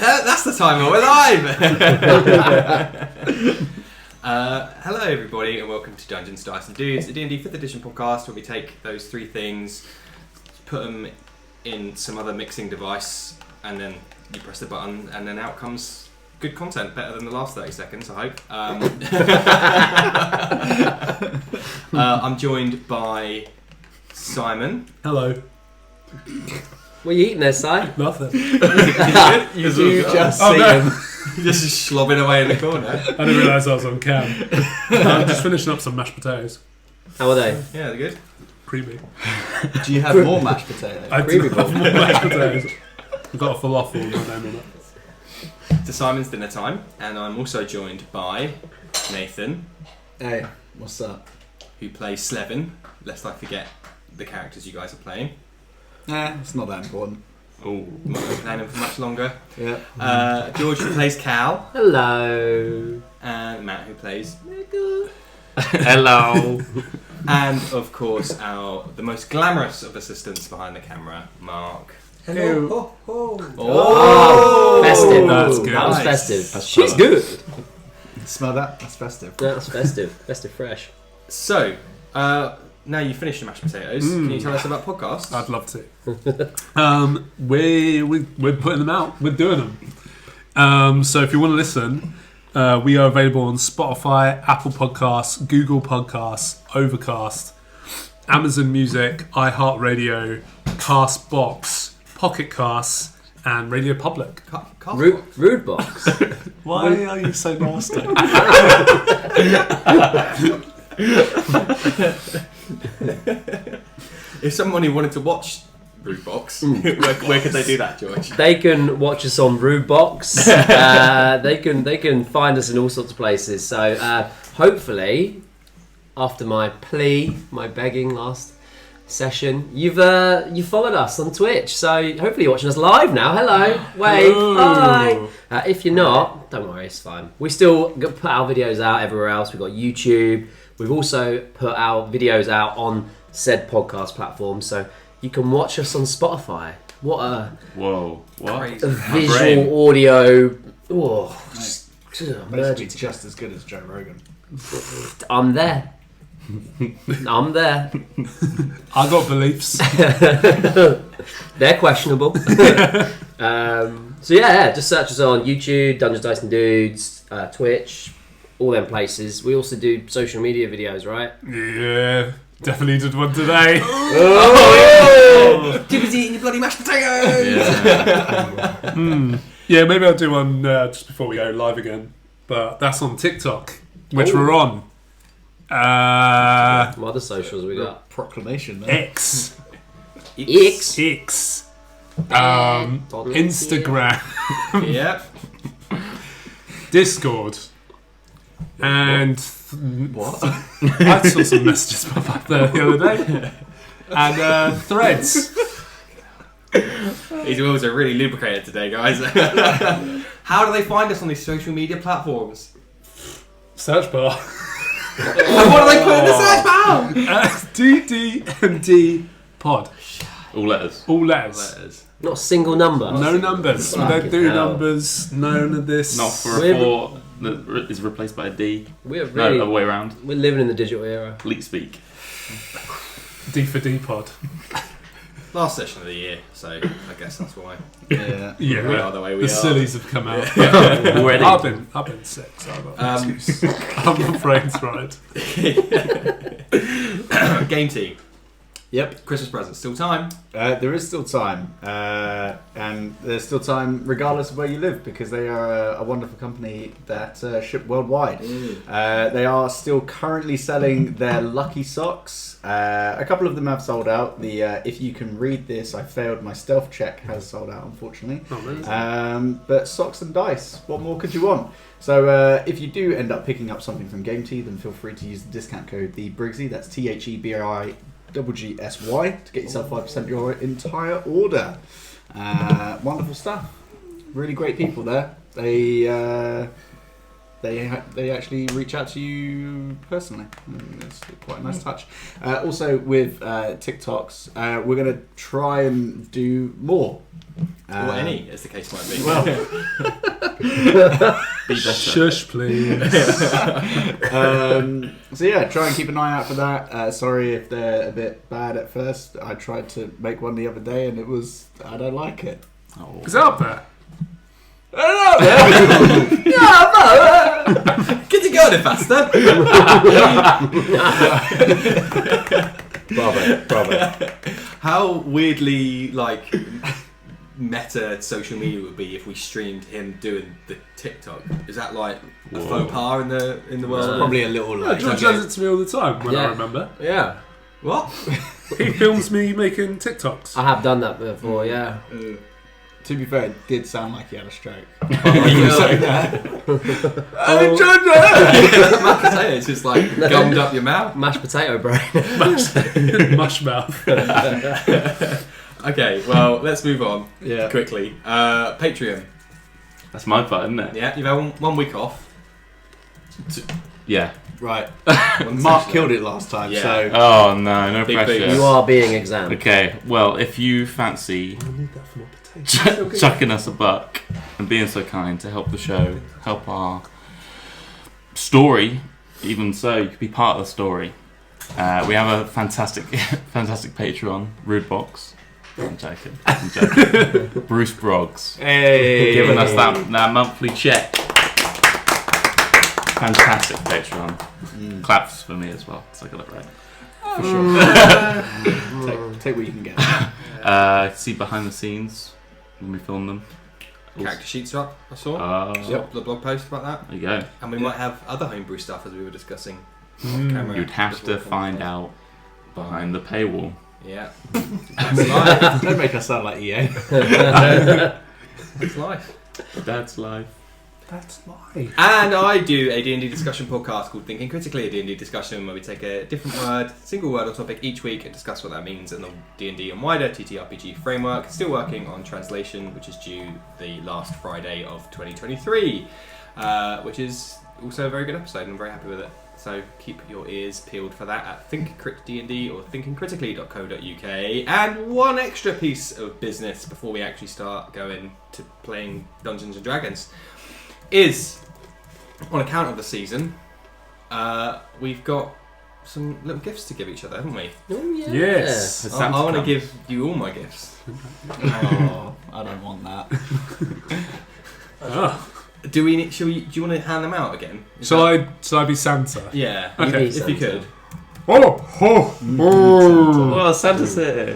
That's the time we're live! Hello everybody and welcome to Dungeons, Dice and Dudes, a D&D 5th edition podcast where we take those three things, put them in some other mixing device, and then you press the button and then out comes good content, better than the last 30 seconds, I hope. I'm joined by Simon. Hello. What are you eating there, Si? Nothing. You do just see him. Just slobbing away in the corner. I didn't realise I was on cam. I'm just finishing up some mashed potatoes. How are they? Yeah, they're good. Creamy. Do you have more mashed potatoes? I do have more mashed potatoes. I've got a falafel with my name on it. To Simon's dinner time, and I'm also joined by Nathan. Hey, what's up? Who plays Slevin, lest I forget the characters you guys are playing. It's not that important. Oh, not going to be playing them for much longer. Yeah. George, who plays Cal. Hello. And Matt, who plays Hello. And of course, the most glamorous of assistants behind the camera, Mark. Hello. Ho, ho. Oh, festive. That's good. That was Nice. festive. That's She's clever. good. Smell that? That's festive. That's festive. Festive fresh. So, now you've finished the mashed potatoes, can you tell us about podcasts? I'd love to. We're putting them out. We're doing them. So if you want to listen, we are available on Spotify, Apple Podcasts, Google Podcasts, Overcast, Amazon Music, iHeartRadio, Castbox, Pocket Casts, and Radio Public. Rude box. Why are you so nasty? If somebody wanted to watch Rootbox, where could they do that, George? They can watch us on Rude Box. They can find us in all sorts of places. So hopefully, after my begging last session, you've followed us on Twitch. So hopefully you're watching us live now. Hello, wave, hi. If you're not, don't worry, it's fine. We still put our videos out everywhere else. We've got YouTube. We've also put our videos out on said podcast platform, so you can watch us on Spotify. What a visual audio. Oh, Basically just as good as Joe Rogan. I'm there. I'm there. I got beliefs. They're questionable. So yeah, just search us on YouTube, Dungeons, Dice and Dudes, Twitch, all them places. We also do social media videos, right? Yeah, definitely did one today. Tippy's eating your bloody mashed potatoes! Yeah, maybe I'll do one just before we go live again. But that's on TikTok, which we're on. What other socials we got? Proclamation. There. X. Instagram. Yep. Discord. And What? I saw some messages pop up there the other day. And Threads. These wheels are really lubricated today, guys. How do they find us on these social media platforms? Search bar. And what do they put in the search bar? DD&D pod. All letters. All letters. Not a single number. No numbers. We don't do numbers. None of this. Not for a 4 that is replaced by a D. We're No, really, other way around. we're living in the digital era. Leak speak. D for D pod. Last session of the year, so I guess that's why. Yeah. Yeah. We are the way we The are. sillies have come out. Already. I've been sick, so I've got an excuse. I'm afraid it's right. Game team. Yep. Christmas presents, still time. There is still time. And there's still time regardless of where you live because they are a wonderful company that ship worldwide. They are still currently selling their lucky socks. A couple of them have sold out. The if you can read this, I failed my stealth check has sold out, unfortunately. Oh, really? But socks and dice, what more could you want? So if you do end up picking up something from Game Tea, then feel free to use the discount code the Briggsy. That's THEBRIGGSY to get yourself 5% of your entire order. Wonderful stuff. Really great people there. They actually reach out to you personally. It's quite a nice touch. Also with TikToks, we're going to try and do more Or any, as the case might be. Well, Be better. Shush, please. so yeah, try and keep an eye out for that. Sorry if they're a bit bad at first. I tried to make one the other day and I don't like it. Oh. Is it up there? Get it going faster. Bravo. How weirdly meta social media would be if we streamed him doing the TikTok. Is that like a faux pas in the world? It's probably a little like. George does it to me all the time when I remember. Yeah. What? He films me making TikToks. I have done that before, yeah. To be fair, it did sound like he had a stroke. Mashed potatoes just gummed up your mouth. Mashed potato brain. Mush mouth. Okay, well, let's move on quickly. Patreon. That's my part, isn't it? Yeah, you've had one week off. Yeah. Right. One Mark session. killed it last time, Yeah. so. Oh no Big pressure. boots. You are being examined. Okay, well, if you fancy I need that for my potatoes. chucking us a buck and being so kind to help the show, help our story, even so, you could be part of the story. We have a fantastic Patreon, Rude Box. I'm joking. Bruce Broggs. Hey! Giving us that monthly check. Fantastic Patreon. Claps for me as well, because I got it right. For sure. Take what you can get. See behind the scenes when we film them. Character sheets are up, I saw. The blog post about that. There you go. And we might have other homebrew stuff as we were discussing. On camera You'd have before to find out behind the paywall. Yeah. That's life. Don't make us sound like EA. That's life. That's life. That's life. And I do a D&D discussion podcast called Thinking Critically, a D&D discussion where we take a different word, single word or topic each week and discuss what that means in the D&D and wider TTRPG framework. Still working on translation, which is due the last Friday of 2023, which is also a very good episode and I'm very happy with it. So keep your ears peeled for that at thinkcritd or thinkingcritically.co.uk. And one extra piece of business before we actually start going to playing Dungeons and Dragons is, on account of the season, we've got some little gifts to give each other, haven't we? Oh, yeah. Yes. I want to give you all my gifts. Oh, I don't want that. Do you want to hand them out again? Shall I be Santa? Yeah. Okay. If you could. Oh. Well, Santa's here.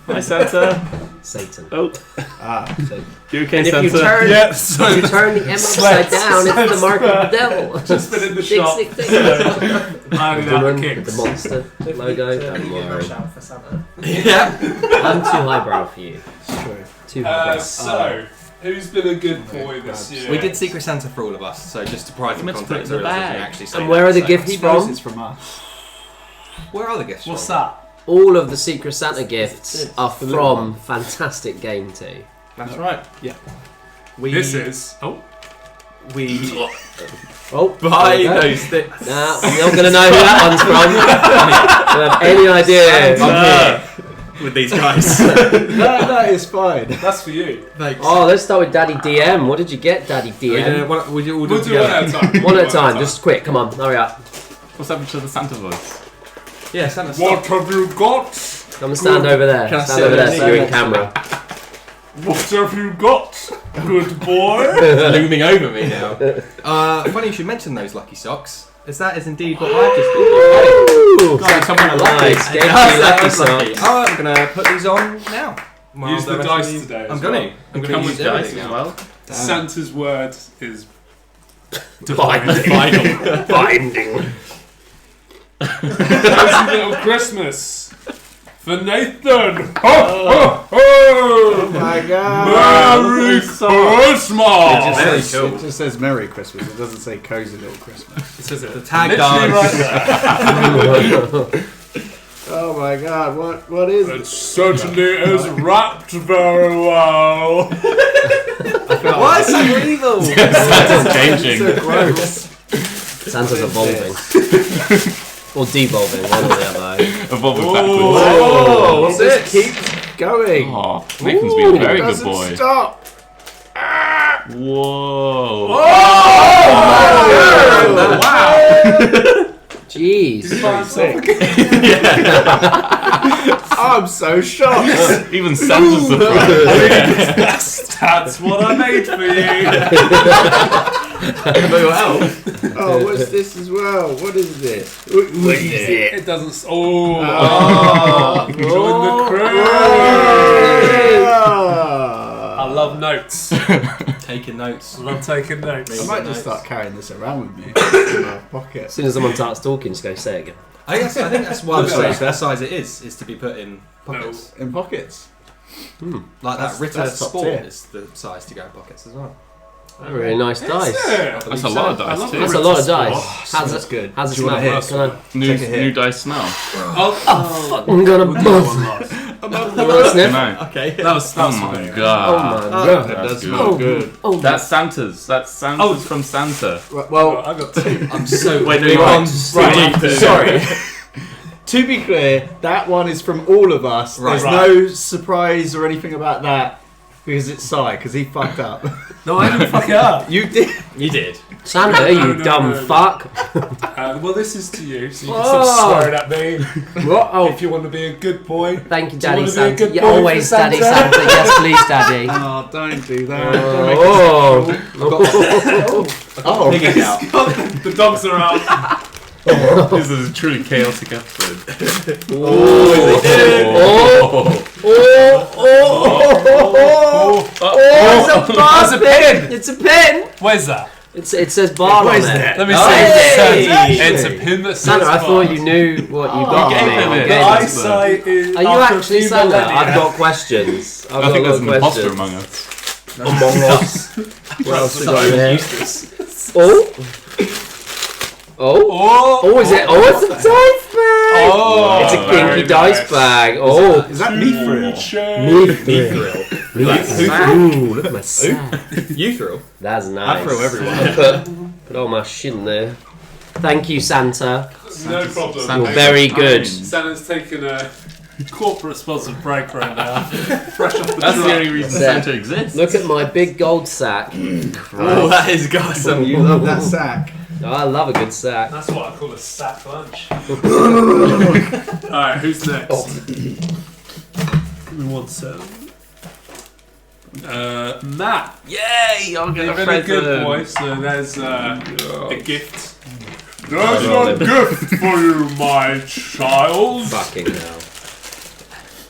Hi, Santa. Satan. Oh, So you okay, And if Santa? you turn, Yeah. So if you turn the M upside down, it's the mark of the devil. just been in the Tick, shop. tick, tick. Handing out the The kicks. monster logo. Don't worry. for Santa. Yeah. I'm too highbrow for you. it's true. Too highbrow. So, who's been a good boy this year? We did Secret Santa for all of us, so just to provide some Let's put context, it in the I realised we bag. actually say And where are the that, gifts He knows from? it's from us. Where are the gifts What's from? that? All of the Secret Santa gifts are from Fantastic Game 2. That's right. Yeah. This is. Oh. We Oh, buy there you go. those sticks. Nah, I'm not going to know who that one's from. I don't have any idea. I'm here with these guys. That is fine. That's for you. Thanks. Oh, let's start with Daddy DM. What did you get, Daddy We'll DM? do all We'll do one at a time. One at a time, just quick. Come on, hurry up. What's happened to the Santa voice? Yeah, Santa. What have you got? Come and stand over there. Can I Stand sit over there there? so you're in camera. What have you got, good boy? looming over me now. Funny you should mention those lucky socks, as that is indeed what I've just been Ooh, doing. Someone nice. Gave you That lucky was lucky. socks. Oh, I'm gonna put these on now. Well, Use the rest dice of these- today. I'm gonna Come use with dice everything as now. well. Santa's word is Binding. Binding. Cozy Little Christmas for Nathan. Ho ho ho! My God. Merry It Christmas! Very It cool. just says Merry Christmas. It doesn't say Cozy Little Christmas. It says it. The tag Literally dance. right there. Oh my God! What is It it? certainly is wrapped very well. Why is that evil? Santa's changing. So gross. Santa's evolving. Or devolving, one or the other. Evolving Oh. backwards. Oh, what's Just this? keep going. Oh, Nathan's been a very good Doesn't boy. stop. Whoa. Wow. Jeez. I'm so shocked. Even Santa's surprised. That's what I made for you. For your help. Oh, what's this as well? What is this? What is it? It doesn't. Oh. Join the crew. Ah. I love notes. Taking notes. I love taking notes. I might just start carrying this around with me in my pocket. As soon as someone starts talking, just go say it again. I think that's why the size that size it is to be put in pockets. In pockets. Like That's- that Ritter that's top Sport tier. is the size to go in pockets as well. Oh, really nice dice. That's a lot of dice too. That's a lot of dice. How's How's it good? How's it Do you smell? wanna hit? Can I- New, Take a hit. new dice smell. Oh, Fuck, I'm gonna we'll do buzz. one last. Sniff. No. Okay. That was Oh a my bit. Oh god. my That god. That's does good. smell good. Oh, That's Santa's. That's Santa's from Santa. Well, I got two. I'm so Wait, no, we're you're on right. sorry. To be clear, that one is from all of us. Right. There's no surprise or anything about that because it's Sai, because he fucked up. No, I didn't fuck it up. You did. You did. Santa, you No, dumb no. fuck. Well, this is to you, so you can Oh. stop swearing at me. What? Oh, If you want to be a good boy. thank you, Do you Daddy wanna be a Santa. good Yeah, boy for always Daddy Santa? Santa. Yes, please, Daddy. Oh, don't do that. Oh. Picking out. The dogs are out. This is a truly chaotic episode. It's a pin. It's a pin. Where's that? It says bar on What is it. that? Let me Hey! see. It's a pin that says Santa, I bar. thought you knew what you got gave me. him You it. The gave it. eyesight is. Are you after a actually few Santa? millennia- I've got questions. I've I got think a there's lot an of imposter questions. among us. Among us. What else we got in here? Useless. Oh. Oh. Oh, is it? Oh, it's a dice bag. Oh, It's a very kinky dice nice. bag. Oh. Is that me for real? Ooh, look at my sack. You thrill. That's nice. I throw everyone. Put all my shit in there. Thank you, Santa. No problem. Santa's You're very good. Santa's taking a corporate sponsored break right now. Fresh off the That's the truck. only reason There. Santa exists. Look at my big gold sack. Oh, that is awesome. You love that sack. Oh, I love a good sack. That's what I call a sack lunch. Alright, who's next? Give me 1 second. Matt. Yay! I'll get You've a been a good present. boy, so there's a gift. There's a gift for you, my child. Fucking hell.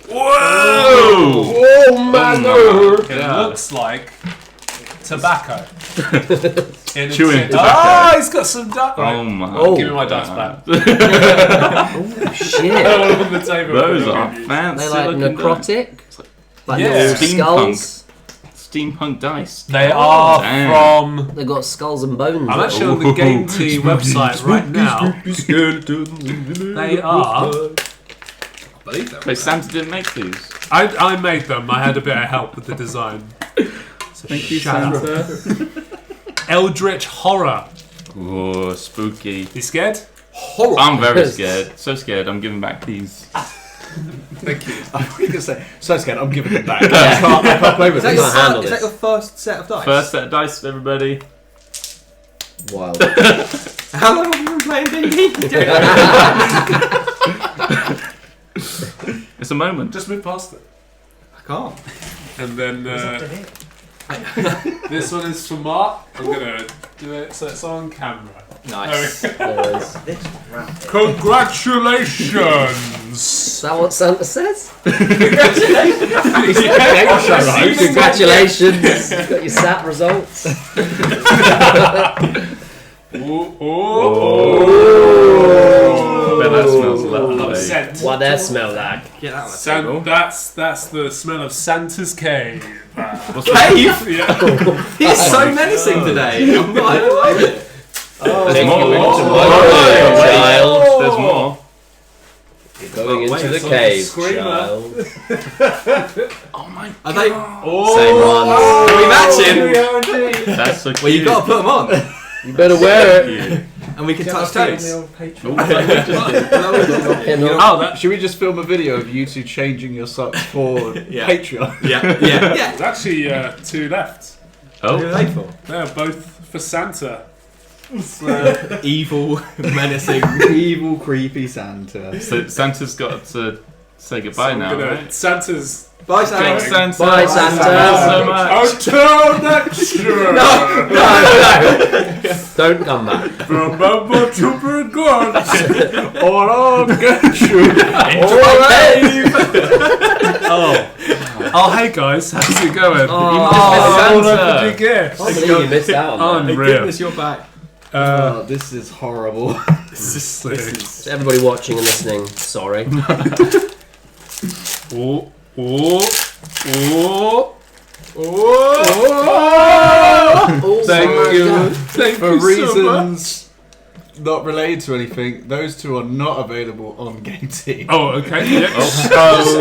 Whoa! Oh, man. It looks like tobacco. In Chewing its- tobacco. Ah, he's got some duck. Oh my! Oh. Give me my dice back. Oh, shit. On the table. Those What are do you use? fancy. They like looking necrotic? Like Yeah. little Steampunk. skulls? Steampunk dice. They are damn. from. They've got skulls and bones. I'm actually on the Game Tea website right now. They are. I believe that. Wait, Santa didn't make these. I made them. I had a bit of help with the design. So Thank you, shout out. Santa. Eldritch horror. Oh, spooky. You scared? Horror. I'm very scared. So scared. I'm giving back these. Thank you. I was going to say, so scared, I'm giving it back. I can't play with Is that, You your can't handle is that this. your first set of dice? First set of dice, everybody. Wild. How long have you been playing D&D? It's a moment. Just move past it. I can't. And then this one is for Mark. I'm gonna do it so it's on camera. Nice. There is. Congratulations! Is that what Santa says? Congratulations. Congratulations! You got your SAT results. Oh. Bet that smells lovely. Scent. What that smell like? Get that on the table. That's the smell of Santa's cave. What's Cave? Yeah. He's so menacing today. I'm not, I don't like it. There's more. Child. There's more. Going into Wait, the it's on cave, the screamer. child. Oh my Are they? Same ones. Are we matching? That's so cute. Well, you got to put them on. You better wear it. Cute. and we can touch toes. Should we just film a video of you two changing your socks for Patreon? Yeah. There's actually 2 left. Who are they for? They're both for Santa. Evil, menacing. Evil, creepy Santa. So Santa's got to say goodbye So now, right? Santa's. Bye, Santa. Thanks, Santa. Bye, Santa. Thank you so much. Until next year. No. Don't come back. Remember to be good. Or I'll get you. Oh, hey guys, how's it going? Oh, What did you get? I can't believe you missed out on that. Thank Unreal. goodness you're back. This is horrible. To everybody watching and listening, sorry. Oh. Thank you. Thank For you so much. reasons not related to anything, those two are not available on Game Team. Oh, okay. Yeah.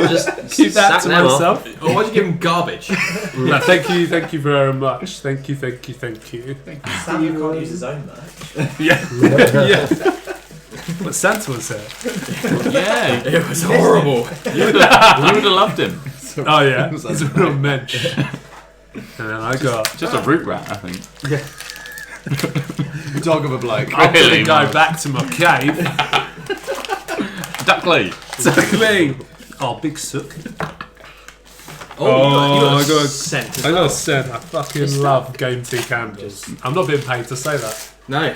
Just Keep that sack to them off. myself. Oh, why'd you give him garbage? No, thank you very much. Thank you. Santa can't use his own merch. Yeah. But Santa was there. Yeah, It was horrible. you would have loved him. Oh yeah, he's a real mensch. And then I got. Just a root rat, I think. Dog of a bloke. I'm Really, gonna go man. back to my cave. Duckley. Exactly. Oh, big sook. Oh, Oh, you got I got- scent as I well. gotta say, I fucking love Game Tea candles. I'm not being paid to say that. No.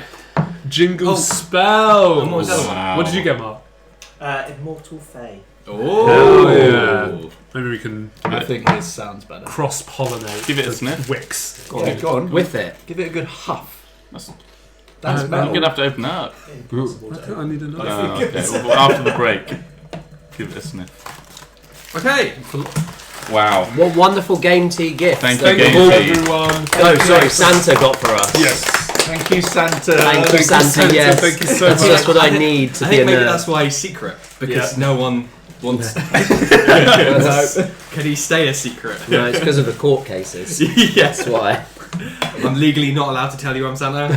Jingle Oh. spell. And what was the other one? Wow. What did you get, Mark? Immortal Fae. Oh. Hell yeah. Maybe we can I think his sounds better. cross-pollinate. Give it a the sniff. Wicks. Go on. With it. Give it a good huff. That's, That's you're metal. going to have to open that up. Impossible, I don't think I need another. Oh, okay. Well, after the break, give it a sniff. Okay. Wow. What wonderful Game Tea gifts. Thank that you, we've Game all- Tea. everyone. Oh, sorry, Santa got for us. Yes. Thank you, Santa. Thank you, Santa, yes. Thank you so That's much. just what I need to I be think a maybe nerd. that's why he's secret. Because no one wants. No. Can he stay a secret? No, it's because of the court cases. Yes. That's why. I'm legally not allowed to tell you I'm Santa.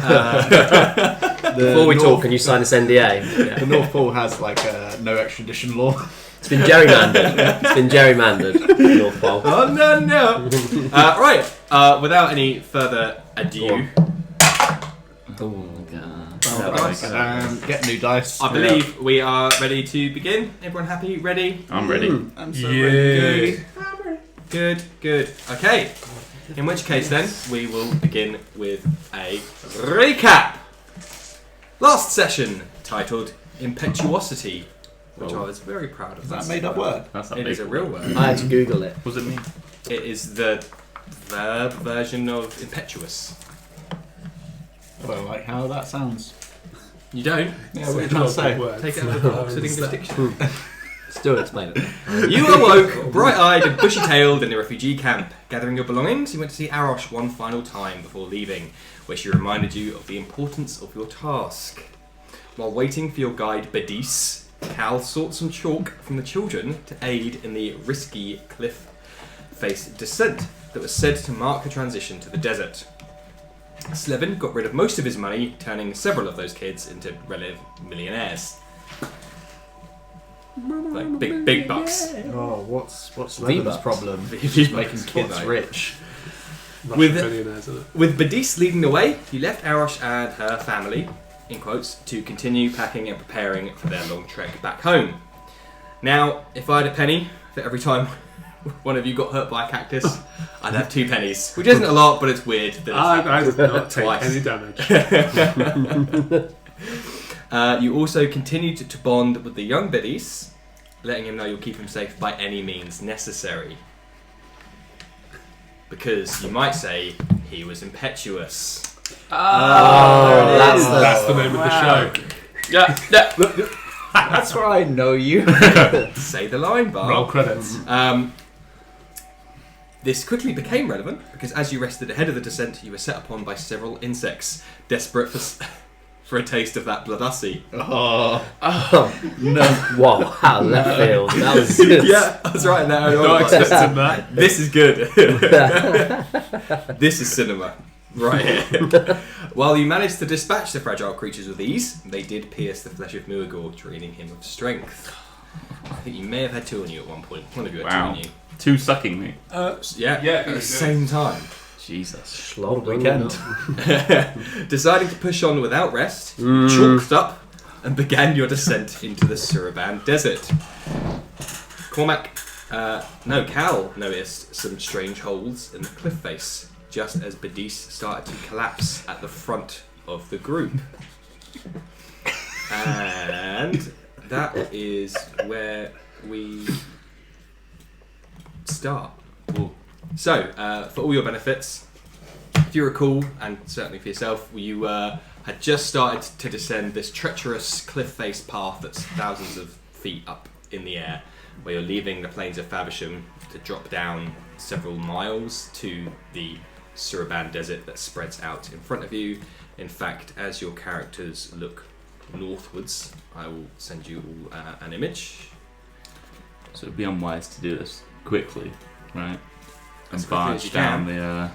Before we talk, can you sign this NDA? The North Pole has like a no extradition law. It's been gerrymandered. It's been gerrymandered, North Pole. Oh no. Right. Without any further ado, Oh my god. Get new dice. I believe we are ready to begin. Everyone happy? Ready? I'm ready. I'm so Yeah. Good. Okay. In which case, then, we will begin with a recap. Last session, titled Impetuosity, which I was very proud of. Is that a made up word? That's not It big. is a real word. I had to Google it. Was it me? It is the verb version of impetuous. Well, like how that sounds. You don't? Yeah, what are you trying to say? Take it out of the Oxford English Dictionary. Still explain it. You awoke, bright-eyed and bushy-tailed in the refugee camp. Gathering your belongings, you went to see Arosh one final time before leaving, where she reminded you of the importance of your task. While waiting for your guide Beddiis, Cal sought some chalk from the children to aid in the risky cliff-face descent that was said to mark the transition to the desert. Slevin got rid of most of his money, turning several of those kids into relative millionaires. Like big bucks. Oh, what's V-Bucks. Levin's problem? V-Bucks. Making kids Right. rich. With- Billionaires, isn't it? With Beddiis leading the way, you left Arosh and her family, in quotes, to continue packing and preparing for their long trek back home. Now, if I had a penny for every time one of you got hurt by a cactus, I'd have 2 pennies. Which isn't a lot, but it's weird that I did not take Twice. any damage. you also continued to bond with the young Beddiis, letting him know you'll keep him safe by any means necessary. Because you might say he was impetuous. Oh, that's the. That's the name of the show. Yeah. That's where I know you. Say the line, Bar. Roll credits. This quickly became relevant because as you rested ahead of the descent, you were set upon by several insects, desperate for a taste of that bloodussie. Oh, No. Wow, out of left field. That was. Yeah, I was right there. Not expecting that. This is good. This is cinema. right here. While you managed to dispatch the fragile creatures with ease, they did pierce the flesh of Muagor, draining him of strength. I think you may have had 2 on you at one point. One of you had 2 on you. 2 sucking me. Yeah, at the same time. Jesus. Long weekend. Deciding to push on without rest, you chalked up and began your descent into the Suraban Desert. Cal noticed some strange holes in the cliff face, just as Beddiis started to collapse at the front of the group. And that is where we start. Ooh. So, for all your benefits, if you recall, and certainly for yourself, you had just started to descend this treacherous cliff face path that's thousands of feet up in the air, where you're leaving the plains of Faversham to drop down several miles to the Suraban Desert that spreads out in front of you. In fact, as your characters look northwards, I will send you all an image. So it'd be unwise to do this quickly, right? As And quickly as you barge down can. the...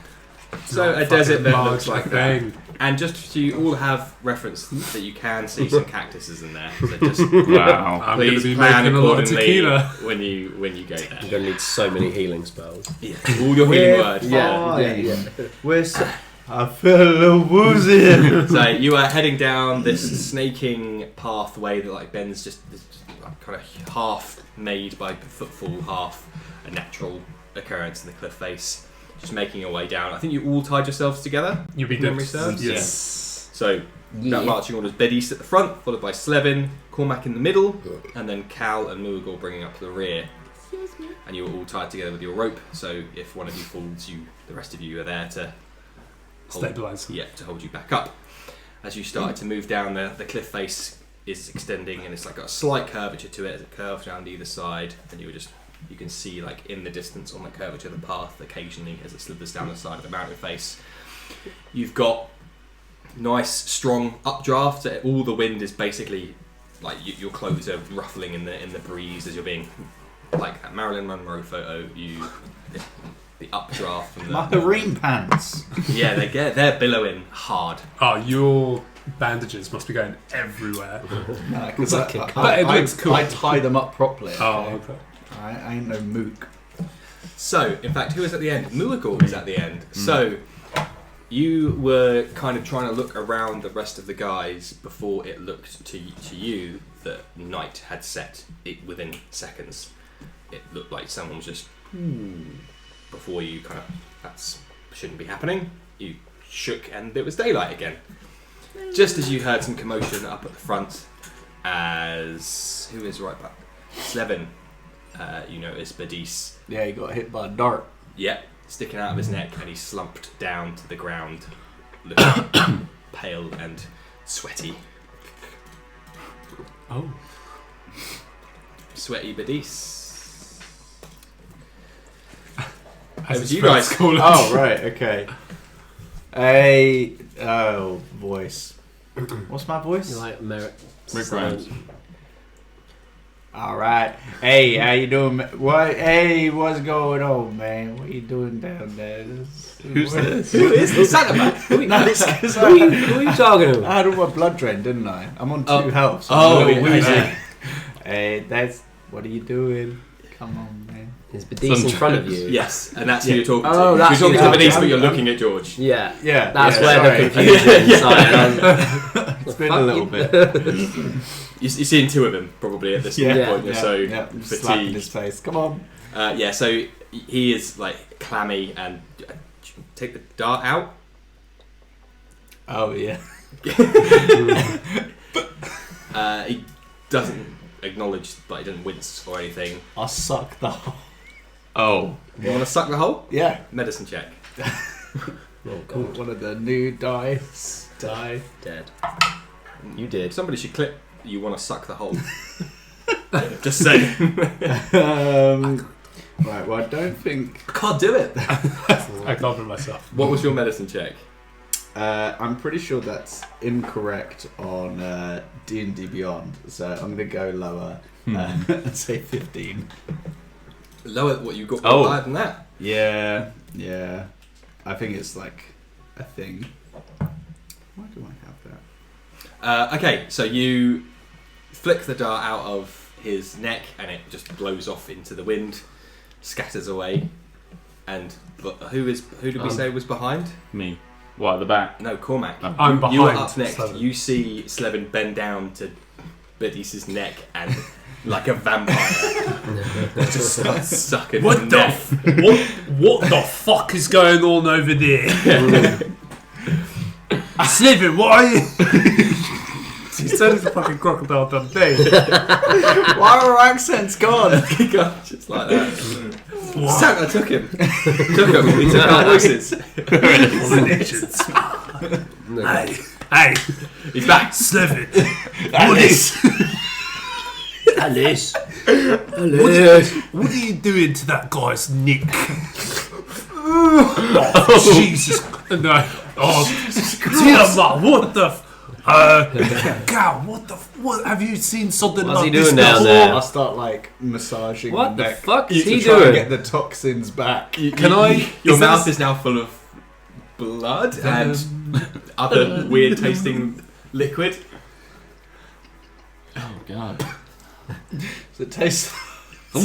So a desert that looks like that. thing. And just so you all have reference that you can see some cactuses in there. So just Wow. I'm going to please be plan making a lot of accordingly tequila. when you go there. You're going to need so many healing spells. Yeah. All your healing words. Yeah. We're so... I feel a little woozy. So you are heading down this snaking pathway that like bends just like kind of half made by footfall, half a natural occurrence in the cliff face. Just making your way down. I think you all tied yourselves together. You'll be Memory good. serves? Yes. So that marching order is Beddiis at the front, followed by Slevin, Cormac in the middle, and then Cal and Muagor bringing up the rear. And you were all tied together with your rope. So if one of you falls, the rest of you are there to Stabilize. Yeah, to hold you back up. As you started to move down, the cliff face is extending, and it's like got a slight curvature to it as it curves down either side, and you can see like in the distance on the curvature of the path occasionally as it slithers down the side of the mountain face. You've got nice strong updraft, so all the wind is basically like your clothes are ruffling in the breeze as you're being like that Marilyn Monroe photo. The updraft from My harem pants. yeah, they're billowing hard. Oh, your bandages must be going everywhere. No, 'cause But it looks cool. I tie them up properly. Oh, Okay? okay. I ain't no mook. So, in fact, who is at the end? Muagor is at the end. So, you were kind of trying to look around the rest of the guys before it looked to you that night had set within seconds. It looked like someone was just before you kind of that shouldn't be happening. You shook and it was daylight again. Just as you heard some commotion up at the front, as who is right back? Slevin. You notice Beddiis. Yeah, he got hit by a dart. Yeah, sticking out of his neck, and he slumped down to the ground, looking pale and sweaty. Oh. Sweaty Beddiis. As Over his to you friends guys. call him. Oh, right, okay. Voice. What's my voice? You like merit. Rick Grimes. All right. Hey, how you doing? What? Hey, what's going on, man? What you doing down there? Who's this? Who is this Santa Man? No, it's 'cause Who are you talking to? I had all my blood drained, didn't I? I'm on 2 health. So Oh, I'm yeah, really yeah. Hey, what are you doing? Come on, man. Is Beddiis in front of you? Yes, and that's who you're talking to. Oh, that's you're talking who- to Beddiis, but I'm- you're looking at George. Yeah. Yeah. That's yeah, where sorry. the confusion started. It's been a little bit. You're seeing 2 of them probably at this Yeah, point. You're so yeah. Slapping his fatigued. face. Come on. So he is like clammy and take the dart out. Oh yeah. He doesn't acknowledge, but he doesn't wince or anything. I'll suck the hole. Oh. You want to suck the hole? Yeah. Medicine check. Oh, God. One of the new dice. Die. Dead. You did. Somebody should clip. You want to suck the hole? Just saying. Right. Well, I don't think. I can't do it. I can't bring myself. What was your medicine check? I'm pretty sure that's incorrect on D&D Beyond, so I'm going to go lower and say 15. Lower. What you got? Oh. Higher than that. Yeah. I think it's like a thing. Why do I have that? Okay, so you flick the dart out of his neck, and it just blows off into the wind, scatters away. And who did we say was behind? Me. What, at the back? No, Cormac. I'm behind. You are up next. Slevin. You see Slevin bend down to Beddiis' neck and, like a vampire, just starts sucking What his the neck. what the fuck is going on over there? Slevin, what are you? He said it's a fucking crocodile Dundee. Why are our accents gone? Just like that. I took him. We took our voices. Hey, He's back. Slevin. Alice. What are you doing to that guy's neck? Oh, Jesus. No. Oh, Tiamat, what the... God, what have you seen something What's like he this doing down before? there? I start like massaging What the the neck fuck is to he try and doing? get the toxins back. Can I... Your mouth is now full of blood and other weird tasting liquid. Oh, God. Does it taste? Is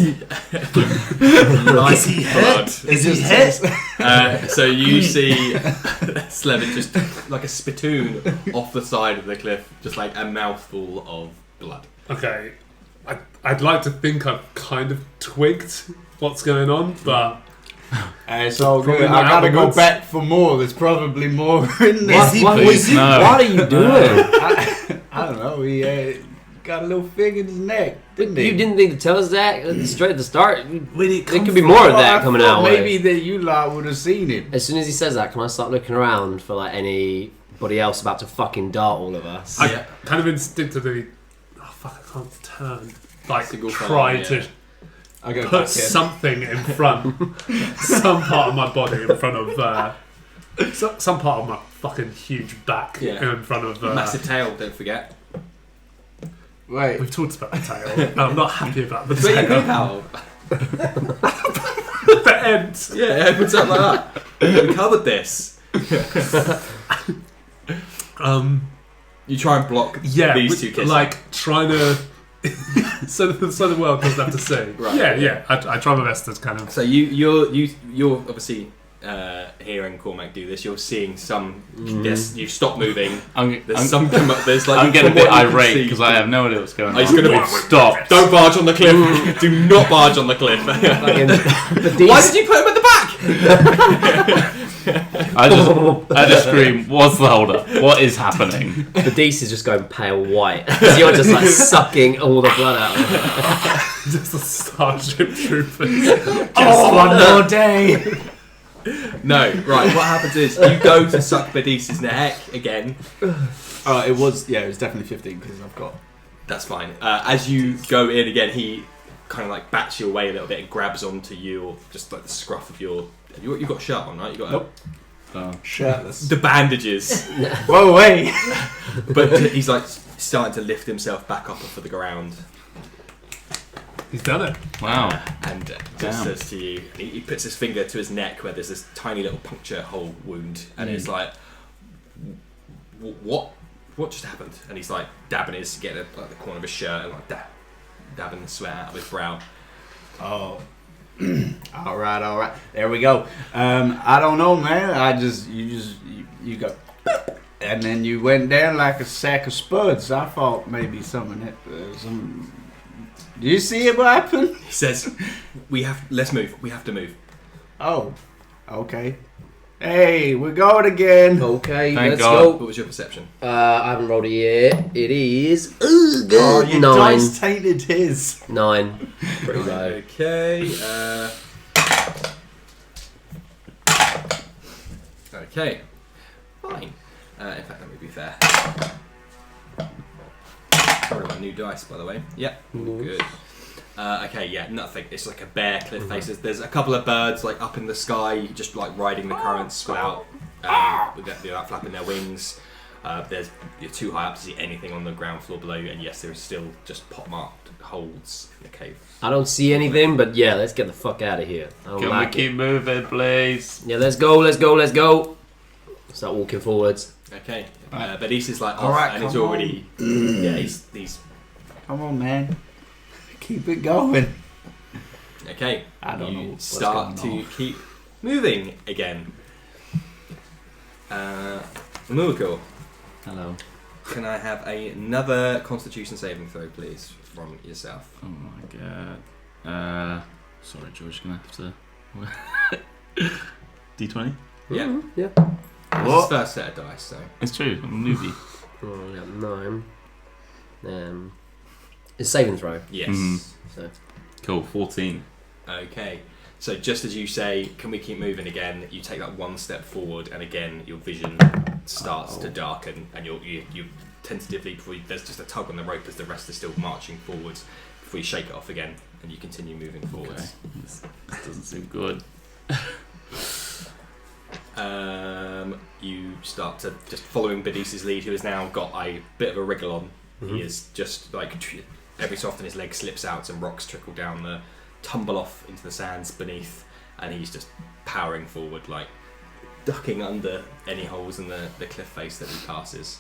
he hit? Is he hit? So you see Slevin just like a spittoon off the side of the cliff, just like a mouthful of blood. Okay. I'd like to think I've kind of twigged what's going on, but... It's all Probably good. not I gotta out the go woods. back for more. There's probably more in there. No. What are you doing? I don't know. He got a little fig in his neck, didn't he? You didn't think to tell us that straight at the start? When it There comes could be more of Well, that I coming thought out. maybe that you lot would have seen him. As soon as he says that, can I start looking around for like anybody else about to fucking dart all of us? I kind of instinctively... Oh, fuck, I can't turn. Like, Single try file, to I go put back in. something in front, some part of my body in front of some part of my fucking huge back in front of Massive tail, don't forget. Wait. We've talked about the tail, and I'm not happy about the But you tail. poop out. The end. Yeah, it opens up like that. We covered this. You try and block Yeah, these two kissing. like trying to so the world doesn't have to see. Right. Yeah. I try my best to kind of. So you're obviously hearing Cormac do this. You're seeing some. Yes, you stop moving. There's some. There's like. I'm getting a from bit what you can irate see- because I have no idea what's going on. He's gonna Stop. Don't barge on the cliff. Do not barge on the cliff. Fucking Why did you put him at the back? I just scream, what's the hold up? What is happening? Beddiis is just going pale white. You're just like sucking all the blood out of it. Just a Starship Troopers. One more day. No, right. What happens is you go to suck Beddiis' neck again. It was definitely 15 because I've got. That's fine. As you go in again, he kind of like bats you away a little bit and grabs onto you, or just like the scruff of your. You got a shirt on, right? You got Shirtless. the bandages, Whoa, wait. but he's like starting to lift himself back up off of the ground, He's done it. Wow. and just Damn. says to you, he puts his finger to his neck where there's this tiny little puncture hole wound, and it's like, what just happened? And he's like dabbing his, getting like the corner of his shirt and like dabbing the sweat out of his brow. Oh. all right. There we go. I don't know, man. You go, and then you went down like a sack of spuds. I thought maybe some. Do you see it? What happened? He says, let's move. We have to move. Oh, okay. Hey, we're going again. Okay, Thank let's God. What was your perception? go. I haven't rolled it yet. It is Oh, your 9. dice tainted his. 9. Pretty low. Okay. Okay. Fine. In fact, let me be fair. Probably my new dice, by the way. Yep. Good. Okay, yeah, nothing. It's like a bare cliff face. There's a couple of birds like up in the sky, just like riding the currents without flapping their wings. You're too high up to see anything on the ground floor below you, and yes, there is still just pot-marked holes in the cave. I don't see anything, but yeah, let's get the fuck out of here. I don't Can like we keep moving, please? it. Yeah, let's go. Start walking forwards. Okay. Right. Beddiis is like off, Alright, and he's come already. Yeah, he's. Come on, man. Keep it going. Okay. I don't know You what's start going to on. keep moving again. Muracle, Hello. can I have another Constitution saving throw, please, from yourself? Oh my god. Sorry, George. Gonna have to. D20. Yeah. Yeah. This is What? his first set of dice, so. It's true. I'm a newbie. Oh, we got 9. It's saving throw. Yes. So Cool. 14. Okay. So just as you say, can we keep moving again? You take that one step forward, and again your vision starts to darken, and you tentatively, there's just a tug on the rope as the rest are still marching forwards. Before you shake it off again, and you continue moving forwards. Okay. This doesn't seem good. You start to just following Beddiis' lead, who has now got a bit of a wriggle on. Mhm. He is just like every so often his leg slips out, some rocks trickle down the tumble off into the sands beneath, and he's just powering forward, like ducking under any holes in the cliff face that he passes.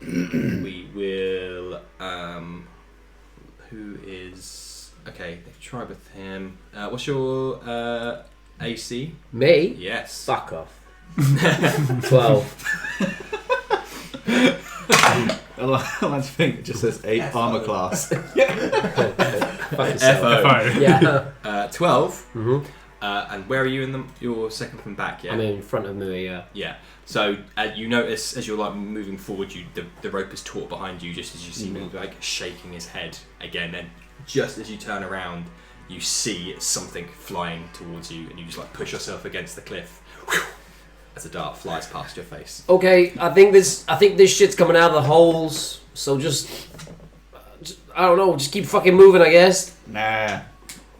We will. Who is okay? Try with him. What's your AC? me. Yes. Fuck off. 12. I like to think it just says 8 armor class. Fuck yourself. FO. Yeah. 12. Mhm. And where are you in your second from back? Yeah. I'm in front of me. Yeah. Yeah. So you notice as you're like moving forward, the rope is taut behind you, just as you see him like shaking his head again. And just as you turn around, you see something flying towards you, and you just like push yourself against the cliff as a dart flies past your face. Okay. I think this shit's coming out of the holes. So just I don't know. Just keep fucking moving, I guess. Nah, I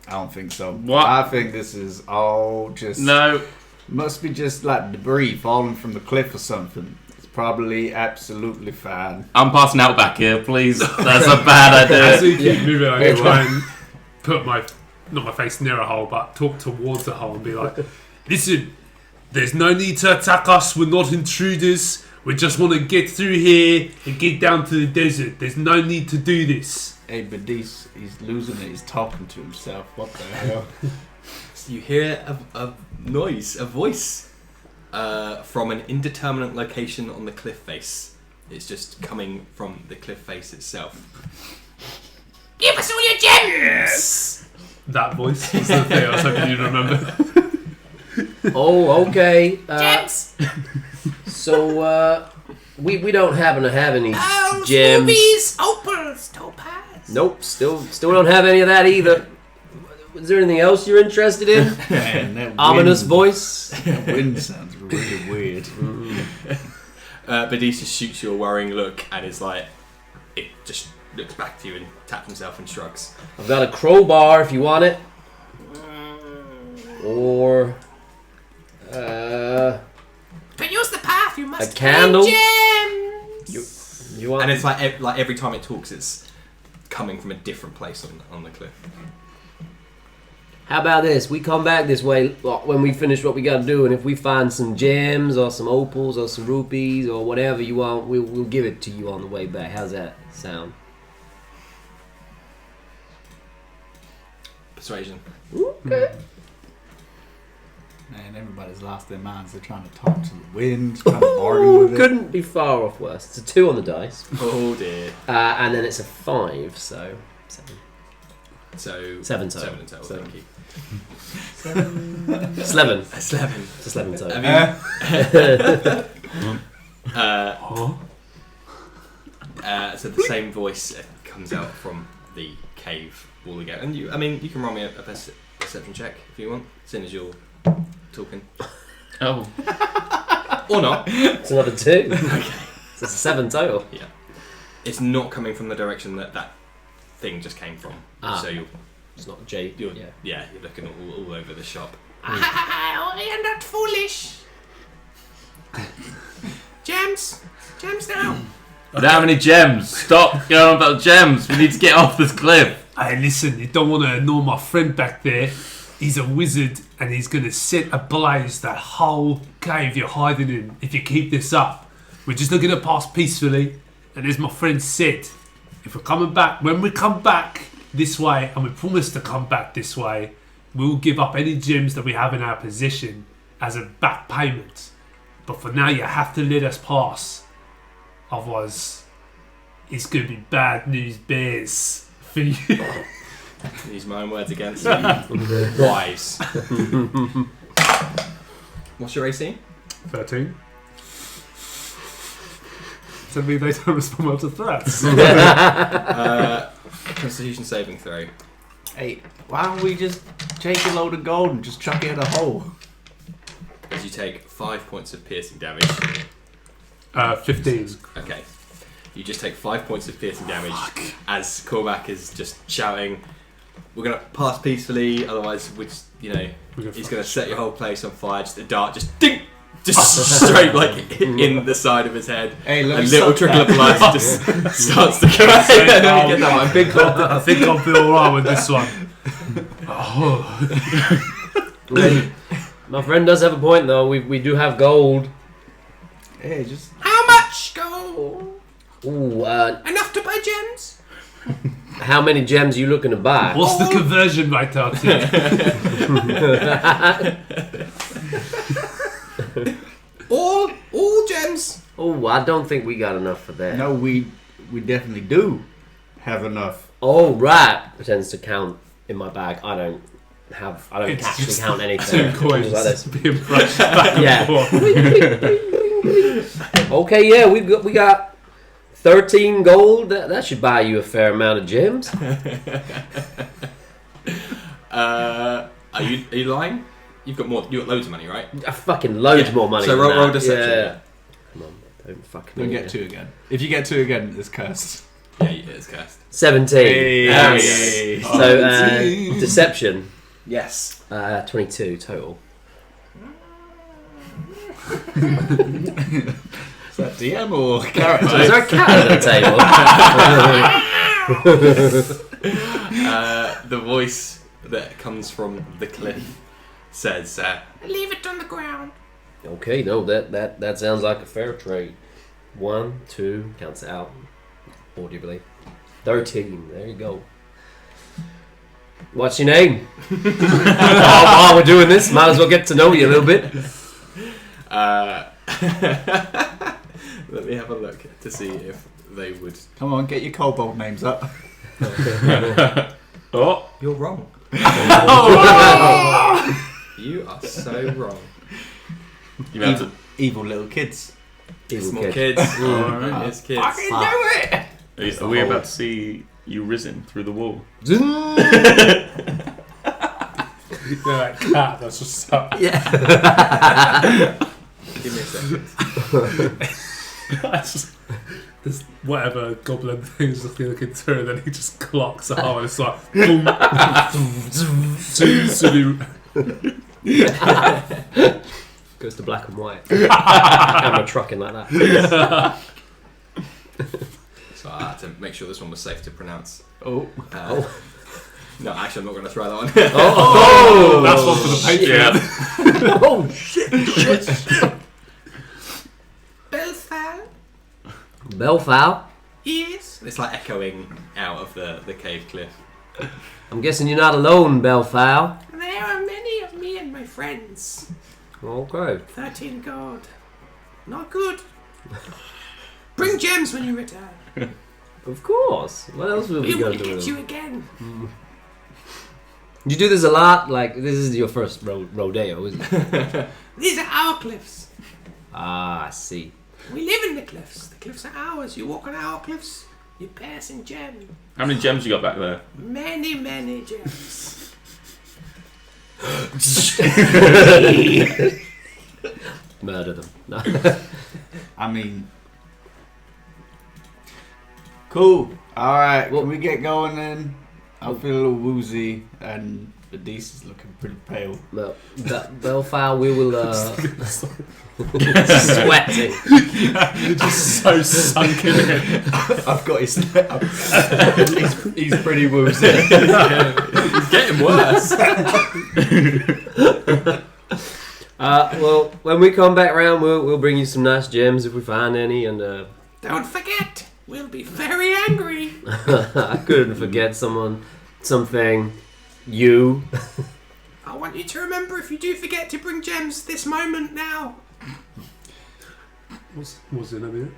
don't think so. What? I think this is all just... No. Must be just like debris falling from the cliff or something. It's probably absolutely fine. I'm passing out back here, please. That's a bad As idea. we keep moving, I Yeah, try and put not my face near a hole, but talk towards the hole and be like, listen, there's no need to attack us. We're not intruders. We just want to get through here and get down to the desert. There's no need to do this. Hey, Beddiis, he's losing it. He's talking to himself. What the hell? So you hear a noise, a voice from an indeterminate location on the cliff face. It's just coming from the cliff face itself. Give us all your gems! Yes! That voice was the thing I was hoping you'd remember. Oh, okay. Gems! So we don't happen to have any Oh, gems. rubies, opals, topaz. Nope. Still don't have any of that either. Is there anything else you're interested in? Man, that Ominous wind, voice. that wind sounds really weird. Beddiis just shoots you a worrying look and is like, it just looks back to you and taps himself and shrugs. I've got a crowbar if you want it. Or But use the path, you must a candle. gems. You want? And it's like every time it talks, it's coming from a different place on the cliff. How about this? We come back this way when we finish what we got to do, and if we find some gems or some opals or some rupees or whatever you want, we'll give it to you on the way back. How's that sound? Persuasion. Okay. Man, everybody's lost their minds. They're trying to talk to the wind, trying to bargain with it. Couldn't be far off worse. It's a 2 on the dice, Oh dear. and then it's a 5, so 7. So 7 total. 7 in total. Thank you. It's 11. 11. It's 11 total. So the same voice comes out from the cave wall again, and you can roll me a perception check if you want, seeing as you're talking, Oh. or not. It's another 2. Okay. So it's a 7 total. Yeah, it's not coming from the direction that thing just came from. So you're It's not J. you're Yeah. you're looking all over the shop. You're not foolish. Gems now. I don't have any gems. Stop going on about gems. We need to get off this cliff. Hey, listen, you don't want to ignore my friend back there. He's a wizard, and he's going to set ablaze that whole cave you're hiding in if you keep this up. We're just looking to pass peacefully, and as my friend said, if we're coming back, when we come back this way, and we promise to come back this way, we'll give up any gems that we have in our possession as a back payment. But for now, you have to let us pass. Otherwise, it's going to be bad news bears for you. Use my own words against you. Wise. What's your AC? 13. So maybe they don't respond well to threats. Constitution saving throw. 8. Why don't we just take a load of gold and just chuck it in a hole? As you take 5 points of piercing damage. 15. Okay. You just take 5 points of piercing damage as Cormac is just shouting, "We're gonna pass peacefully, otherwise, he's gonna set your whole place on fire." Just a dart, just ding, just straight like in the side of his head. Hey, A little trickle of blood just starts to come out. Let me get that one. I think I'll be alright with this one. My friend does have a point though. We do have gold. Hey, just How much gold? Ooh, Enough to buy gems? how many gems are you looking to buy? What's the conversion rate out here? All gems. Oh, I don't think we got enough for that. no, we definitely do have enough. Oh, right. Pretends to count in my bag. I don't It's actually just count anything. 2 coins Like this. being brushed back Yeah. and forth. Okay, yeah, we got 13 gold. That should buy you a fair amount of gems. Are you lying? You've got loads of money, right? Fucking loads Yeah. more money. So than roll that. deception. Yeah. Come on, don't fucking. Don't get 2 again. If you get 2 again, it's cursed. Yeah, it's cursed. 17. There we Hey. go. So deception. Yes. 22 total. Is that DM or character? Is there a cat at the table? The voice that comes from the cliff says, Leave it on the ground. Okay, no, that sounds like a fair trade. 1, 2, counts it out audibly. 13. There you go. What's your name? While we're doing this, might as well get to know you a little bit. let me have a look to see if they would. Come on, get your kobold names up. Oh, You're wrong. You are so wrong. You have to. Evil little kids. Evil Small kid. kids. Alright. It's kids. Fucking do it. Are we about to see you risen through the wall? yeah, that cat that's just up. Yeah. Give me a second. That's just, this whatever goblin thing is looking through, and then he just clocks the hole. It's like boom, salute. Goes to black and white. Camera trucking like that. So I had to make sure this one was safe to pronounce. Oh. No, actually, I'm not going to try that one. Oh, that's one for the Patreon. Oh shit! Belfal. Belfowl. Yes. It's like echoing out of the cave cliff. I'm guessing you're not alone, Belfowl. There are many of me and my friends. Okay. 13 gold. Not good. Bring gems when you return. Of course. What else will we We go will do? get you again. You do this a lot? Like, this is your first rodeo, isn't it? These are our cliffs. Ah, I see. We live in the cliffs. The cliffs are ours. You walk on our cliffs, you pass in gems. How many gems you got back there? Many, many gems. Murder them. No. I mean, cool. All right, Well- can we get going then? I feel a little woozy, and Beddiis is looking pretty pale. Well, Belfowl, we will sweating. You're just so sunk in it. I've got his. He's pretty woozy. It's getting worse. Well, when we come back round, we'll bring you some nice gems if we find any, and Don't forget, we'll be very angry. I couldn't forget something. You. I want you to remember if you do forget to bring gems this moment now. What's in it?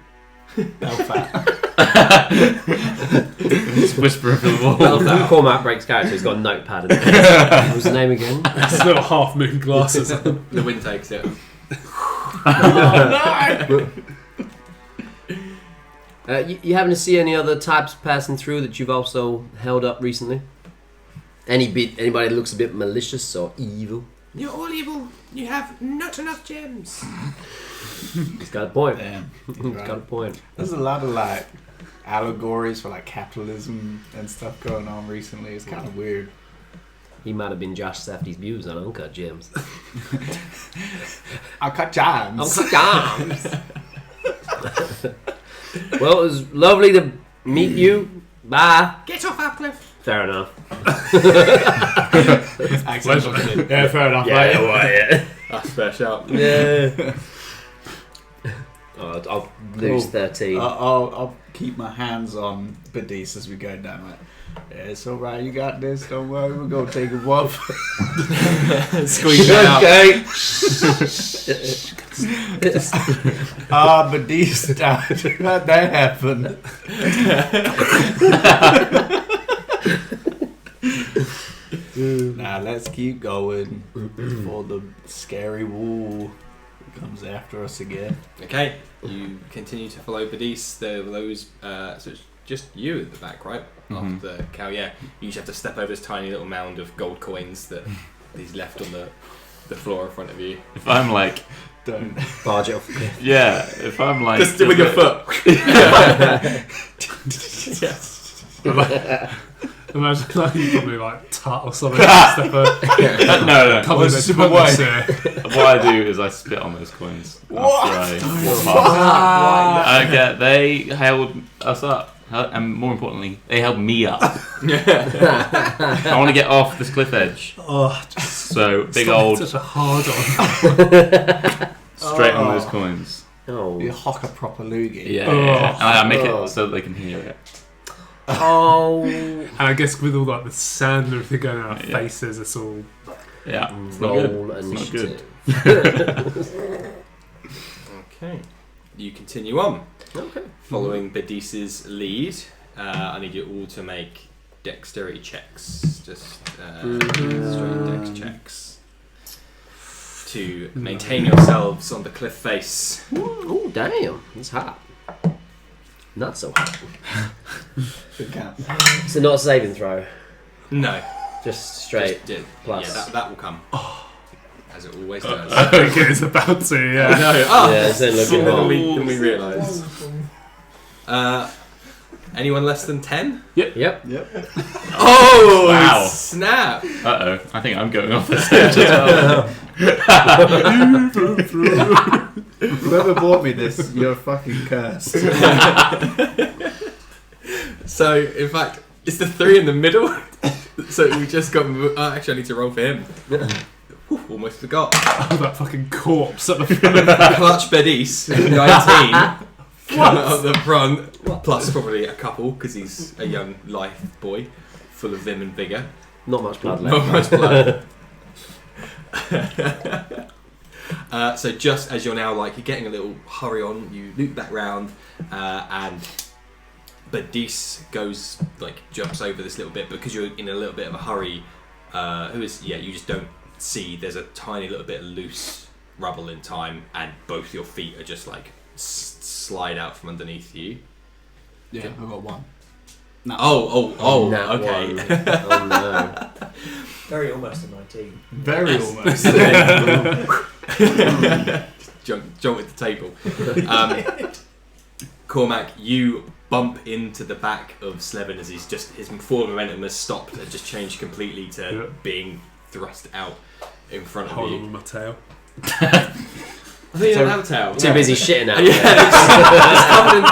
Just whisper of the wall. Cormac breaks character. He's got a notepad in there. What was the name again? It's little half moon glasses. The wind takes it. You happen to see any other types passing through that you've also held up recently? Anybody that looks a bit malicious or evil? You're all evil. You have not enough gems. He's got a point. Damn. He's got a point. There's a lot of like allegories for like capitalism and stuff going on recently. It's kind of weird. He might have been Josh Safdie's views on Uncut Gems. Uncut Gems. Uncut Gems! Well, it was lovely to meet you. Bye. Get off our cliff. Fair enough. Yeah, fair enough. Yeah. That's fair shout. Yeah. Oh, I'll lose 13. I'll keep my hands on Beddiis as we go down. Like, yeah, it's alright, you got this, don't worry, we're gonna take a walk. Squeeze it out. Okay. Beddiis died. How'd that happen? Now let's keep going before the scary wall comes after us again. Okay, you continue to follow Beddiis. There were those, so it's just you at the back, right? After the cow, yeah. You just have to step over this tiny little mound of gold coins that he's left on the floor in front of you. If I'm like, Don't. Barge it off the cliff. yeah, if I'm like, Just with your foot. Imagine like you probably like tut or something. Step up. no. Come on, super wide. What I do is I spit on those coins. After I walk past. They held us up, and more importantly, they held me up. I want to get off this cliff edge. Oh, So big old such a hard on. straight on those coins. Oh. You hock a proper loogie. Yeah. And I make it so that they can hear it. Oh. And I guess with all like the sand and everything going on our Yeah. faces, it's all. Yeah. It's not good. Roll It's not good. initiative. Okay. You continue on. Okay. Following Beddiis' lead, I need you all to make dexterity checks. Just straight dex checks. To maintain yourselves on the cliff face. Oh, damn. It's hot. Not so hot. Good count. So not a saving throw. No. Just straight Just, plus. Yeah, that will come. As it always does. I think it's about to, yeah. No. Oh, Yeah, it's looking sooner wrong. than we realised. Anyone less than 10? Yep. Oh, Wow. snap! Uh-oh. I think I'm going off the stage as well. Whoever bought me this, you're fucking cursed. So, in fact, it's the 3 in the middle. So we just got. Actually, I need to roll for him. Whew, almost forgot. That fucking corpse at the front. Clutch Beddiis, 19. Come out the front. Plus probably a couple, because he's a young, lithe boy, full of vim and vigour. Not much blood left. Not much blood. So just as you're now like you're getting a little hurry on, you loop back round, and Beddiis goes jumps over this little bit because you're in a little bit of a hurry. You just don't see there's a tiny little bit of loose rubble in time, and both your feet are just slide out from underneath you. Yeah, I got one. No. Oh, Nat okay. one. Oh no. Very almost a 19. Very almost. Jump with the table. Cormac, you bump into the back of Slevin as his forward momentum has stopped and just changed completely to being thrust out in front of Hold you. on with my tail. I think you don't have a tail. Too busy shitting out. Yeah, it's covered in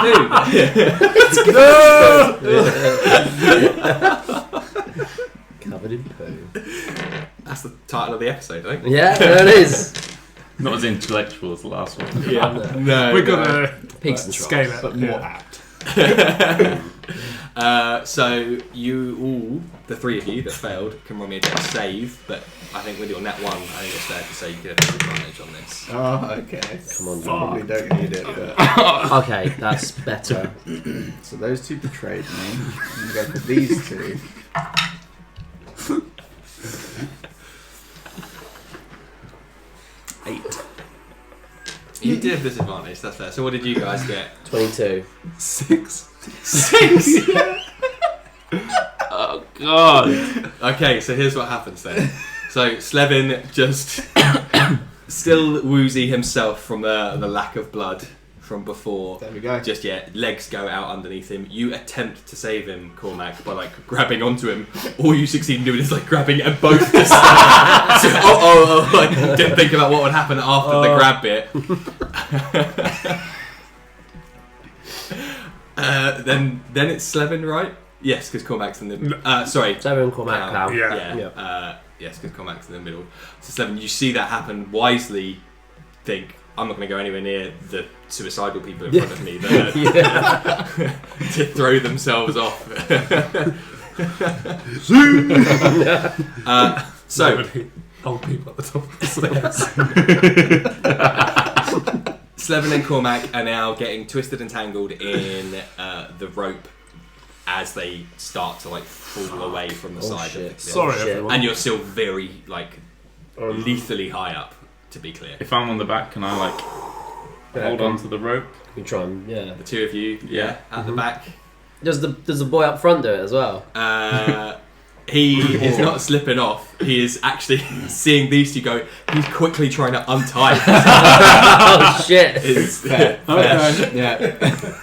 poo. Covered in poo. That's the title of the episode, I think. Yeah, there it is. Not as intellectual as the last one. Yeah, no. We're gonna Peaks and scale troughs. it, But more yeah. apt. So you all, the three of you that failed, can roll me a dex save, but I think with your net 1, I think it's fair to say you get an advantage on this. Oh, okay. Come on, Probably don't need it, but... Okay, that's better. So those two betrayed me. I'm going to go for these two. You did have disadvantage, that's fair. So what did you guys get? 22. 6. 6! Oh god! Okay, so here's what happens then. So Slevin just still woozy himself from the lack of blood from before. There we go. Just legs go out underneath him. You attempt to save him, Cormac, by like grabbing onto him. All you succeed in doing is like grabbing and both just like didn't think about what would happen after the grab bit. Then it's Slevin, right? Yes, because Cormac's in the sorry. Seven Cormac Cow. Cow. Yeah. Yes, because Cormac's in the middle. So Slevin, you see that happen. Wisely, think I'm not going to go anywhere near the suicidal people in front of me that to throw themselves off. So Old people at the top of the stairs. Slevin and Cormac are now getting twisted and tangled in the rope as they start to like fall away from the side shit. of the cliff. Sorry, Shit. everyone. And you're still very like lethally high up, to be clear. If I'm on the back, can I like hold on to the rope? We try and The two of you, at the back. Does the boy up front do it as well? He is not slipping off. He is actually seeing these two go. He's quickly trying to untie. Oh shit! It's Fair. Okay. Yeah.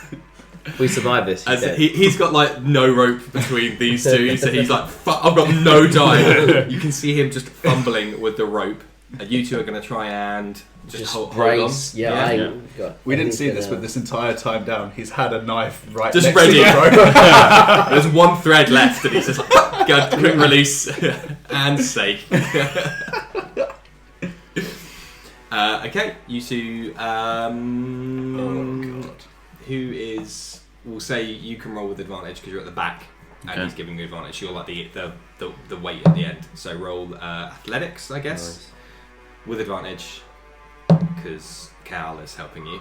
We survived this. As he's got like no rope between these two, so he's like, "Fuck! I've got no time." You can see him just fumbling with the rope. And you two are going to try and just hold on. brace. Yeah, I Yeah. ain't got We didn't see anything this, but this entire time down, he's had a knife right Just next ready. to the rope. There's one thread left, and he's just like, "Go, quick release and sake." Okay, you two. Oh god. Who is? We'll say you can roll with advantage because you're at the back, and Okay. he's giving you advantage. You're like the weight at the end. So roll athletics, I guess, Nice. with advantage because Cal is helping you.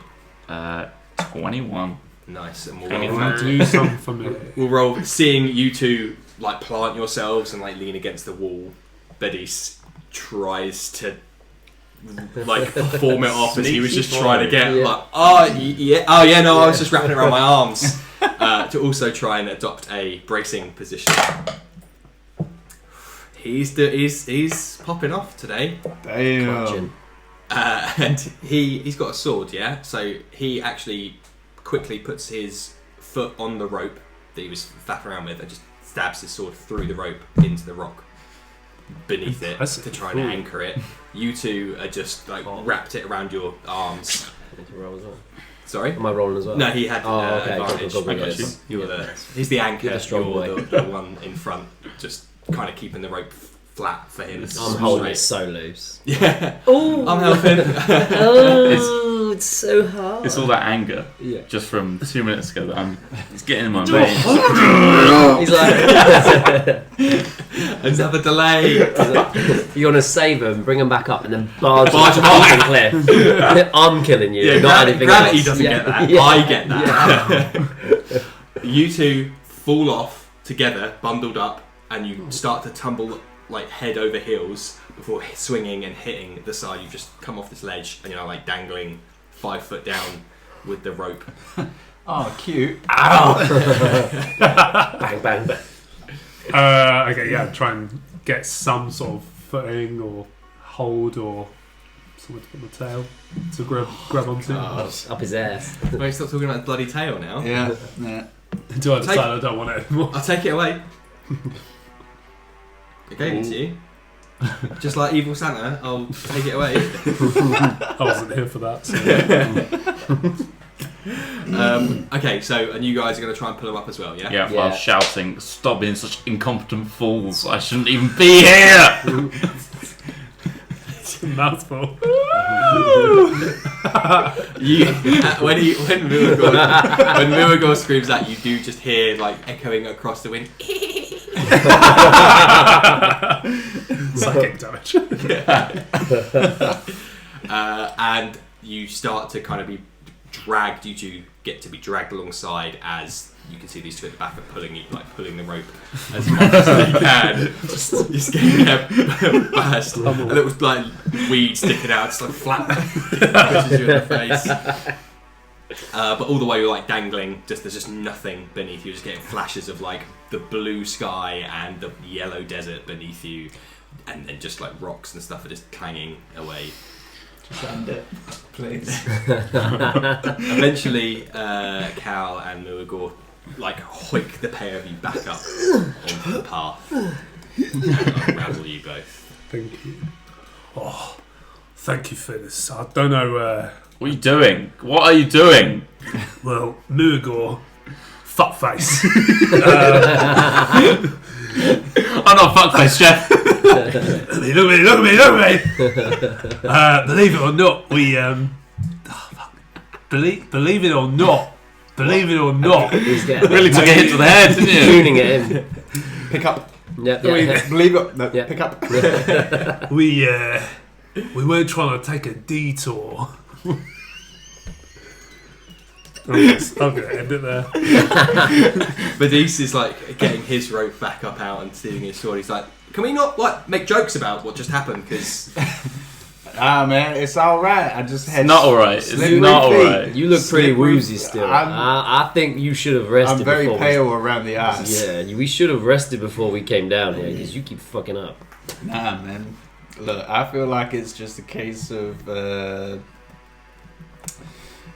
21. Nice, and Can you we'll Do something for me. we'll roll. Seeing you two like plant yourselves and like lean against the wall, Beddiis tries to like perform it off as he was just trying to get Yeah. like no, I was just wrapping it around my arms to also try and adopt a bracing position. He's popping off today, Damn. and he's got a sword, yeah. So he actually quickly puts his foot on the rope that he was faffing around with and just stabs his sword through the rope into the rock beneath it Impressive. to try and anchor it. You two are just like wrapped it around your arms. I need to roll as well. Sorry? Am I rolling as well? No, he had Oh, okay. advantage. Cool. I got you. because you were he's the anchor. You're the strong boy. the one in front, just kind of keeping the rope flat for him. I'm holding it so loose. Yeah, Oh, I'm helping. oh, it's so hard. It's all that anger Yeah. just from 2 minutes ago that it's getting in my veins. He's like, Another delay. you want to save him, bring him back up, and then barge him Barge off him the cliff. I'm killing you, Yeah, not anything gravity else. doesn't Yeah. get that. Yeah. I get that. You two fall off together, bundled up, and you start to tumble like head over heels before swinging and hitting the side. You've just come off this ledge and you're like dangling 5 foot down with the rope. Oh, cute. Bang, bang, bang. Okay, yeah, try and get some sort of footing or hold or somewhere to put my tail to grab onto. Up his ass. Wait, stop talking about the bloody tail now. Yeah. Yeah. Until I decide I don't want it anymore. I'll take it away. I gave it to you. Just like evil Santa, I'll take it away. I wasn't here for that. So. Okay, so and you guys are going to try and pull him up as well, yeah? Yeah, while shouting, "Stop being such incompetent fools! I shouldn't even be here!" It's a mouthful. When Muagor screams that, you do just hear like echoing across the wind. Psychic damage. And you start to kind of be dragged. You two get to be dragged alongside as you can see these two at the back are pulling you, like pulling the rope as much as they can. Just getting there fast. And it was like weed sticking out, just like flat pushes you in the face. But all the way you're like dangling, there's just nothing beneath you. Just getting flashes of like the blue sky and the yellow desert beneath you, and then just like rocks and stuff are just clanging away. Just end it, please. Eventually, Cal and Muagor like hoik the pair of you back up onto the path and unravel you both. Thank you. Oh, thank you for this. I don't know. What are you doing? What are you doing? Well, Muagor, fuckface. I'm not fuckface, Chef. Look at me. Believe it or not, we believe it or not. He's getting Really took a hit to the head, didn't you? tuning it in. Pick up. Yeah. Believe it. No, Yeah. pick up. We weren't trying to take a detour. I'm gonna end it there. Beddiis is like getting his rope back up out and stealing his sword. He's like, can we not like make jokes about what just happened? Because Man, it's all right. I just had. It's not alright. It's slippery not feet. alright. You look pretty Slippery- woozy still. I'm- I think you should have rested. I'm very before pale around the eyes. Yeah, we should have rested before we came down here because you keep fucking up. Nah, man. Look, I feel like it's just a case of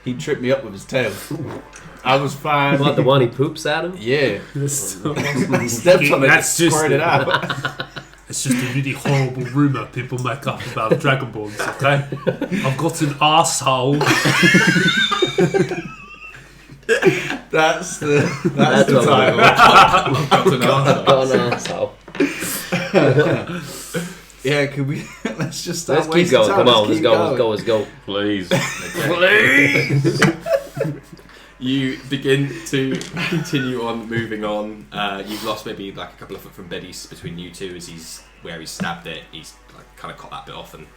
he tripped me up with his tail. I was fine. What, the one he poops at him? Yeah. That's He stepped on it and That's just squirted it. out. It's just a really horrible rumour people make up about Dragonborns, okay? I've got an arsehole. That's the That's what title. Got an arsehole. Yeah, could we? Let's just start. Let's keep wasting going. time. Come on, let's keep go. going. Let's go. Please. Please. You begin to continue on, moving on. You've lost maybe like a couple of foot from Beddiis between you two as he's where he stabbed it. He's like kind of cut that bit off and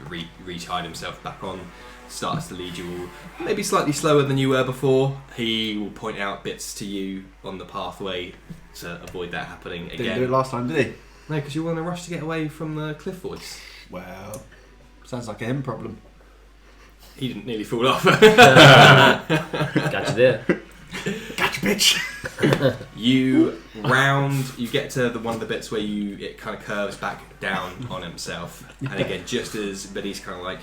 retied himself back on. Starts to lead you all maybe slightly slower than you were before. He will point out bits to you on the pathway to avoid that happening Didn't do it again. last time, did he? No, because you were in a rush to get away from the cliff voice. Well, sounds like a him problem. He didn't nearly fall off. Got you there. Gotcha, bitch. You get to one of the bits where it kind of curves back down on himself, and again, just as Beddiis kind of like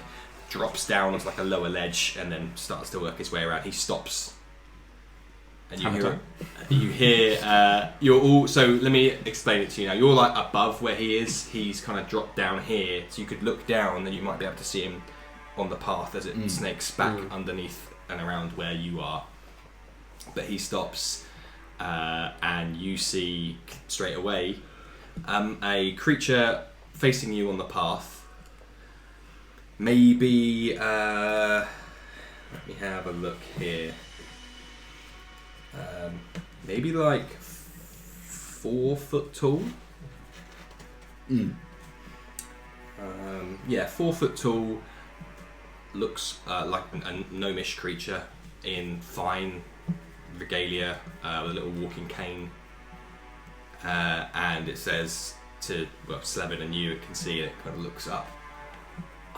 drops down onto like a lower ledge and then starts to work his way around, he stops, and you hear you're all. So let me explain it to you now. You're like above where he is. He's kind of dropped down here, so you could look down, and you might be able to see him on the path as it snakes back underneath and around where you are. But he stops, and you see straight away a creature facing you on the path. Maybe let me have a look here. Maybe like 4 foot tall. Yeah, 4 foot tall. Looks like a gnomish creature in fine regalia with a little walking cane, and it says to Slevin, and you can see it kind of looks up.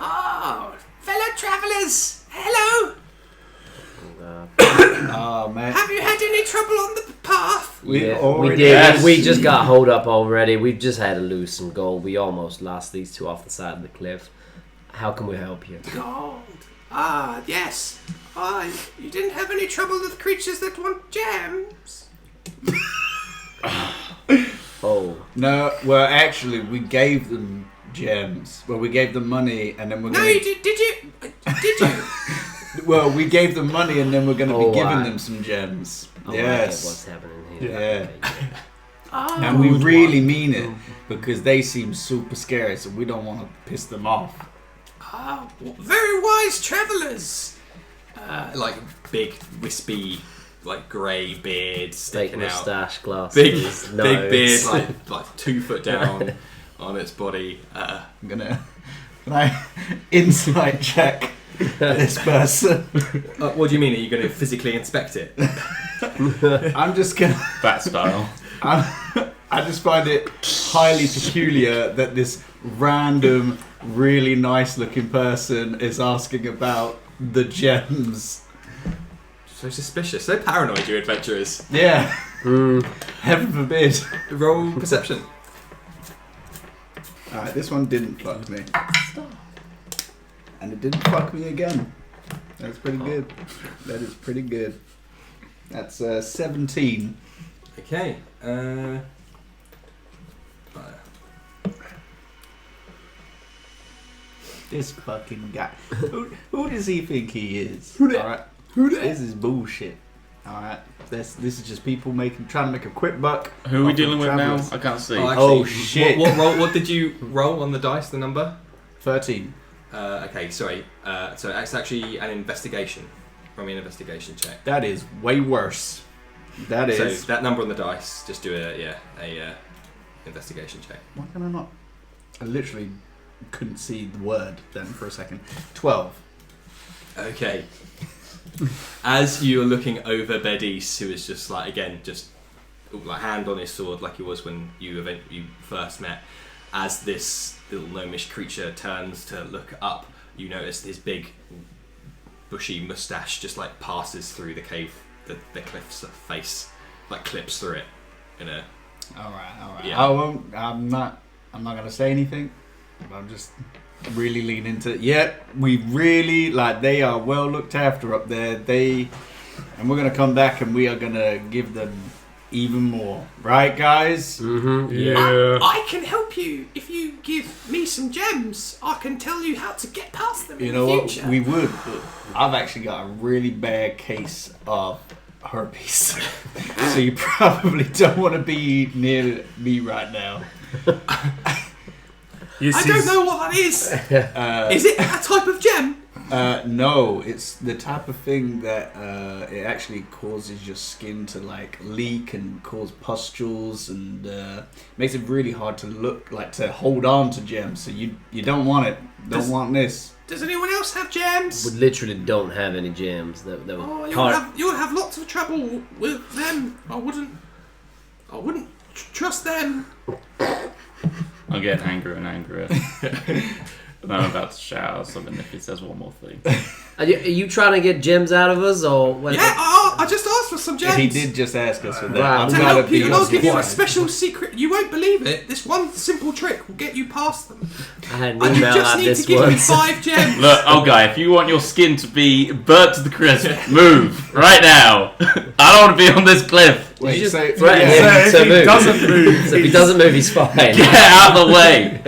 Oh, fellow travellers, hello. Oh man, Have you had any trouble on the path? we Yeah, already. we did. Yes. We just got hold up already. We've just had to lose some gold. We almost lost these two off the side of the cliff. How can we help you? Gold. Ah, yes. You didn't have any trouble with creatures that want gems? Oh. No, well, actually, we gave them gems. Well, we gave them money, and then we're No, gonna... you did. Did you? Did you? Well, we gave them money, and then we're going to Oh, be giving wow. them some gems. Oh, Yes. what's happening here? Yeah. Okay. Oh. And we really mean it, because they seem super scary, so we don't want to piss them off. Ah, very wise travellers. Like big, wispy, like grey beard Fake sticking out. moustache, glasses, Big nose. beard, like 2 foot down on its body. I'm gonna... Can I insight check this person? What do you mean? Are you going to physically inspect it? I'm just gonna... Bat style. I just find it highly peculiar that this random, really nice-looking person is asking about the gems. So suspicious, so paranoid, you adventurers. Yeah. Heaven forbid. Roll perception. Alright, this one didn't fuck me. And it didn't fuck me again. That's pretty good. That is pretty good. That's 17. Okay. This fucking guy. Who does he think he is? Alright. This is bullshit. Alright. This is just people trying to make a quick buck. Who are we off dealing of with now? travellers. I can't see. Oh, shit. What did you roll on the dice? The number? 13. Okay, sorry. So it's actually an investigation. Roll me an investigation check. That is way worse. That is. So that number on the dice. Just do a investigation check. Why can I not? I literally couldn't see the word then for a second. 12. Okay. As you're looking over Beddiis, who is just like like hand on his sword, like he was when you first met. As this little gnomish creature turns to look up, you notice his big, bushy mustache just like passes through the cave, the cliff's face, like clips through it in a. All right. Yeah. I won't. I'm not gonna say anything. I'm just really lean into it. Yeah, we really they are well looked after up there. And we're gonna come back and we are gonna give them even more, right, guys? Mm-hmm. Yeah. I can help you if you give me some gems. I can tell you how to get past them You in know the what? future. We would. But I've actually got a really bad case of herpes, so you probably don't want to be near me right now. I don't know what that is. Is it a type of gem? No, it's the type of thing that it actually causes your skin to leak and cause pustules and makes it really hard to hold on to gems. So you don't want it. Don't want this. Does anyone else have gems? We literally don't have any gems. That You'll have lots of trouble with them. I wouldn't trust them. I'm getting angrier and angrier. And I'm about to shout something if he says one more thing. Are you trying to get gems out of us, or what? Yeah, I just asked for some gems. He did just ask us for that. Right. I'm To gonna help be you, and I'll honest give you a with special secret. You won't believe it. This one simple trick will get you past them. I had an And you email just like need to this give me once. 5 gems. Look, old guy, if you want your skin to be burnt to the crisp, move right now. I don't want to be on this cliff. Wait, You just so, threaten yeah, him So to if he move. doesn't move, So if he doesn't move, he's fine. Get out of the way.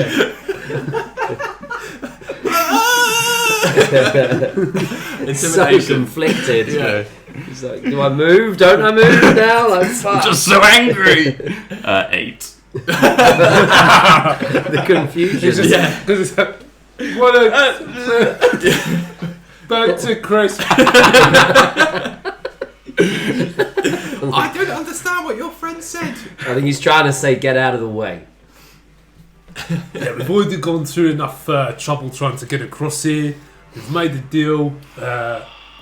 So Intimidation. conflicted. Yeah. He's like, do I move? Don't I move now? Like, fuck. Just so angry. 8. The confusion. it's just, what a back to crisp. I don't understand what your friend said. I think he's trying to say, get out of the way. Yeah, we've already gone through enough trouble trying to get across here. We've made a deal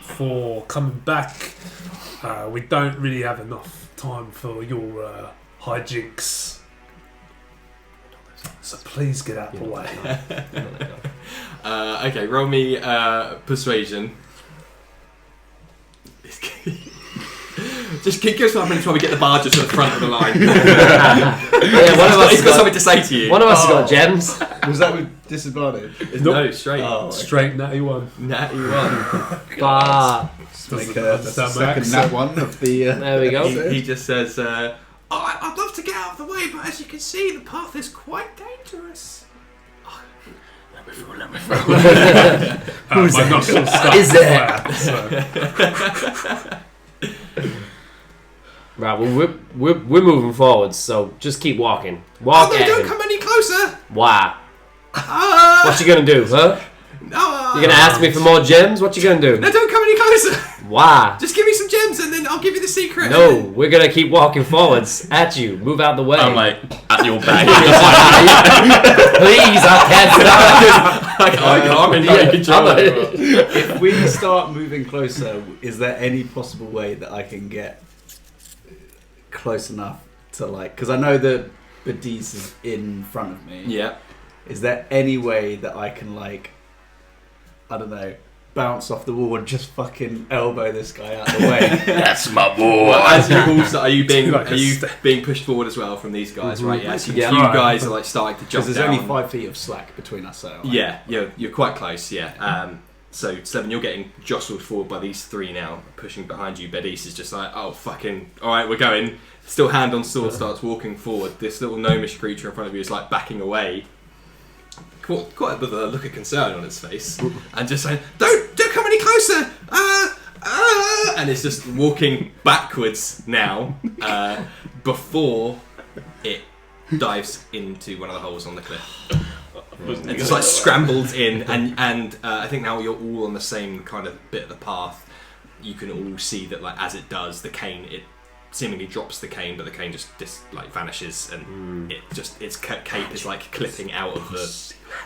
for coming back. We don't really have enough time for your hijinks. So please get out of the way. Okay, roll me persuasion. Just give us 5 minutes while we get the barges to the front of the line. Yeah, one of us He's got something to say to you. One of us has got gems. was that with? Disadvantage. No, straight. Oh, Straight natty one. Natty one. Bah. Make that's the second nat one of the. There we go. He just says, I'd love to get out of the way, but as you can see, the path is quite dangerous. Let me through. Who's my that? nostrils start Is to it? Right, well, we're moving forward, so just keep walking. Walk Oh, no, at don't him. come any closer. Why? What you gonna do, huh? No, You gonna ask me for more gems? What you gonna do? no, don't come any closer. Why? Just give me some gems and then I'll give you the secret. No, we're gonna keep walking forwards at you. Move out the way. I'm like at your back. Please, I can't stop. If we start moving closer, is there any possible way that I can get close enough to like? Because I know that Beddiis is in front of me. Yeah. Is there any way that I can like, I don't know, bounce off the wall and just fucking elbow this guy out of the way? That's my boy. Well, as you also, are you being Like being pushed forward as well from these guys, right? Yeah. So Yeah. you guys are like starting to jump Because there's down. only 5 feet of slack between us. So like, Yeah, you're quite close. Yeah. So Seven, you're getting jostled forward by these three now, pushing behind you. Beddiis is just like, oh fucking, all right, we're going. Still hand on sword, starts walking forward. This little gnomish creature in front of you is like backing away, quite with a look of concern on its face, and just saying, "Don't come any closer!" And it's just walking backwards now, before it dives into one of the holes on the cliff. And just like scrambled in, and I think now you're all on the same kind of bit of the path. You can all see that, like, as it does, the cane, it seemingly drops the cane, but the cane just like vanishes, and it just its cape is like clipping out of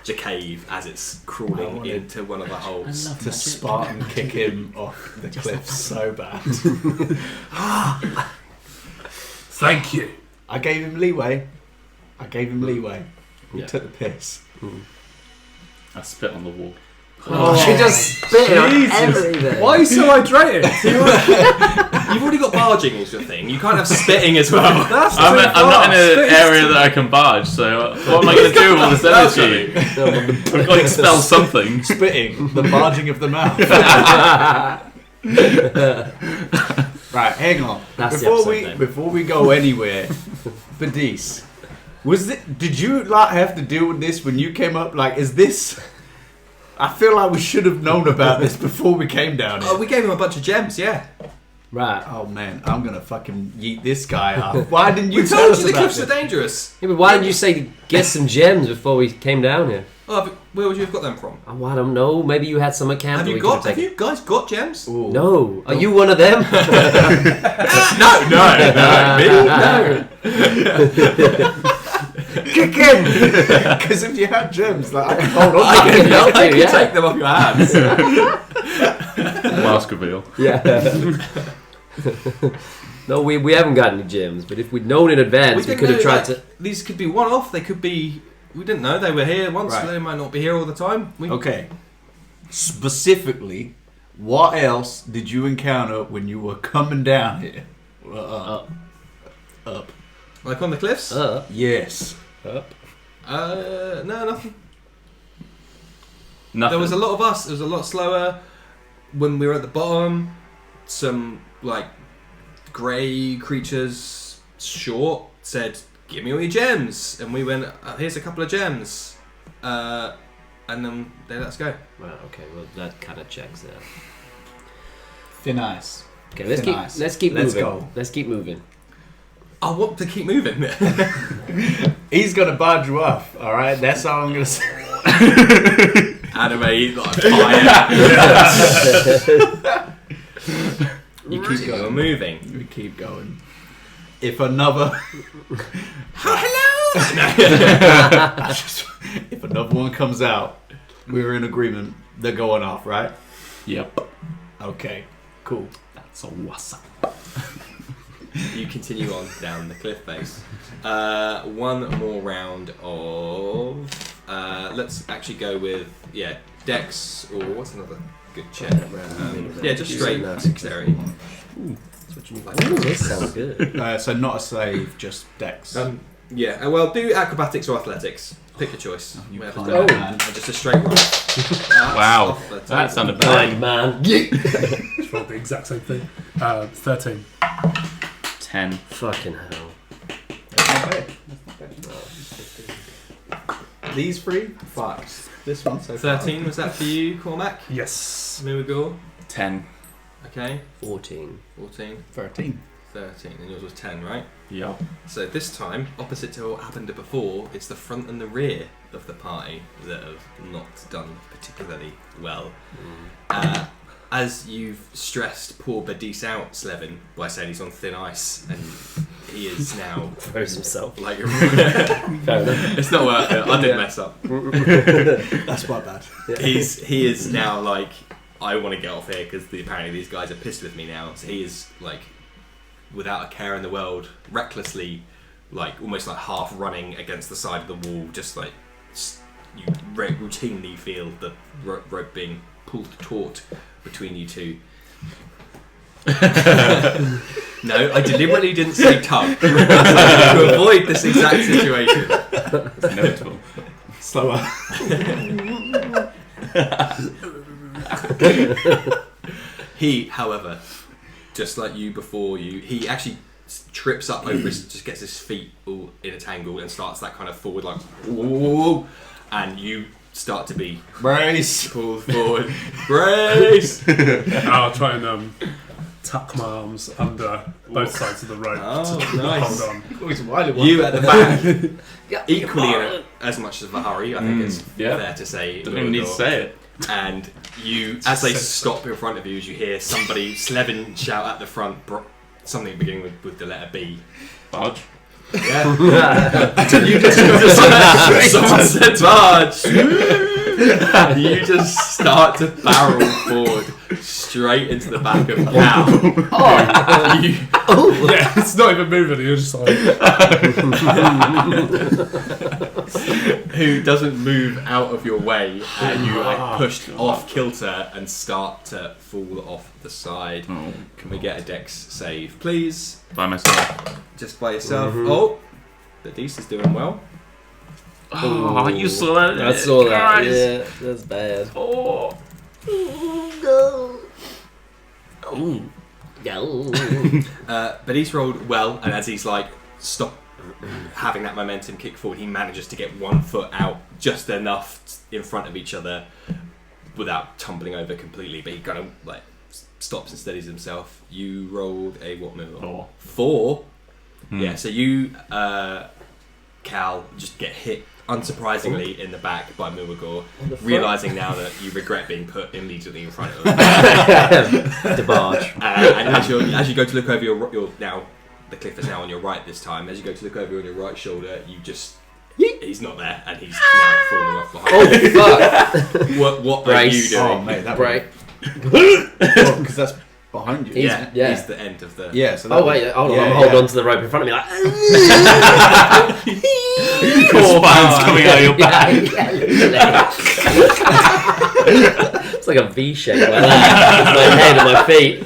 the cave as it's crawling into one of the holes. to Spartan kick him off the cliff so bad. Thank you. I gave him leeway. He Yeah. took the piss. I spit on the wall. Oh, she just spit on everything. Why are you so hydrated? You've already got barging as your thing. You can't have spitting as well. That's I'm not in an area that I can barge, so what am I going to do with all this energy? I've got to expel something. Spitting, the barging of the mouth. Right, hang on. That's the episode name. Before we go anywhere, Beddiis, did you like have to deal with this when you came up? Like, is this? I feel like we should have known about this before we came down here. Oh, we gave him a bunch of gems, yeah. Right. Oh man, I'm gonna fucking yeet this guy up. Why didn't you We tell told us you the about cliffs this? are dangerous. Yeah, but why didn't you say get some gems before we came down here? Oh, but where would you have got them from? Oh, I don't know. Maybe you had some at camp. Have that you we could've got? Have taken. you guys got gems? Ooh. No. Are you one of them? No, me. Kick him! Because if you had gems, like I can hold on. I can help I you, can yeah. take them off your hands. Mask reveal. Yeah. No, we haven't got any gems, but if we'd known in advance, we didn't could have know, tried like, to... These could be one-off. They could be. We didn't know they were here once. Right. They might not be here all the time. Okay. Specifically, what else did you encounter when you were coming down here? Up. Like on the cliffs. Yes. Up. No, nothing. Nothing. There was a lot of us. It was a lot slower when we were at the bottom. Some like grey creatures, short, said, "Give me all your gems," and we went, "Here's a couple of gems," and then they let us go. Right, okay, well that kind of checks there. Thin ice. Okay, let's Nice. keep Let's moving. go. Let's keep moving. I want to keep moving. He's gonna barge you off. All right, that's all I'm gonna say. Anime like fire. You keep going, moving. We keep going. If another, Hello. if another one comes out, we're in agreement. They're going off, right? Yep. Okay. Cool. That's a what's up. You continue on down the cliff face. One more round of. Let's actually go with Dex or what's another good check? Just straight dexterity. That's what you mean. Ooh, this sounds good. So not a save, just Dex. Well, do acrobatics or athletics. Pick a choice. You Whatever. can't, Oh. man. Just a straight roll. Wow, that sounded bad. Blind man. It's rolled the exact same thing. 13. 10. Fucking hell. That's not bad. These 3 5. This one so far. 13, was that for you, Cormac? Yes. Miracle? 10. Okay. 14. 14, 13. 13, and yours was 10, right? Yeah. So this time, opposite to what happened before, it's the front and the rear of the party that have not done particularly well. As you've stressed poor Beddiis out, Slevin, by saying he's on thin ice, and he is now Throws himself. like Fair enough. it's not worth it. I did Yeah. mess up. That's quite bad. He is now like, I want to get off here because apparently these guys are pissed with me now. So he is like, without a care in the world, recklessly, like almost like half running against the side of the wall, just like you routinely feel the rope being pulled taut between you two. No, I deliberately didn't say tug to avoid this exact situation. It's inevitable. Slower. He, however, just like you before you, he actually trips up over just gets his feet all in a tangle and starts that kind of forward like whoa, and you start to be Brace. pulled forward. Brace! I'll try and tuck my arms under both sides of the rope Oh, to nice. hold on. Oh, he's a wily one. You at the back, equally in as much of a hurry, I think it's yeah. fair to say. Don't even need to say it. And you, as they stop in front of you, as you hear somebody, Slevin, shout at the front, something beginning with the letter B. Barge. Yeah. You just someone said barge. You just start to barrel forward straight into the back of Cal. Yeah, it's not even moving. You're just like, Who doesn't move out of your way, and you are pushed off kilter and start to fall off the side. Oh, Can we get a dex save, please? by myself. Just by yourself. Oh, Beddiis is doing well. Oh, you saw that? I saw that. Guys. Yeah, that's bad. Oh. No. Beddiis rolled well, and as he's like stop having that momentum kick forward, he manages to get 1 foot out just enough in front of each other without tumbling over completely. But he kind of like stops and steadies himself. You rolled a what move? 4. 4. Hmm. Yeah. So you, Cal, just get hit unsurprisingly in the back by Muagor, realizing now that you regret being put immediately in front of him. The barge. And as you go to look over your now, the cliff is now on your right this time. As you go to look over on your right shoulder, you just he's not there, and he's now falling off behind. Oh fuck! What are you Brace. doing? Oh, mate, that Break. because that's behind you. Yeah, Yeah. he's the end of the. Yeah. So Oh wait, hold on. Yeah, I'm holding yeah. on to the rope in front of me like. Your spine's coming out of your back. Yeah, literally. It's like a V shape like that. With my head and my feet.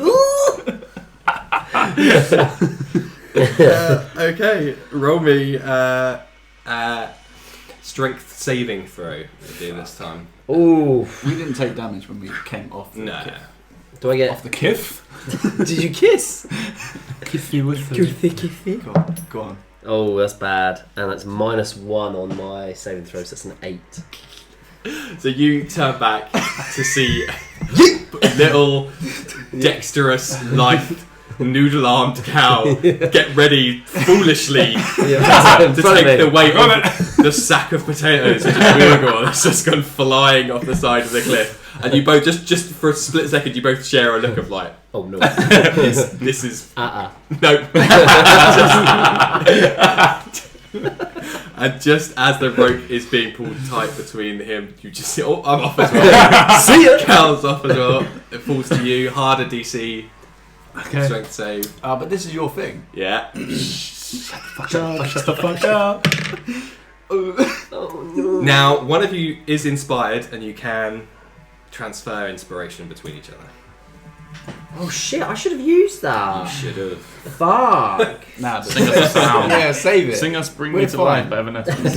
Okay, roll me strength saving throw to do this time. Ooh. we didn't take damage when we came off. The No. cliff. Do I get? Off the cliff. Did you kiss? kiss me with it. Go on. Oh, that's bad. And that's -1 on my saving throw, so that's an 8. So you turn back to see little dexterous, lithe, noodle-armed cow get ready foolishly to take the weight of the sack of potatoes which is Muagor that's just gone flying off the side of the cliff. And you both, just for a split second, you both share a look of like, Oh no. this is... No. And just as the rope is being pulled tight between him, you just see, oh, I'm off as well. See ya! Cal's off as well. It falls to you. Harder DC. Okay. Strength save. But this is your thing. Yeah. Shut the fuck up. Oh no. Now, one of you is inspired, and you can transfer inspiration between each other. Oh shit! I should have used You that. should have. Fuck. Nah, but Sing us a sound. yeah, save it. Sing us Bring We're Me to fine. Life by Evanescence.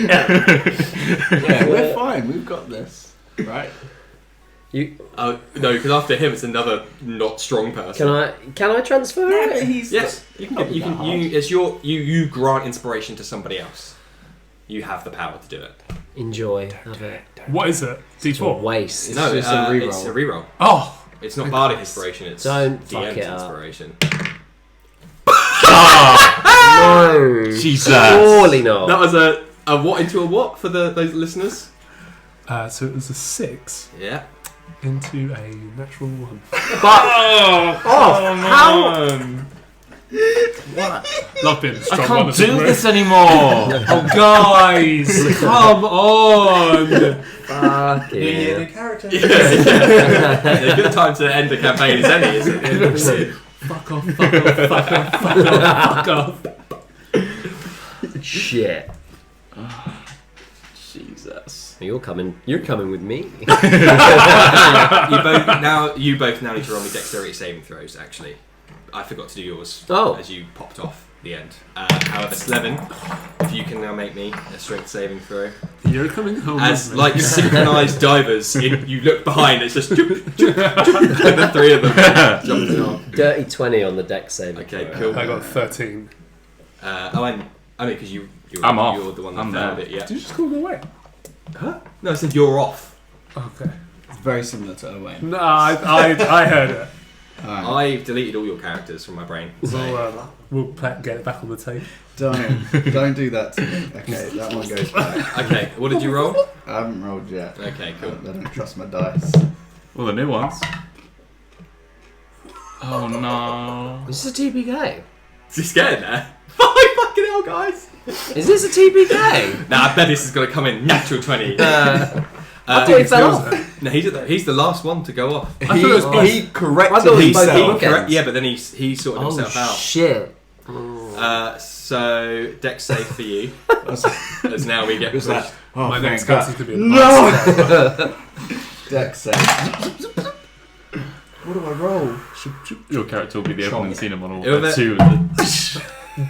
Yeah, we're fine. We've got this. Right. You Oh no, because after him it's another not strong person. can I transfer it? Yes, you can. You grant inspiration to somebody else. You have the power to do it. Enjoy. Have it. What is it? It's a D4. waste. No, just a reroll. it's a reroll. Oh! It's not bardic inspiration. It's Don't fuck DM's it up. inspiration. No. Jesus. Surely not. That was a what into a what for those listeners? So it was a 6 Yeah. into a natural 1. Love being the I strong one. can't of the do group. this anymore. Oh, guys! Come on! Fuck New year, it. new character. A good time to end the campaign is any, isn't it? Fuck off, fuck off, fuck off, fuck off, fuck off. Shit. Jesus. You're coming with me. You both now need to roll me dexterity saving throws. Actually, I forgot to do yours. Oh. As you popped off the end. However, Slevin, if you can now make me a strength saving throw. You're coming home As with me. like synchronized divers, you look behind. It's just and the three of them jumping off. Dirty 20 on the deck saving. Okay, throw. cool. I got 13. I mean, because you're I'm off. You're the one that I'm found there. it. Yeah. Did you just call me away? No, I said you're off. Okay. It's very similar to Owain. No, I heard it. Alright. I've deleted all your characters from my brain. So. We'll get it back on the tape. Don't do that to me. Okay, that one goes back. Okay, what did you roll? I haven't rolled yet. Okay, cool. I don't trust my dice. Well, the new ones. Oh no. Is this a TPK? Is he scared there? Fucking hell, guys! Is this a TPK? Nah, I bet this is going to come in natural 20. I thought he fell off. No, he's the last one to go off. I thought it was both. He corrected I thought it was both himself. bookends. Yeah, but then he sorted Oh himself out. shit. So, dex save for you. As now we get Who's pushed. that? Oh, My thank next God. cut is going to be a No! Dex save. What do I roll? Your character will be the opening scene of Modern It'll Warfare be- 2. With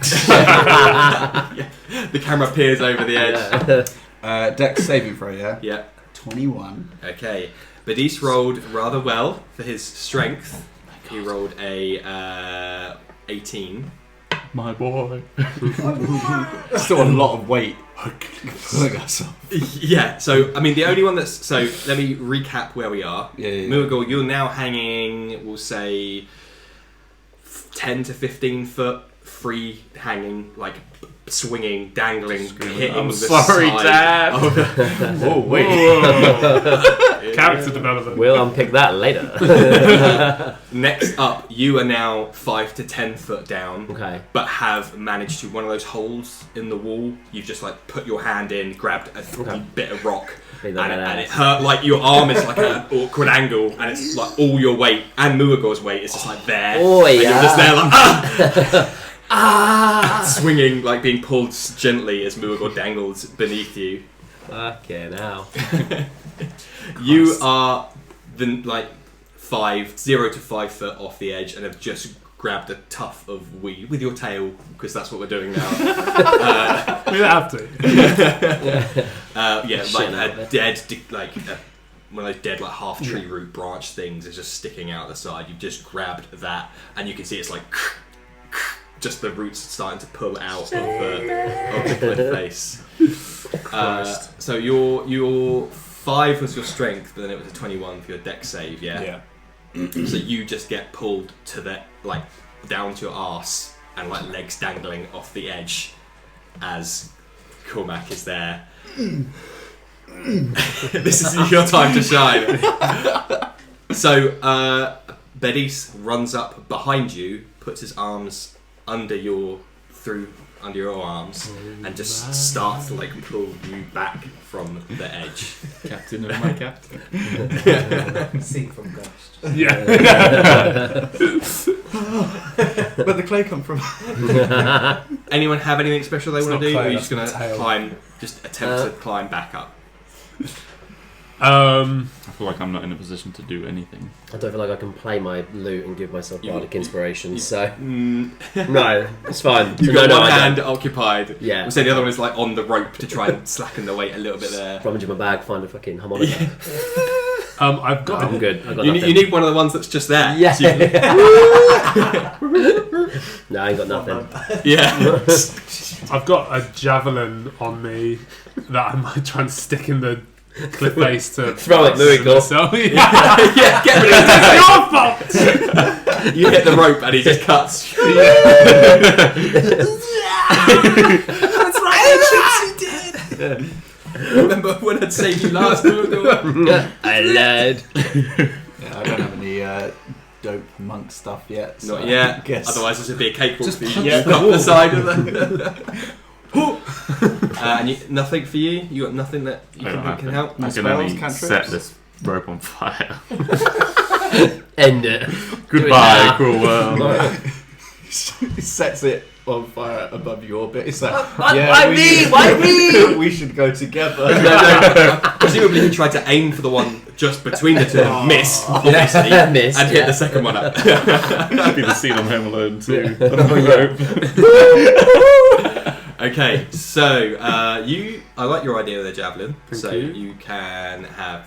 The camera peers over the edge. Dex saving throw, yeah? Yeah. 21. Okay. Beddiis rolled rather well for his strength. He rolled a 18. my boy. Still a lot of weight. Pulling us off. Yeah, so, I mean, the only one that's... So, let me recap where we are. Yeah. Mughal, you're now hanging, we'll say, 10 to 15 foot, free hanging, like, swinging, dangling, hitting I'm the sorry, side Dad. of the- Oh, wait. Character development. We'll unpick that later. Next up, you are now 5 to 10 foot down, Okay. but have managed to, one of those holes in the wall, you've just, like, put your hand in, grabbed a bit of rock, Be and that it badass. hurt, like, your arm is like an awkward angle, and it's like all your weight, and Muagor's weight is just like there, Oh, and you're just there like, swinging, like being pulled gently as Muagor dangles beneath you. Fucking hell. You are then like 0 to 5 foot off the edge, and have just grabbed a tuft of weed with your tail, because that's what we're doing now. We don't have to. Yeah, Shit like out a of it. dead, one of those dead like half tree root branch things is just sticking out the side. You've just grabbed that, and you can see it's like just the roots starting to pull out of the cliff face. So your 5 was your strength, but then it was a 21 for your dex save. Yeah. So you just get pulled to the like down to your arse and like legs dangling off the edge as Cormac is there. This is your time to shine. So Beddiis runs up behind you, puts his arms under your arms, and just starts to like pull you back from the edge. Captain of my captain. Scene from Ghost. Yeah. Where'd the clay come from? Anyone have anything special they It's want to not do, or are clay, you just that's going to tail. climb, just attempt to climb back up? I I feel like I'm not in a position to do anything. I don't feel like I can play my lute and give myself bardic inspiration, so... Mm, No, it's fine. you've So got no, one I don't. hand occupied. Yeah. We'll say the other one is like on the rope to try and slacken the weight a little bit there. Rummage in my bag, find a fucking harmonica. I've got I'm good. I got You nothing. need one of the ones that's just there. Yeah. So you- No, I ain't got nothing. yeah. I've got a javelin on me that I might try and stick in the cliff face to Throw it, there we go. myself. Yeah. Yeah, get rid of it. Your fault. You hit the rope and he just cuts. That's right, Gypsy did. Remember when I'd saved you last time? I lied. Yeah, I don't have any dope monk stuff yet. So Not yet. I guess. Otherwise, this would be a cakewalk Just for you. punch You the walk up wall. the side of the. Nothing for you. You got nothing that you I don't can have it. help. I can spells, only cantrips? set this rope on fire. End it. Goodbye, now. cruel world. He sets it on fire above your bit. It's like, Why me? we should go together. Presumably, he tried to aim for the one just between the two, and missed, obviously, Missed, and hit yeah. the second one up. That'd be the scene on Home Alone too. On the rope. Okay, so I like your idea of the javelin. Thank so you. can have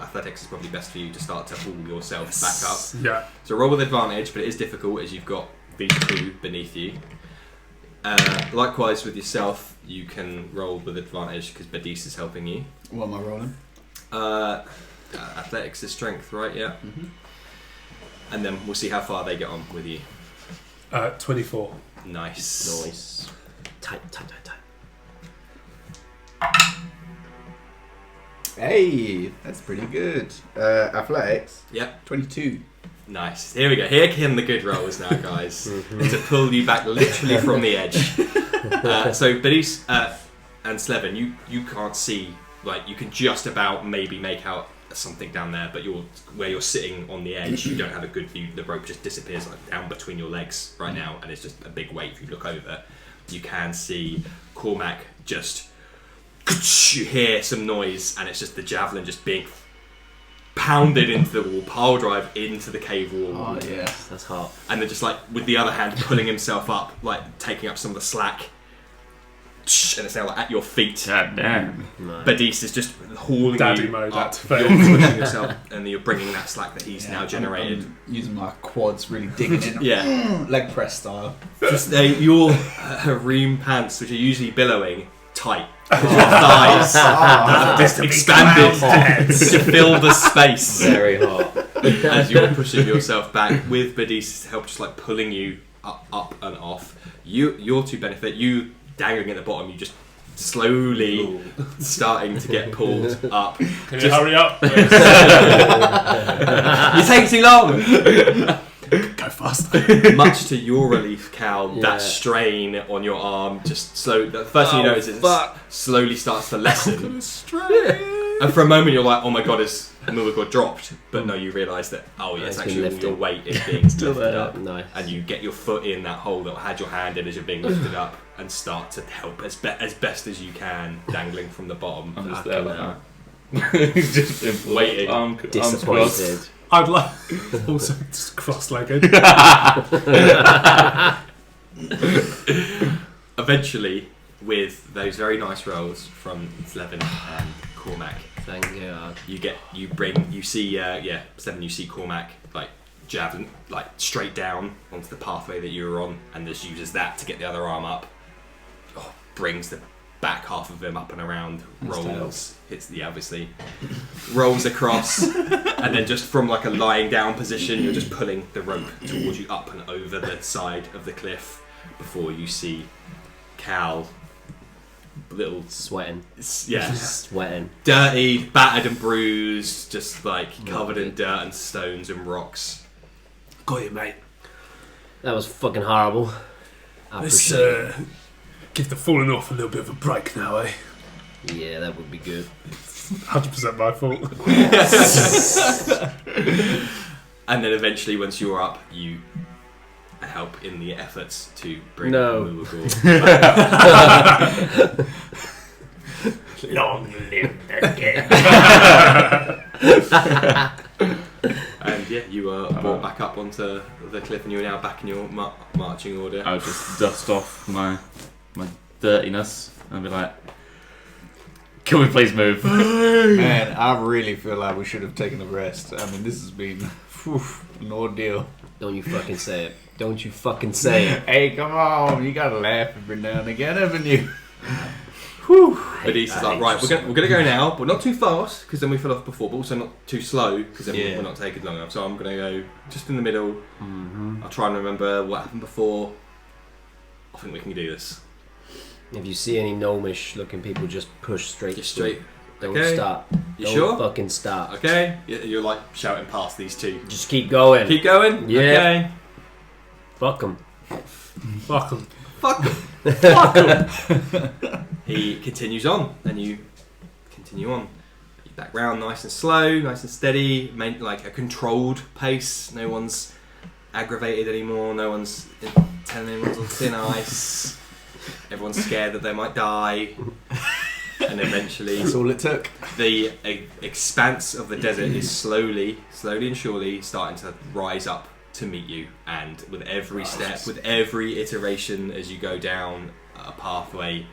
athletics is probably best for you to start to haul yourself back up. Yeah. So roll with advantage, but it is difficult as you've got these two beneath you. Likewise with yourself, you can roll with advantage because Beddiis is helping you. What am I rolling? Athletics is strength, right? Yeah. Mm-hmm. And then we'll see how far they get on with you. 24. Nice. Nice. Tight. Hey, that's pretty good. Athletics. Yep. 22. Nice. Here we go. Here come the good rolls now, guys. To pull you back literally from the edge. So Beddiis and Slevin, you can't see. Like you can just about maybe make out something down there, but where you're sitting on the edge, you don't have a good view. The rope just disappears like down between your legs right now, and it's just a big weight. If you look over, you can see Cormac just. You hear some noise, and it's just the javelin just being pounded into the wall, pile drive into the cave wall. Oh yeah. That's hot. And then just like with the other hand pulling himself up, like taking up some of the slack, and it's now like at your feet. God damn. No. Beddiis is just hauling Daddy you mode up. activated. You're pushing yourself, and you're bringing that slack that he's now generated. I'm using my quads, really digging in. Yeah, Leg press style. just your harem pants, which are usually billowing, tight. Your thighs just expanded to fill the space. Very hot. As you're pushing yourself back with Beddiis' help, just like pulling you up and off. Your two benefit. You dangling at the bottom. You just slowly starting to get pulled up. Can you hurry up? You take too long. Go fast. Much to your relief, Cal, Yeah. that strain on your arm just slow. The first thing you notice is it slowly starts to lessen. And for a moment you're like, oh my god, has Mulligan dropped? But no, you realise that, oh yeah, it's It's been actually lifted. your weight is being lifted up. Nice. And you get your foot in that hole that had your hand in as you're being lifted up and start to help as best as you can, dangling from the bottom. I'm just Fucking there like hell. that. Just in full Waiting. arms crossed. Disappointed. I'd like also just cross-legged. Eventually, with those very nice rolls from Slevin and Cormac, Thank God. you see Slevin, you see Cormac like javelin like straight down onto the pathway that you were on, and just uses that to get the other arm up. Brings the back half of him up and around, rolls, hits the obviously, rolls across, and then just from like a lying down position, you're just pulling the rope towards you up and over the side of the cliff before you see Cal, little, Sweating. yeah, Sweating. dirty, battered and bruised, just like covered in dirt and stones and rocks. Got you, mate. That was fucking horrible. I Let's appreciate it. give the falling off a little bit of a break now, eh? Yeah, that would be good. 100% my fault. And then eventually, once you're up, you help in the efforts to bring No. Mulligan back. Long live the again. And yeah, you are brought back up onto the cliff, and you are now back in your marching order. I'll just dust off my dirtiness and be like, can we please move? Man, I really feel like we should have taken a rest. I mean, this has been an ordeal. Don't you fucking say it. Don't you fucking say it. Hey, come on. You gotta laugh every now and again, haven't you? Beddiis is like, right, we're gonna go now, but not too fast, because then we fell off before, but also not too slow, because then we're not taking long enough. So I'm gonna go just in the middle. I'll try and remember what happened before. I think we can do this. If you see any gnomish looking people, just push straight. Just straight. Don't Okay. stop. You Don't sure? fucking stop. Okay. You're like shouting past these two. Just keep going. Keep going. Yeah. Okay. Fuck them. Fuck 'em. Fuck him. Fuck him. He continues on, and you continue on. You back round nice and slow, nice and steady, like a controlled pace. No one's aggravated anymore. No one's telling anyone's on thin ice. Everyone's scared that they might die. And eventually, That's all it took. the expanse of the desert is slowly and surely starting to rise up to meet you, and with every step, with every iteration as you go down a pathway,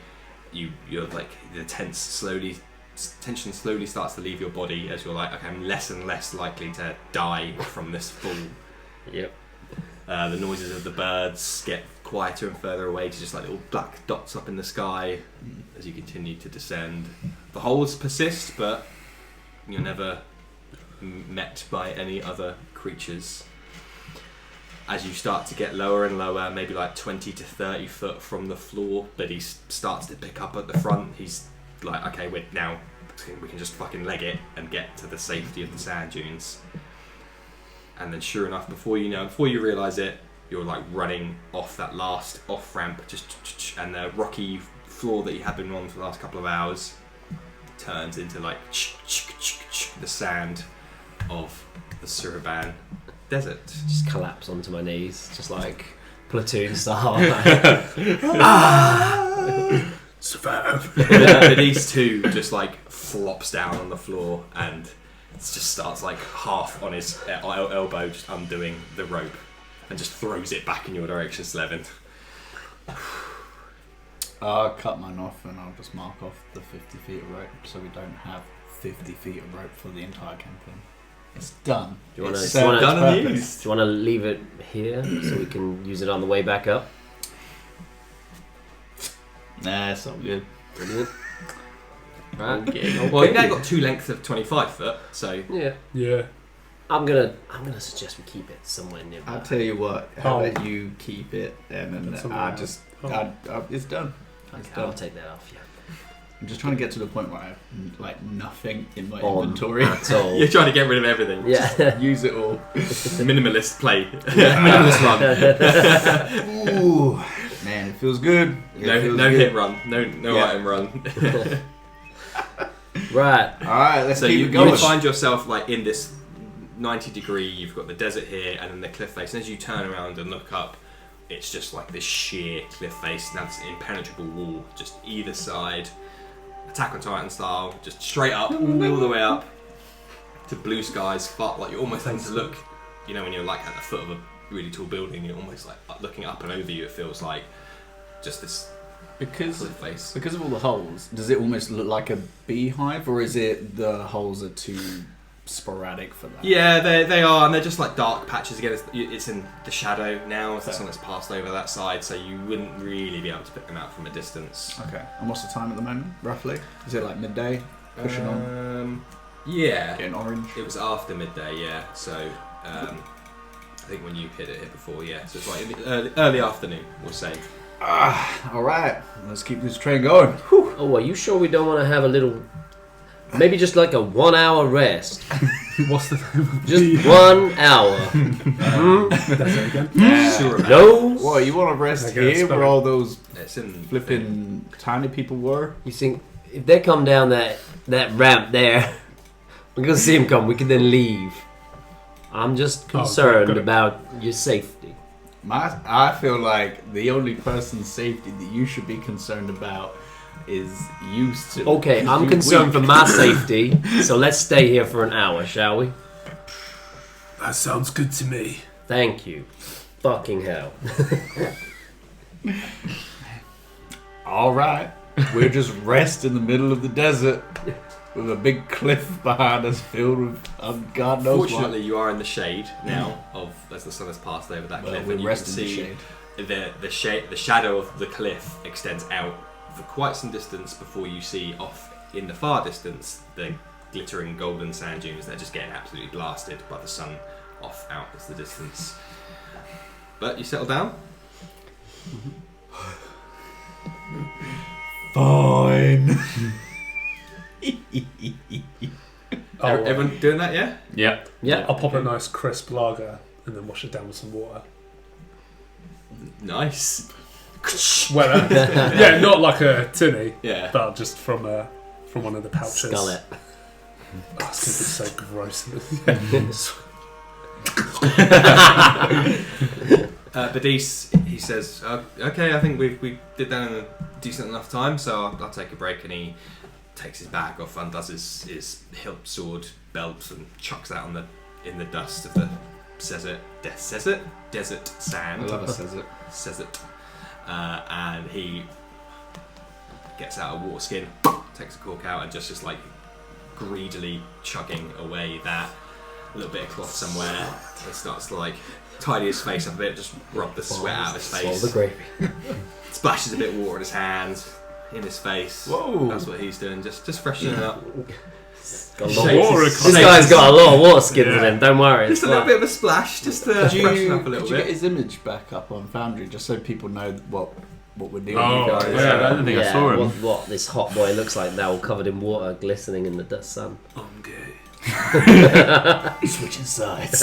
you're like the tension slowly starts to leave your body as you're like, okay, I'm less and less likely to die from this fall. Yep. The noises of the birds get quieter and further away to just like little black dots up in the sky as you continue to descend. The holes persist, but you're never met by any other creatures. As you start to get lower and lower, maybe like 20 to 30 foot from the floor, Beddiis starts to pick up at the front. He's like, okay, we can just fucking leg it and get to the safety of the sand dunes. And then sure enough, before you realise it, you're like running off that last off ramp, and the rocky floor that you had been on for the last couple of hours turns into like the sand of the Suraban Desert. Just collapse onto my knees, just like platoon style. Survive. Beddiis too just like flops down on the floor and just starts like half on his elbow, just undoing the rope, and just throws it back in your direction, Slevin. I'll cut mine off and I'll just mark off the 50 feet of rope so we don't have 50 feet of rope for the entire campaign. It's done. Do you want It's to done and do used. you want to leave it here so we can use it on the way back up? Nah, it's all good. Brilliant. Right. Okay. Well, you've now got two lengths of 25 foot, so Yeah. Yeah. I'm gonna suggest we keep it somewhere nearby. I'll tell you what, how about you keep it and then That's something I else. just, Oh. it's done. Okay, It's I'll done. take that off. Yeah. I'm just trying to get to the point where I have like nothing in my On inventory. at all. you're trying to get rid of everything. Yeah. Use it all. Minimalist play. Minimalist run. Ooh, man, it feels good. It feels No good. hit run. No Yeah. item run. Right. All right, let's So keep you it going. find yourself like in this 90-degree. You've got the desert here, and then the cliff face. And as you turn around and look up, it's just like this sheer cliff face. Now it's an impenetrable wall, just either side, Attack on Titan style, just straight up, all the way up to blue skies. But like you're almost having to look. You know, when you're like at the foot of a really tall building, you're almost like looking up and over you. It feels like just this Because cliff face. of all the holes, does it almost look like a beehive, or is it the holes are too sporadic for that? Yeah, they are, and they're just like dark patches. Again, it's in the shadow now, so the sun has passed over that side, so you wouldn't really be able to pick them out from a distance. Okay. And what's the time at the moment, roughly? Is it like midday? Pushing on? Yeah, Getting orange? it was after midday. Yeah, so I think when you hit before, yeah, so it's like in the early afternoon, we'll say. All right. Let's keep this train going. Oh, are you sure we don't want to have a little, maybe just like a 1 hour rest? What's the name of Just 1 hour. Sure. No. What, you want to rest Okay, here spell where it. all those It's in flipping tiny people were? You think if they come down that ramp there, we're gonna see them come. We can then leave. I'm just concerned got it. about your safety. I feel like the only person's safety that you should be concerned about is used to. Okay, I'm Few concerned for weeks. my safety, so let's stay here for an hour, shall we? That sounds good to me. Thank you. Fucking hell. All right, we'll just rest in the middle of the desert with a big cliff behind us filled with God knows what. Fortunately, you are in the shade now of as the sun has passed over that Well, cliff, we're and you can resting in the see shade. the shadow of the cliff extends out for quite some distance before you see off in the far distance the glittering golden sand dunes that are just getting absolutely blasted by the sun off out as the distance. But you settle down. Fine. Everyone doing that, yeah? Yep. Yeah. I'll pop a nice crisp lager and then wash it down with some water. Nice. Well, yeah, not like a tinny, Yeah. but just from one of the pouches. Skull it. Oh, it's gonna be so gross. Beddiis, he says, okay, I think we did that in a decent enough time, so I'll take a break. And he takes his bag off, undoes his hilt sword belt, and chucks that in the dust of the desert sand. I love it, says it. Says it. And he gets out a water skin, takes a cork out, and just like greedily chugging away that little bit of cloth somewhere, and starts to like tidy his face up a bit, just rub the sweat out of his Swallow face, the gravy. splashes a bit of water in his hands, in his face. Whoa. That's what he's doing, just freshening it up. Got a lot of Shakes water. his- This guy's got a lot of water skins in him, don't worry. Just It's a little fine. bit of a splash, just to freshen up a little Could you get bit. his image back up on Foundry, just so people know what we're doing? Oh, you guys. Yeah, I don't think I saw him. What this hot boy looks like now, covered in water, glistening in the sun. I'm gay. Switching sides.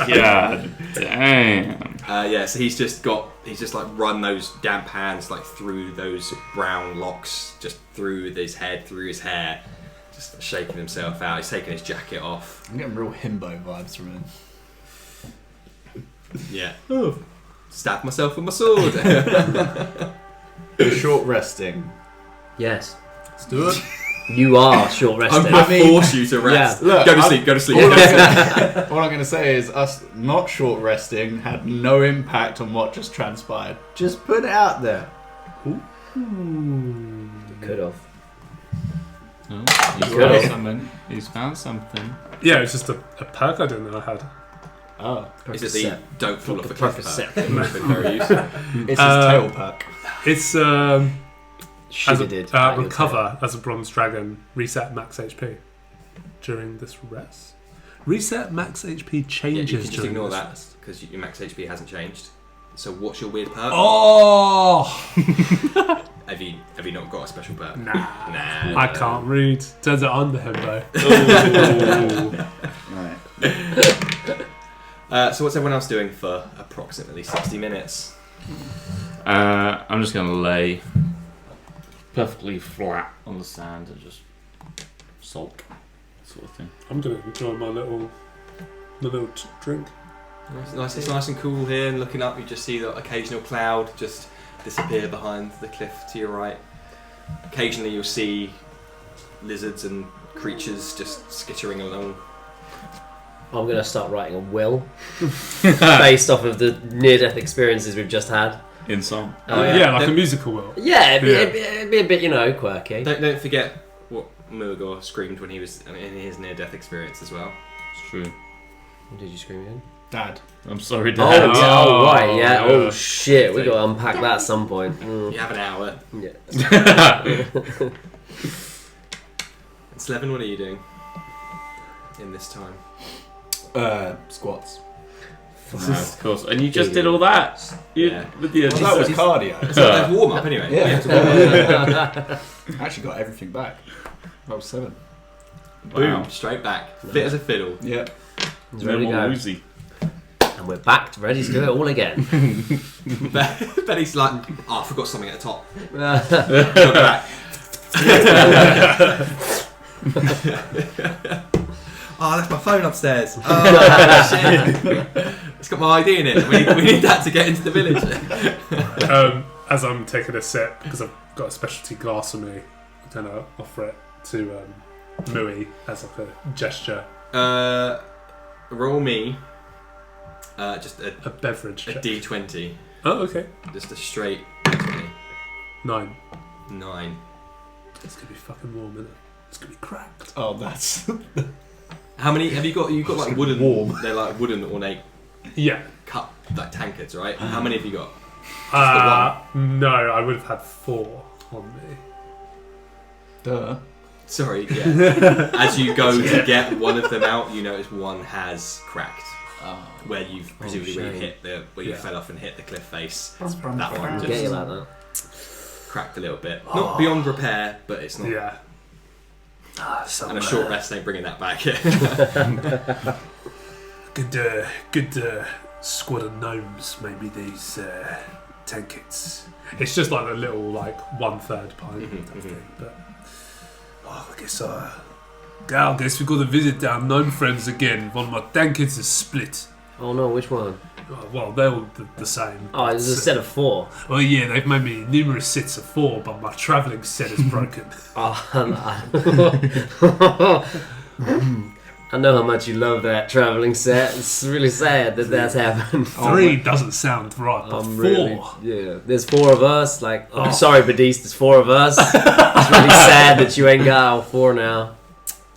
Yeah, damn. Yeah, so he's just like run those damp hands like through those brown locks, just through his head, through his hair, just shaking himself out. He's taking his jacket off. I'm getting real himbo vibes from him. Yeah. Oh, stab myself with my sword. Short resting. Yes. Let's do it. You are short I'm rested. gonna force you to rest. Yeah. Look, Go to sleep. Go to sleep. All I'm going to say is us not short resting had no impact on what just transpired. Just put it out there. Could have. Oh, Good. he's found something. Yeah, it's just a perk I didn't know I had. Oh, Is it the don't fall off the The cliff Percocet. perk? Which has been very useful. it's his tail perk. It's Should have did. recover as a bronze dragon. Reset max HP during this rest. Reset max HP Yeah, changes you can just during ignore this that rest. because your max HP hasn't changed. So what's your weird perk? Oh, Have you not got a special perk? nah. Nah. I can't read. Turns out I'm the himbo. Right. So what's everyone else doing for approximately 60 minutes? I'm just gonna lay perfectly flat on the sand and just sulk, sort of thing. I'm gonna enjoy my little drink. It's nice and cool here, and looking up you just see the occasional cloud just disappear behind the cliff to your right. Occasionally you'll see lizards and creatures just skittering along. I'm going to start writing a will based off of the near-death experiences we've just had. In song. Oh, yeah, like Don't- a musical will. Yeah, it'd be a bit, quirky. Don't forget what Murgor screamed when he was in his near-death experience as well. It's true. What did you scream again? Dad. I'm sorry, Oh, Dad. yeah, oh, right, yeah. yeah. Oh, shit. We got to unpack that at some point. You have an hour. Yeah. And Slevin, what are you doing in this time? Squats. No, of course. And you just did all that. Yeah. With the Well, that was cardio. It's like a warm-up anyway. Yeah. It's a warm-up. I actually got everything back. That was 7. Wow. Boom, straight back. Fit as a fiddle. Yep. He's No ready to more go. woozy. And we're back, ready to do it all again. Betty's like, oh, I forgot something at the top. Uh, Go back. Oh, I left my phone upstairs. Oh, shit. It's got my ID in it. We need that to get into the village. as I'm taking a sip, because I've got a specialty glass on me, I'm going to offer it to Mui as like a gesture. Roll me just a beverage check. D20. Oh, okay. Just a straight D20. 9. 9. It's going to be fucking warm, isn't it? It's going to be cracked. Oh, that's... How many have you got? You've got like wooden. warm. They're like wooden ornate Yeah. cup, like tankards, right? How many have you got? No, I would have had 4 on me. Duh. Sorry, yeah. As you go to get one of them out, you notice one has cracked. Where you've presumably where you hit the you fell off and hit the cliff face. That one Get you just like that. cracked a little bit. Not beyond repair, but it's not. Yeah. And a short rest ain't bringing that back. Good squad of gnomes, maybe these tankets. It's just like a little, like 1/3 pint type thing. But I guess we got to visit our gnome friends again. One of my tankets is split. Oh no, which one? Well, they're all the same. Oh, it's a set of 4. Well, yeah, they've made me numerous sets of 4, but my travelling set is broken. I know how much you love that travelling set. It's really sad that that's happened. 3 doesn't sound right, but 4. Yeah, there's 4 of us. Like, sorry, Beddiis, there's 4 of us. It's really sad that you ain't got all 4 now.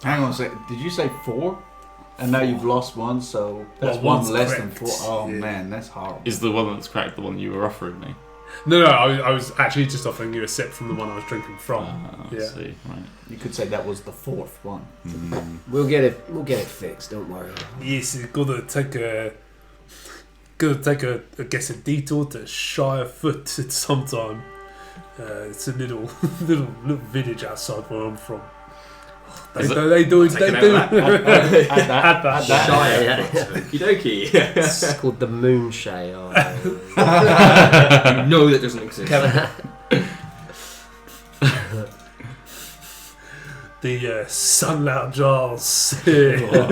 Hang on a second. Did you say 4? And now you've lost one, so that's one less than 4. Oh man, that's horrible. Is the one that's cracked the one you were offering me? No, I was actually just offering you a sip from the one I was drinking from. I see. Right. You could say that was the 4th one. We'll get it fixed. Don't worry. Yes, you've got to take a I guess a detour to Shire Foot at some time. It's a little village outside where I'm from. They do. Shire Okie dokie. It's called the Moonshade. You know that doesn't exist. The Sunloud Giles. What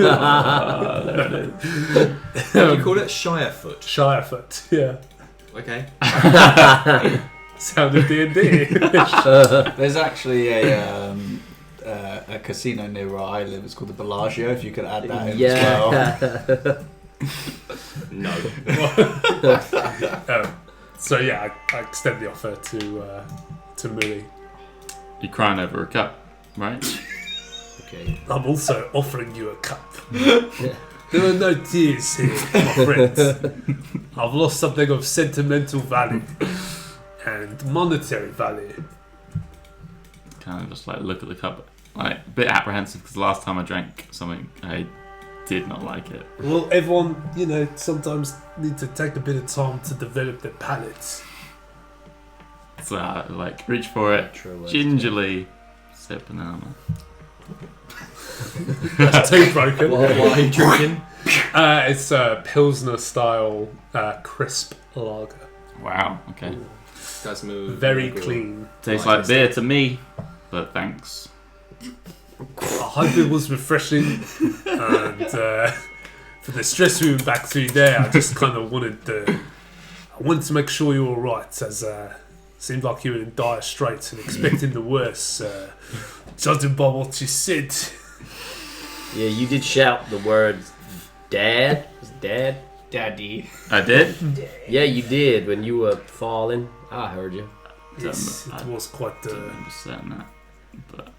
do you call it? Shirefoot. Shirefoot, yeah. Okay. Sound of D&D. There's actually a casino near where I live. It's called the Bellagio. If you could add that in as well. No. So yeah, I extend the offer to Mui. You're crying over a cup, right? Okay. I'm also offering you a cup. There are no tears here, my friends. I've lost something of sentimental value and monetary value. Kind of just like look at the cup, like a bit apprehensive because the last time I drank something, I did not like it. Well, everyone, sometimes need to take a bit of time to develop their palates. So I like reach for it, gingerly sip, and then I'm like, That's too broken. What are you drinking? It's a Pilsner style crisp lager. wow, okay. Guys move. Very clean. Tastes like beer to me, but thanks. I hope it was refreshing. And for the stress we went back through there, I just kind of wanted to make sure you were alright, as seemed like you were in dire straits and expecting the worst, judging by what you said. Yeah, you did shout the word "dad." Was it dad? Daddy. I did? Yeah, you did when you were falling. I heard you. Yes, it was quite. I don't understand that, but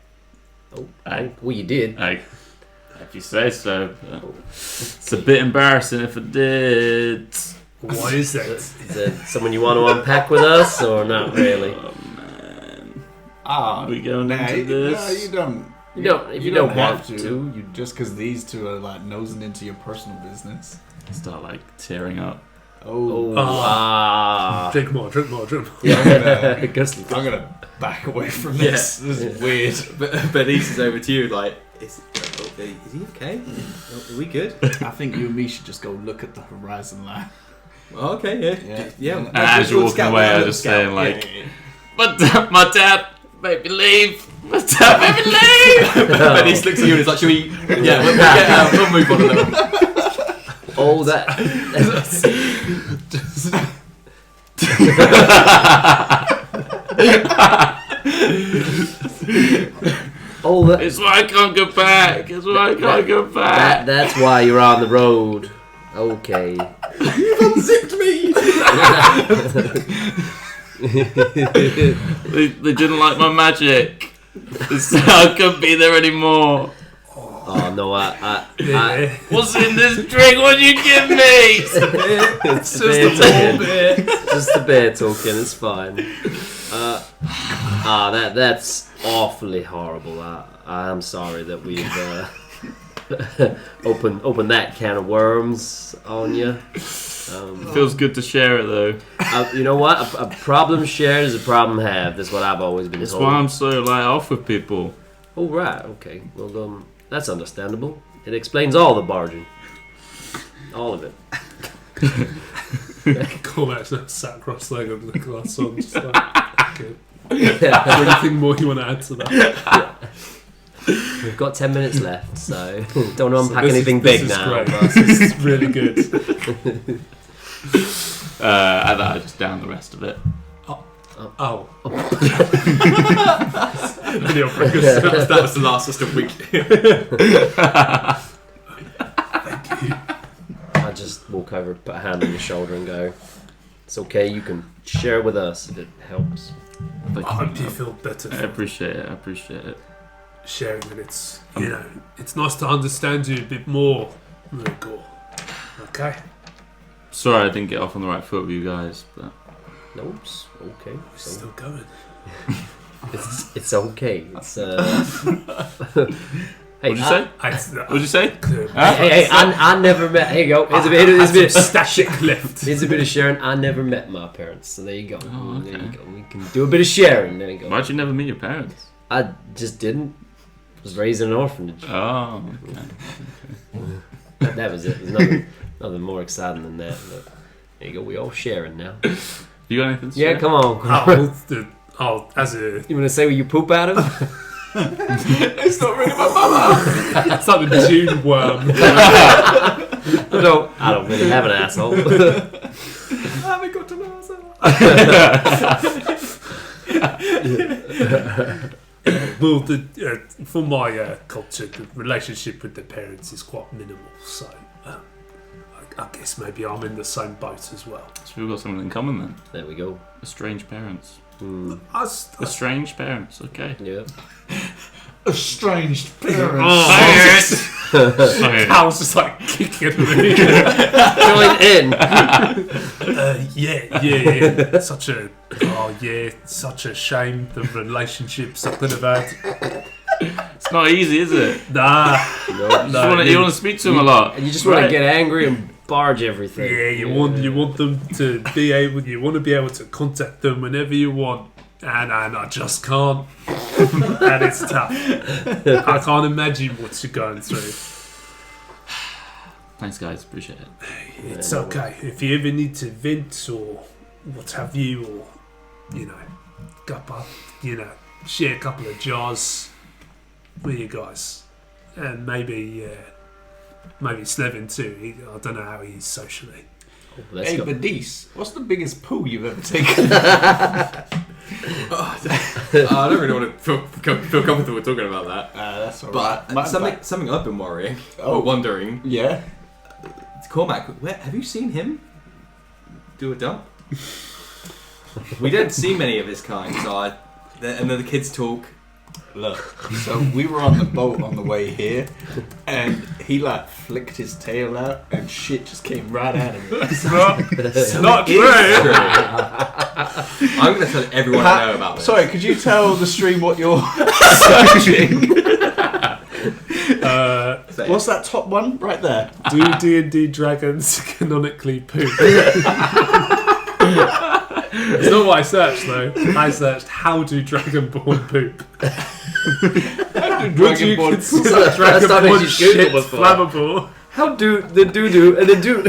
Well, you did. if you say so, but it's a bit embarrassing if I did. Why is that? Is that someone you want to unpack with us, or not really? Oh man, Ah, we going into this? No, you don't. You don't. If you don't have want to. You just because these two are like nosing into your personal business. Start like tearing up. Oh, Drink more. Yeah. I'm gonna back away from this. This is weird. But Beddiis is over to you. Like, is he okay? Are we good? I think you and me should just go look at the horizon line. Oh, okay, yeah. As you're walking away, I just saying like, my dad made me leave. My dad made me leave. Beddiis looks at you and is like, should we? Yeah, we'll move on a little. Oh, that. Oh, It's why I can't go back. It's why I can't go back. that's why you're on the road. Okay. You've unzipped me! They didn't like my magic. I couldn't be there anymore. Oh no, I What's in this drink? What'd you give me? it's just a small bit. Just a bear talking. It's fine. That's awfully horrible. I'm sorry that we've opened that can of worms on you. Feels good to share it though. You know what? A problem shared is a problem halved. That's what I've always been That's told. why I'm so off with people. Oh right, okay. Well, that's understandable. It explains all the barging. All of it. Cormac's now sat cross-legged with the glass on. Just like, okay. Is there anything more you want to add to that? We've got 10 minutes left, so don't want to unpack this anything is, big this now. Is great. This is really good. And then I just down the rest of it. Oh. That was the last just a week. I just walk over, put a hand on your shoulder and go, it's okay, you can share it with us if it helps. Thank I hope you feel better I for appreciate it. sharing it. It's, it's nice to understand you a bit more, Gore. Okay? Sorry I didn't get off on the right foot with you guys, but No, it's okay. We're still going. It's okay. It's Hey, what'd you say? What'd you say? Hey, I never met. Here you go. Here's a bit of static lift. Here's a bit of sharing. I never met my parents, so there you go. Oh, okay. There you go. We can do a bit of sharing. There you go. Why'd you never meet your parents? I just didn't. Was raised in an orphanage. Oh, okay. That was it. There's nothing more exciting than that. But there you go. We all sharing now. You got anything to Yeah, say? come on. As a... You want to say where you poop out of? It's not really my mama. It's like the June worm. I don't really have an asshole. I haven't got to know Well, for my culture, the relationship with the parents is quite minimal, so I guess maybe I'm in the same boat as well. So we've got something in common then. There we go. Estranged parents. Estranged parents, okay. Yeah. Estranged Parents! I was just like kicking me. Join in. Yeah. Such a shame the relationships I could have had. It's not easy, is it? Nah. You want to speak to them a lot. And you just want to get angry and barge everything. Yeah, you want them to be able. You want to be able to contact them whenever you want, and I just can't. And it's tough. I can't imagine what you're going through. Thanks, guys. Appreciate it. It's okay if you ever need to vent or what have you, or share a couple of jars with you guys, and maybe Slevin too. I don't know how he is socially. Hey, Beddiis, what's the biggest poo you've ever taken? I don't really want to feel comfortable talking about that. That's But alright. something I've been worrying or wondering. Yeah. Cormac, have you seen him do a dump? We don't see many of his kind, and then the kids talk. Look, so we were on the boat on the way here, and he flicked his tail out, and shit just came right out of it. It's not true. I'm going to tell everyone I know about this. Sorry, could you tell the stream what you're searching? What's that top one right there? Do D&D dragons canonically poop? It's not what I searched though. I searched how do dragonborn poop. Would you consider dragonborn shit flammable? How do the doo-doo and the doo?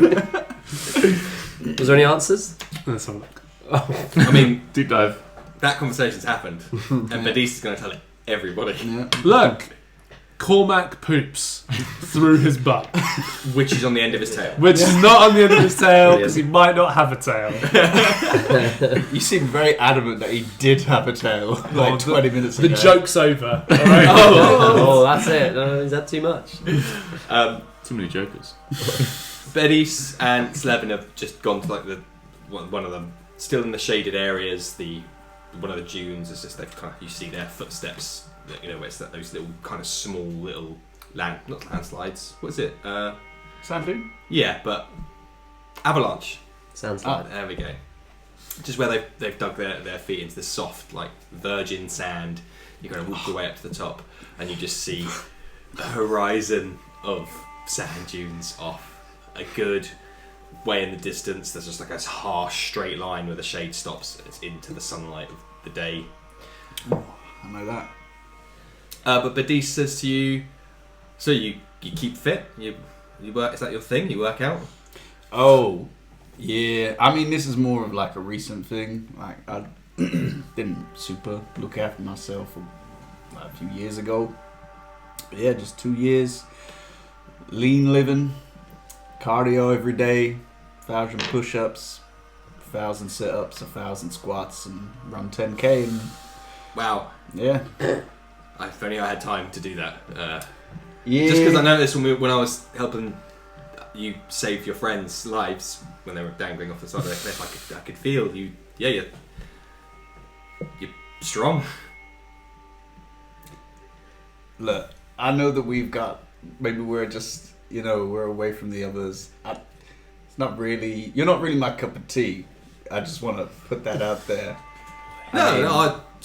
Was there any answers? Let's have a look. I mean, Deep dive. that conversation's happened, and Beddiis is going to tell everybody. Look, Cormac poops through his butt, Which is on the end of his tail. which is not on the end of his tail because he might not have a tail. You seem very adamant that he did have a tail like 20 minutes ago. The joke's over. All right? Oh, that's it. Is that too much? Too many jokers. Beddiis and Slevin have just gone to like one of them, still in the shaded areas. One of the dunes is just you see their footsteps. Where it's those little kind of small little not landslides. What is it? Sand dune? Yeah, but avalanche. Sounds like. There we go. Just where they've dug their feet into the soft, like virgin sand. You kind of walk your way up to the top, and you just see the horizon of sand dunes off a good way in the distance. There's just like a harsh straight line where the shade stops. It's into the sunlight of the day. Oh, I know that. But Beddiis says to you, so you keep fit? You work? Is that your thing? You work out? Oh, yeah. I mean, this is more of like a recent thing. Like, I didn't super look after myself a few years ago. But yeah, just 2 years. Lean living. Cardio every day. 1,000 push-ups. 1,000 sit-ups. 1,000 squats. And run 10k. And Wow. yeah. If only I had time to do that. Yeah. Just because I noticed when I was helping you save your friends' lives when they were dangling off the side of the cliff, I could feel you. Yeah, you're strong. Look, I know that maybe we're just, we're away from the others. You're not really my cup of tea. I just want to put that out there.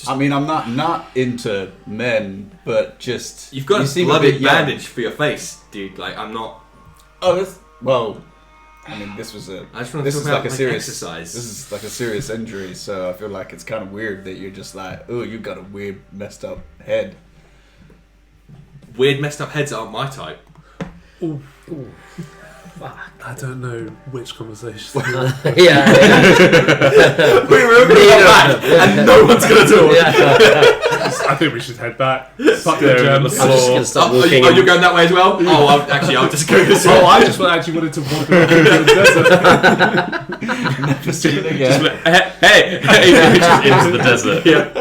I mean, I'm not into men, but just... You've got a bloody bandage for your face, dude. Like, I'm not... I mean, this was I just want to talk about exercise. This is like a serious injury, so I feel like it's kind of weird that you're just like, oh, you got a weird, messed up head. Weird, messed up heads aren't my type. Ooh. I don't know which conversation. Yeah. We were going to go back, and no one's going to talk. I think we should head back. Fuck the I'm gems. just going to start walking. You're going that way as well? I'll just go this way. Oh, I just wanted to walk around the desert. Never seen it again. Hey, just into the desert. Yeah.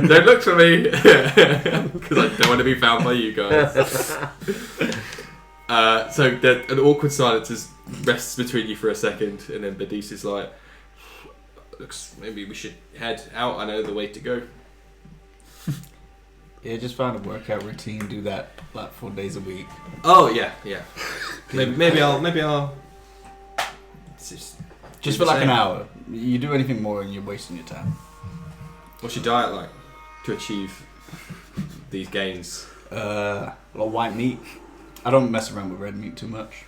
Don't look for me, because I don't want to be found by you guys. So an awkward silence rests between you for a second, and then Beddiis is like, "Looks, maybe we should head out. I know the way to go." Yeah, just find a workout routine. Do that like 4 days a week. Oh yeah. Maybe I'll. Just for like an hour. You do anything more, and you're wasting your time. What's your diet like to achieve these gains? A lot of white meat. I don't mess around with red meat too much.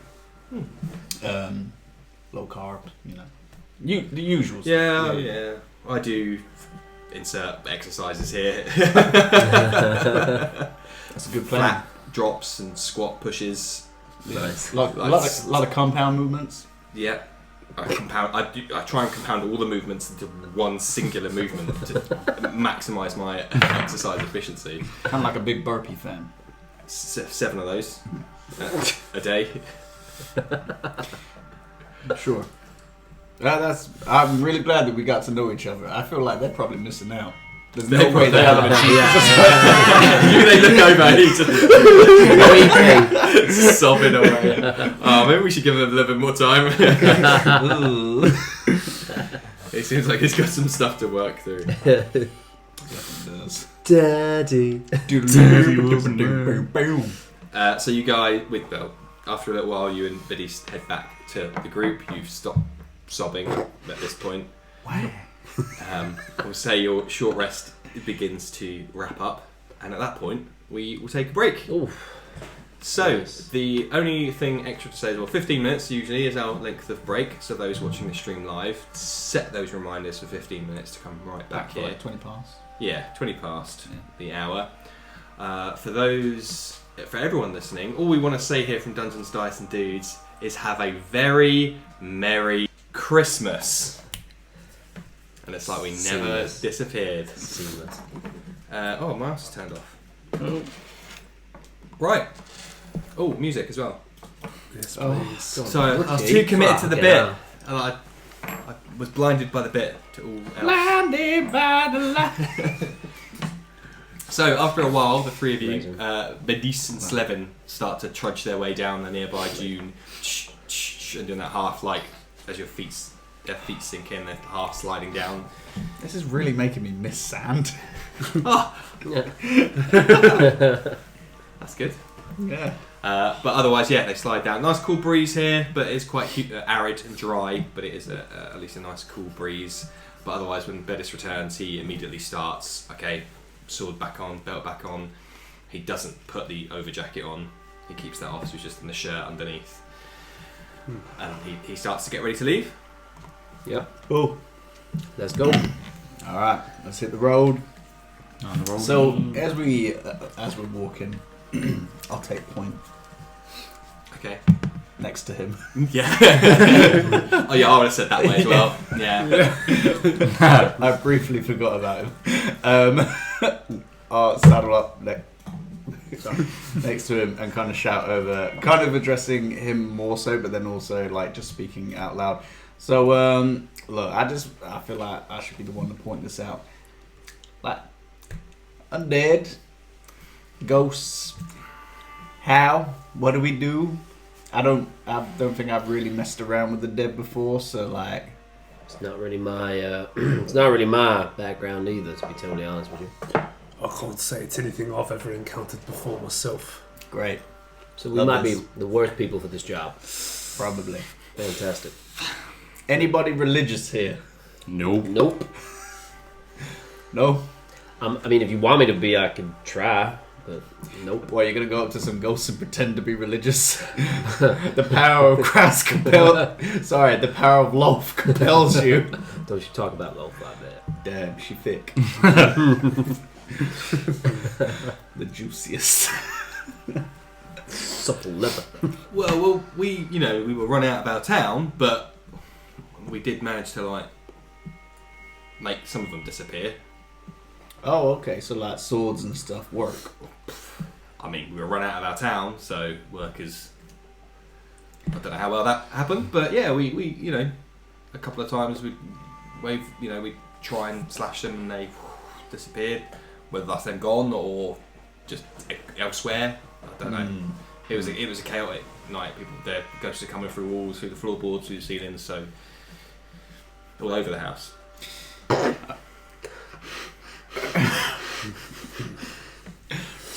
Low carb, the usuals. Yeah. I do insert exercises here. That's a good plan. Flat drops and squat pushes. Nice. A lot of compound movements. Yeah. I try and compound all the movements into one singular movement to maximise my exercise efficiency. Kind of like a big burpee fan. 7 of those a day. Sure. I'm really glad that we got to know each other. I feel like they're probably missing out. There's no way they haven't achieved. They look over. He's just sobbing away. Maybe we should give him a little bit more time. It seems like he's got some stuff to work through. Daddy. So you guys, after a little while, you and Beddiis head back to the group. You've stopped sobbing at this point. Wow. We'll say your short rest begins to wrap up, and at that point, we will take a break. Oof. So, Nice. the only thing extra to say is, 15 minutes usually is our length of break, so those watching the stream live, set those reminders for 15 minutes to come right back here. Like 20 past. Yeah, 20 past the hour. For everyone listening, all we want to say here from Dungeons, Dice and Dudes is have a very Merry Christmas. And it's like we never disappeared. Seamless. My mouse is turned off. Right. Oh, music as well. Yes, Oh, please. God. So I was Rookie. too committed to the Fucking bit, hell. and I was blinded by the bit to all else. Blinded by the light. So after a while, the three of you, Amazing. Beddiis and Slevin, start to trudge their way down the nearby dune, and doing that half like as their feet sink in, they're half sliding down. This is really making me miss sand. Oh, Yeah. that's good. Yeah. But otherwise, yeah, they slide down. Nice cool breeze here, but it's quite arid and dry. But it is at least a nice cool breeze. But otherwise, when Beddiis returns, he immediately starts. Okay, sword back on, belt back on. He doesn't put the over jacket on. He keeps that off. So he's just in the shirt underneath. And he starts to get ready to leave. Yep. Cool. Let's go. All right, let's hit the road. On the roll. So as we're walking, I'll take point Okay. next to him. Yeah. Oh yeah, I would have said that way as well. Yeah. I briefly forgot about him. I'll saddle up next to him and kind of shout over, kind of addressing him more so, but then also like just speaking out loud. So look, I feel like I should be the one to point this out. Like undead, ghosts, how? What do we do? I don't think I've really messed around with the dead before, so like It's not really my it's not really my background either, to be totally honest with you. I can't say it's anything I've ever encountered before myself. great, So we Love might this. be the worst people for this job. probably. Fantastic. Anybody religious here? Nope. Nope. No? I mean, if you want me to be, I could try, but nope. Why, you're gonna go up to some ghosts and pretend to be religious? The power of Christ the power of love compels you. Don't you talk about low like that. Damn, she thick. The juiciest. Supple liver. Well, we were run out of our town, but we did manage to like make some of them disappear. Oh, okay, so like swords and stuff work. I mean, we were run out of our town, so workers. I don't know how well that happened, but yeah, we a couple of times we try and slash them and they disappeared. Whether that's them gone or just elsewhere, I don't know. It was a chaotic night. The ghosts are coming through walls, through the floorboards, through the ceilings, so all over the house.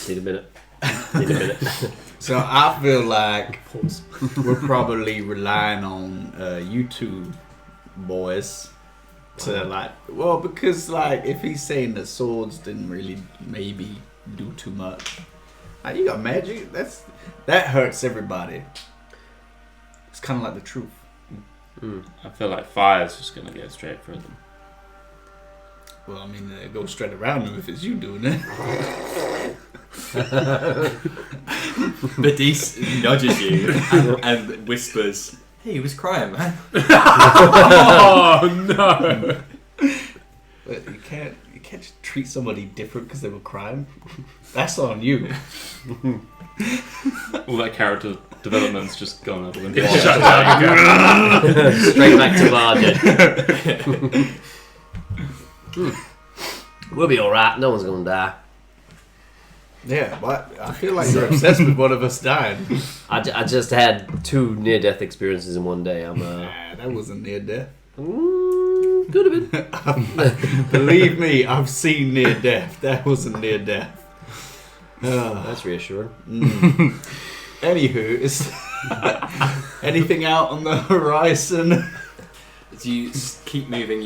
Need a minute. So I feel like we're probably relying on you two boys to because if he's saying that swords didn't really maybe do too much, you got magic. That hurts everybody. It's kind of like the truth. I feel like fire's just gonna go straight through them. Well, I mean, it goes straight around him if it's you doing it. Beddiis nudges you and whispers, "Hey, he was crying, man." Oh no! But you can't just treat somebody different because they were crying. That's on you. All that character development's just gone out the window. Shut down. Straight back to Margin. We'll be alright, no one's gonna die. Yeah, but I feel like you're obsessed with one of us dying. I just had 2 near-death experiences in one day. I'm Nah, that wasn't near death. could have been. Believe me, I've seen near death. That wasn't near death. That's reassuring. Anywho, is anything out on the horizon? As you keep moving,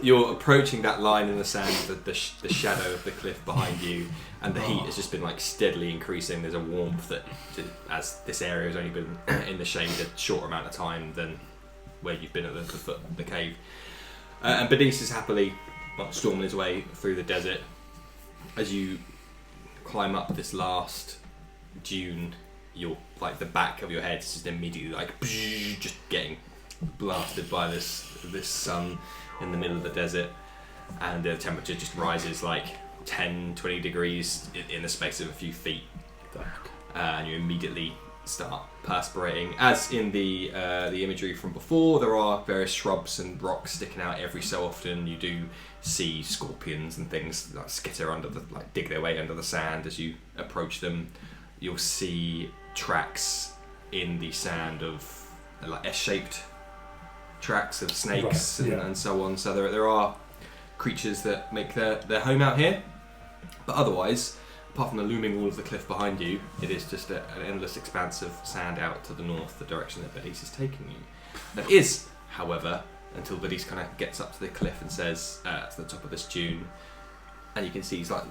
you're approaching that line in the sand, the shadow of the cliff behind you, and the heat has just been like steadily increasing. There's a warmth that, as this area has only been in the shade a short amount of time than where you've been at the foot of the cave. And Beddiis is happily storming his way through the desert. As you climb up this last dune, the back of your head is just immediately just getting blasted by this sun in the middle of the desert, and the temperature just rises 10-20 degrees in the space of a few feet, and you immediately start perspirating. As in the imagery from before, there are various shrubs and rocks sticking out every so often. You do see scorpions and things like skitter dig their way under the sand as you approach them. You'll see tracks in the sand of like S-shaped tracks of snakes and so on. So there are creatures that make their home out here, but otherwise, apart from the looming wall of the cliff behind you, it is just an endless expanse of sand out to the north, the direction that Beddiis is taking you. That is, however, until Beddiis kind of gets up to the cliff and says, to the top of this dune, and you can see he's like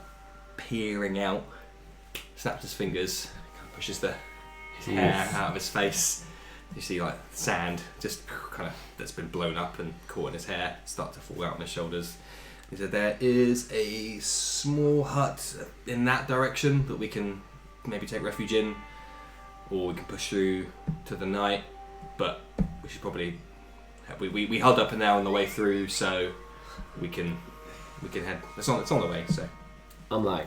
peering out, snaps his fingers, kind of pushes his hair out of his face. You see like sand just kind of that's been blown up and caught in his hair start to fall out on his shoulders. He said there is a small hut in that direction that we can maybe take refuge in, or we can push through to the night, but we should probably we held up and now on the way through, so we can head. It's on the way. So I'm like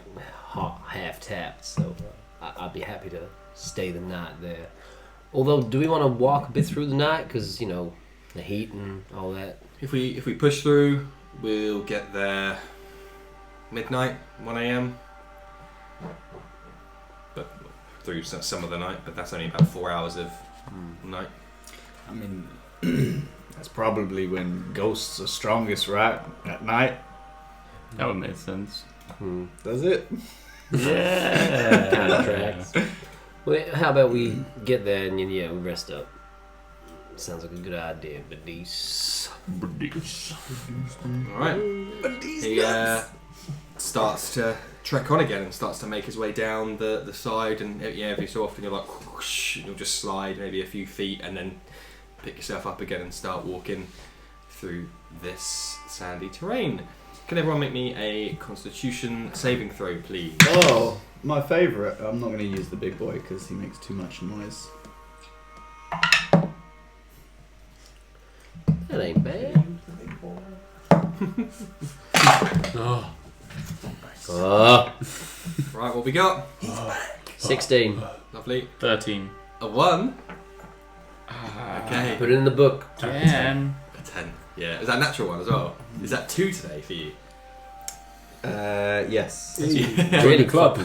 half tapped, so I'd be happy to stay the night there. Although, do we want to walk a bit through the night? Because, you know, the heat and all that. If we push through, we'll get there midnight, 1 a.m. But through some of the night, but that's only about 4 hours of night. I mean, that's probably when ghosts are strongest, right? At night. That would make sense. Does it? Yeah. Kind of tracks. Well, how about we get there and we rest up? Sounds like a good idea, Beddiis. Alright. He starts to trek on again and starts to make his way down the side, and every so often you're like whoosh, and you'll just slide maybe a few feet and then pick yourself up again and start walking through this sandy terrain. Can everyone make me a Constitution saving throw, please? Oh, my favourite. I'm not going to use the big boy because he makes too much noise. That ain't bad. Right, what we got? 16. Lovely. 13. A 1. Okay. Put it in the book. 10. A 10. Yeah. Is that a natural one as well? Is that 2 today for you? Yes. Really club.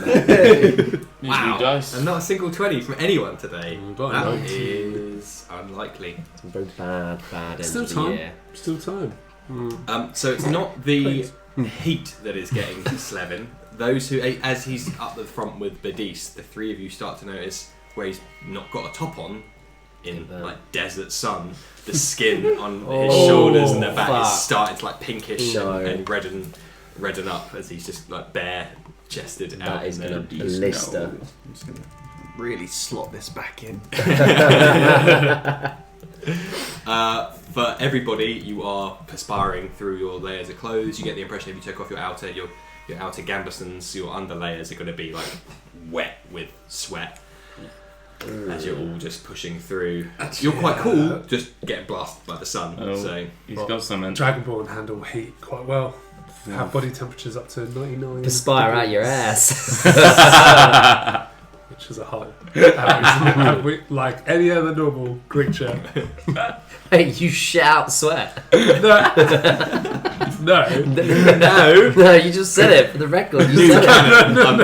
Wow. Dice. And not a single 20 from anyone today. Got That it. is unlikely. Some very bad end Still of the time. year. Still time. So it's not the heat that is getting Slevin. Those who, as he's up the front with Beddiis, the three of you start to notice where he's not got a top on in like desert sun. The skin on his shoulders and the back is starting to like pinkish and redden up as he's just like bare chested out. That is in gonna there. blister. I'm just going to really slot this back in. For everybody, you are perspiring through your layers of clothes. You get the impression if you take off your outer gambesons, your under layers are going to be like wet with sweat as you're all just pushing through. You're quite cool, just getting blasted by the sun. So He's got something. Dragonborn handle heat quite well. Have body temperatures up to 99. Perspire out your ass. Which is a hole. Like any other normal creature. Hey, you shout sweat. No. No, you just said it for the record. You said it.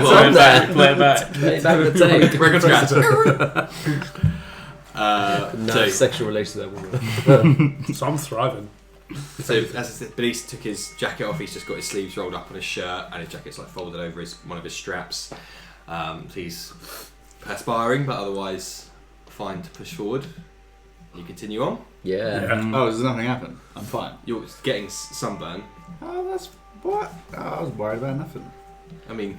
Play it back. Play it back. Play it back with the tape. record scratch. No sexual relation to that woman. So I'm thriving. So as I said, Beddiis took his jacket off. He's just got his sleeves rolled up on his shirt, and his jacket's like folded over one of his straps. He's perspiring, but otherwise fine to push forward. You continue on. Yeah. Oh, does nothing happen? I'm fine. You're getting sunburn. Oh, that's what? Oh, I was worried about nothing. I mean,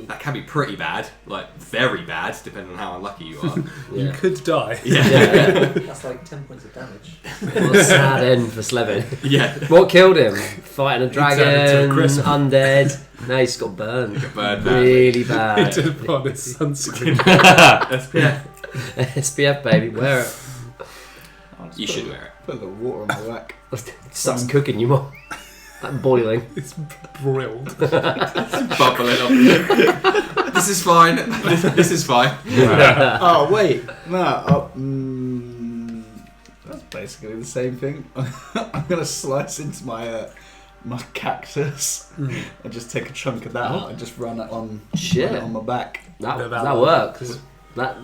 that can be pretty bad, like very bad, depending on how unlucky you are. You could die. Yeah. That's like 10 points of damage. What a sad end for Slevin. Yeah. What killed him? Fighting a turned into dragon, a crisp. undead. Now he's got burned. Got burned badly. Really He bad. did put on his sunscreen. Yeah. SPF, baby, wear it. You should wear it. Put a little water on my back. Starts cooking you more. Like boiling. It's broiled. Bubbling up. This is fine. This is fine. Oh wait, no. That's basically the same thing. I'm gonna slice into my cactus and just take a chunk of that out and just run it on my back. That works. That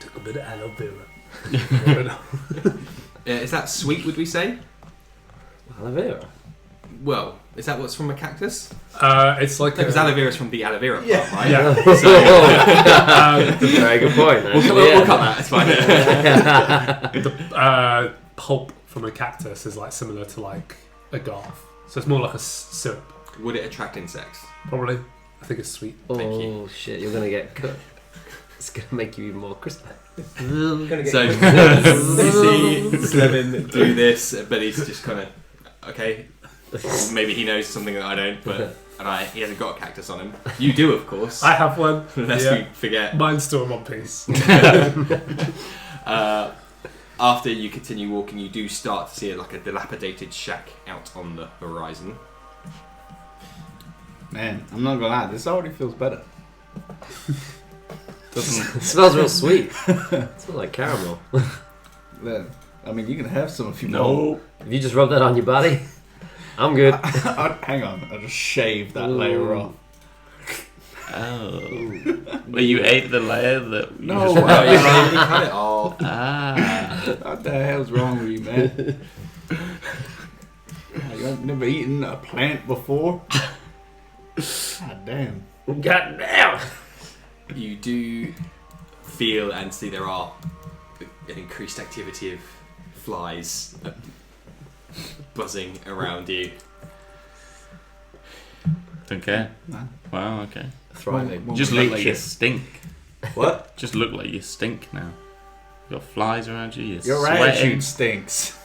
took a bit of aloe vera. Is that sweet? Would we say? aloe vera. Well, is that what's from a cactus? It's like Because aloe vera is from the aloe vera plant, Yeah. right? Yeah. Very good point. We'll cut that. It's fine. The pulp from a cactus is like similar to like agave, so it's more like a syrup. Would it attract insects? Probably. I think it's sweet. Thank you. Oh shit! You're gonna get cooked. It's gonna make you even more crispy. So you see Slevin do this, but he's just kind of okay. Maybe he knows something that I don't, but he hasn't got a cactus on him. You do, of course. I have one. Lest we forget. Mine's still in one piece. After you continue walking, you do start to see like a dilapidated shack out on the horizon. Man, I'm not gonna lie, this already feels better. It smells real sweet. It smells like caramel. Yeah. I mean, you can have some if you No. want. If you just rub that on your body, I'm good. Hang on, I'll just shave that layer off. Oh. But you ate the layer that you No, just No, wow. you already cut it off. Ah. What the hell's wrong with you, man? You ain't never eaten a plant before? God damn. God damn. You do feel and see there are an increased activity of flies buzzing around you. Don't care. No. Wow, okay. Thriving. Well, Just look look like like you it. stink. What? Just look like you stink now. You got flies around you, you're Your sweating. attitude stinks.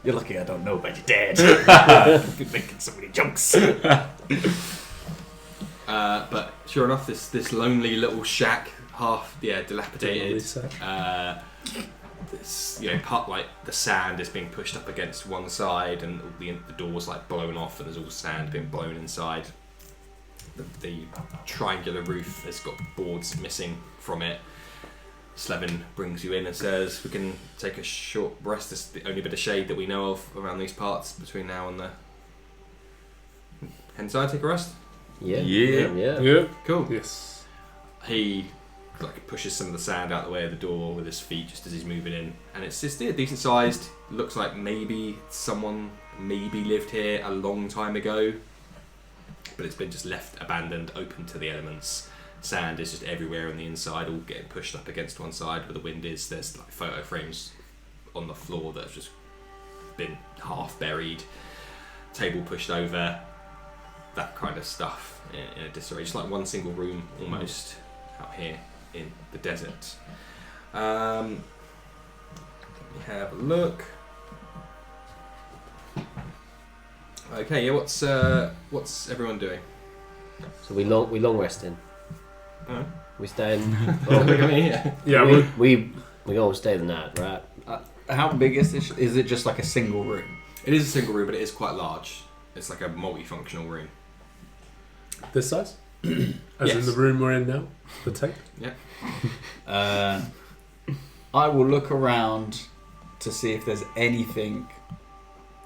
You're lucky I don't know about your dad. You're making so many jokes. But sure enough, this lonely little shack, half dilapidated. This, part like the sand is being pushed up against one side, and the door's like blown off, and there's all sand being blown inside. The triangular roof has got boards missing from it. Slevin brings you in and says, "We can take a short rest. This is the only bit of shade that we know of around these parts between now and the inside. Take a rest." Yeah. Yeah. Yeah. Cool. Yes. He pushes some of the sand out the way of the door with his feet just as he's moving in, and it's just decent sized. Looks like maybe someone lived here a long time ago, but it's been just left abandoned, open to the elements. Sand is just everywhere on the inside, all getting pushed up against one side where the wind is. There's like photo frames on the floor that have just been half buried, table pushed over, that kind of stuff in a disarray. Just like one single room almost out here in the desert. Let me have a look. Okay, yeah. What's everyone doing? So we long resting. Oh. We staying. Look at me. Yeah. we all stay the night, right? How big is this? Is it just like a single room? It is a single room, but it is quite large. It's like a multifunctional room. This size? As Yes. in the room we're in now? The tape? I will look around to see if there's anything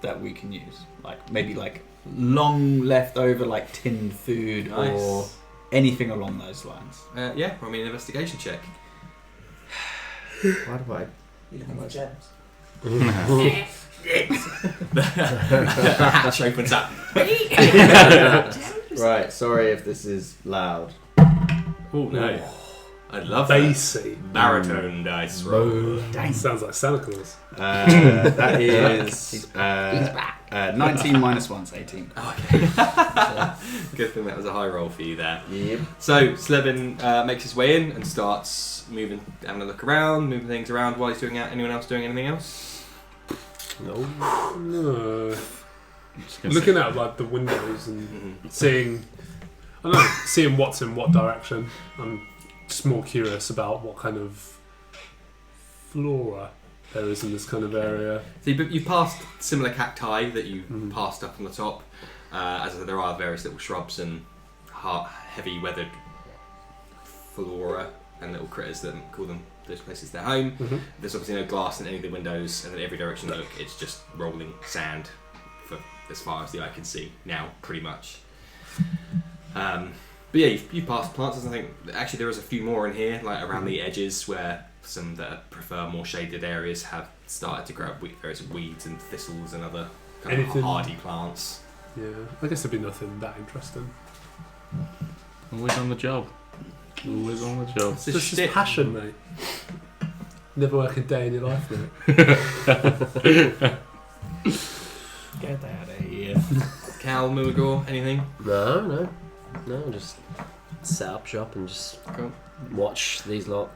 that we can use. Like maybe like long leftover like tinned food or anything along those lines. Roll me an investigation check. Why do I? You looking for gems? The hatch opens up. Right, sorry if this is loud. Oh no! I love that. Bassy. Baritone dice roll. Sounds like Santa Claus. That is 19 minus 1's 18. Okay. Good thing that was a high roll for you there. Yep. So Slevin makes his way in and starts having a look around, moving things around while he's doing that. Anyone else doing anything else? No. Looking out like the windows and seeing what's in what direction. I'm just more curious about what kind of flora there is in this kind of area. So you passed similar cacti that you passed up on the top, as there are various little shrubs and heavy weathered flora and little critters that call them those places their home. There's obviously no glass in any of the windows, and in every direction you look, it's just rolling sand for as far as the eye can see now, pretty much. But yeah, you passed plants. I think actually there is a few more in here, like around the edges, where some that prefer more shaded areas have started to grow various weeds and thistles and other kind of hardy plants. Yeah, I guess there'd be nothing that interesting. Always on the job. Always on the job. It's Just shit. passion, mate. Never work a day in your life, mate. Get out of here. Cal, Mulgore, anything? No, just set up shop and just Cool. watch these lot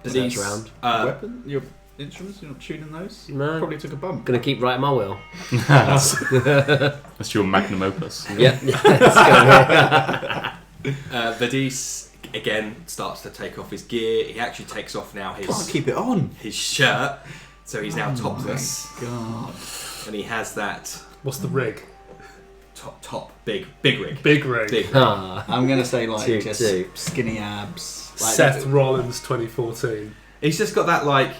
Beddiis, search around. Weapon? Your instruments? You're not tuning those? No, Probably took a bump. gonna keep writing my will. That's your magnum opus. Yeah. Beddiis again starts to take off his gear. He actually takes off now Can't keep it on. his shirt, so he's now topless, God. and he has that What's the rig? top big rig. Big rig. Big rig. Ah, I'm gonna say like Toot just toot. skinny abs. Like, Seth Rollins 2014. He's just got that like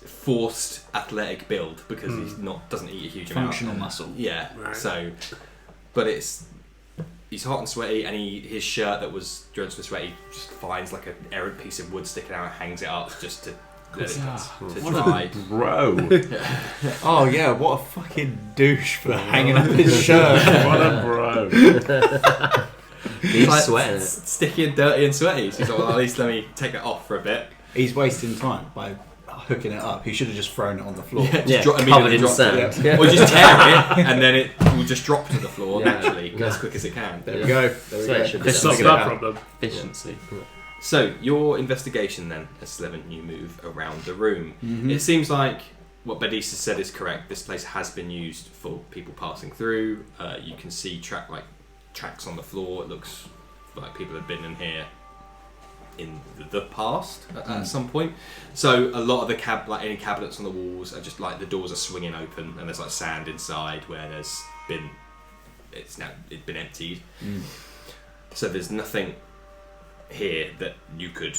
forced athletic build because doesn't eat a huge functional amount. muscle. Yeah. Right. So, but he's hot and sweaty, and his shirt that was drenched with sweat, he just finds like an errant piece of wood sticking out and hangs it up just to let it to What dry. a bro. Oh yeah, what a fucking douche for hanging up his shirt. What a bro. he's Like, sweating it. sticky and dirty and sweaty. So he's like, well, at least let me take it off for a bit. He's wasting time by hooking it up. He should have just thrown it on the floor. Yeah, immediately covered in drop sand. it. Yeah. Or just tear it, and then it will just drop to the floor Yeah. naturally, Yeah. as quick as it can. There we go. There we That's what go. it should be. It solves Figure it that out. problem. Efficiency. So, your investigation then, as Slevin, you move around the room. Mhm. It seems like what Beddiis has said is correct. This place has been used for people passing through. You can see tracks on the floor. It looks like people have been in here in the past at some point. So a lot of the any cabinets on the walls are just like the doors are swinging open, and there's like sand inside where it's been emptied. So there's nothing here that you could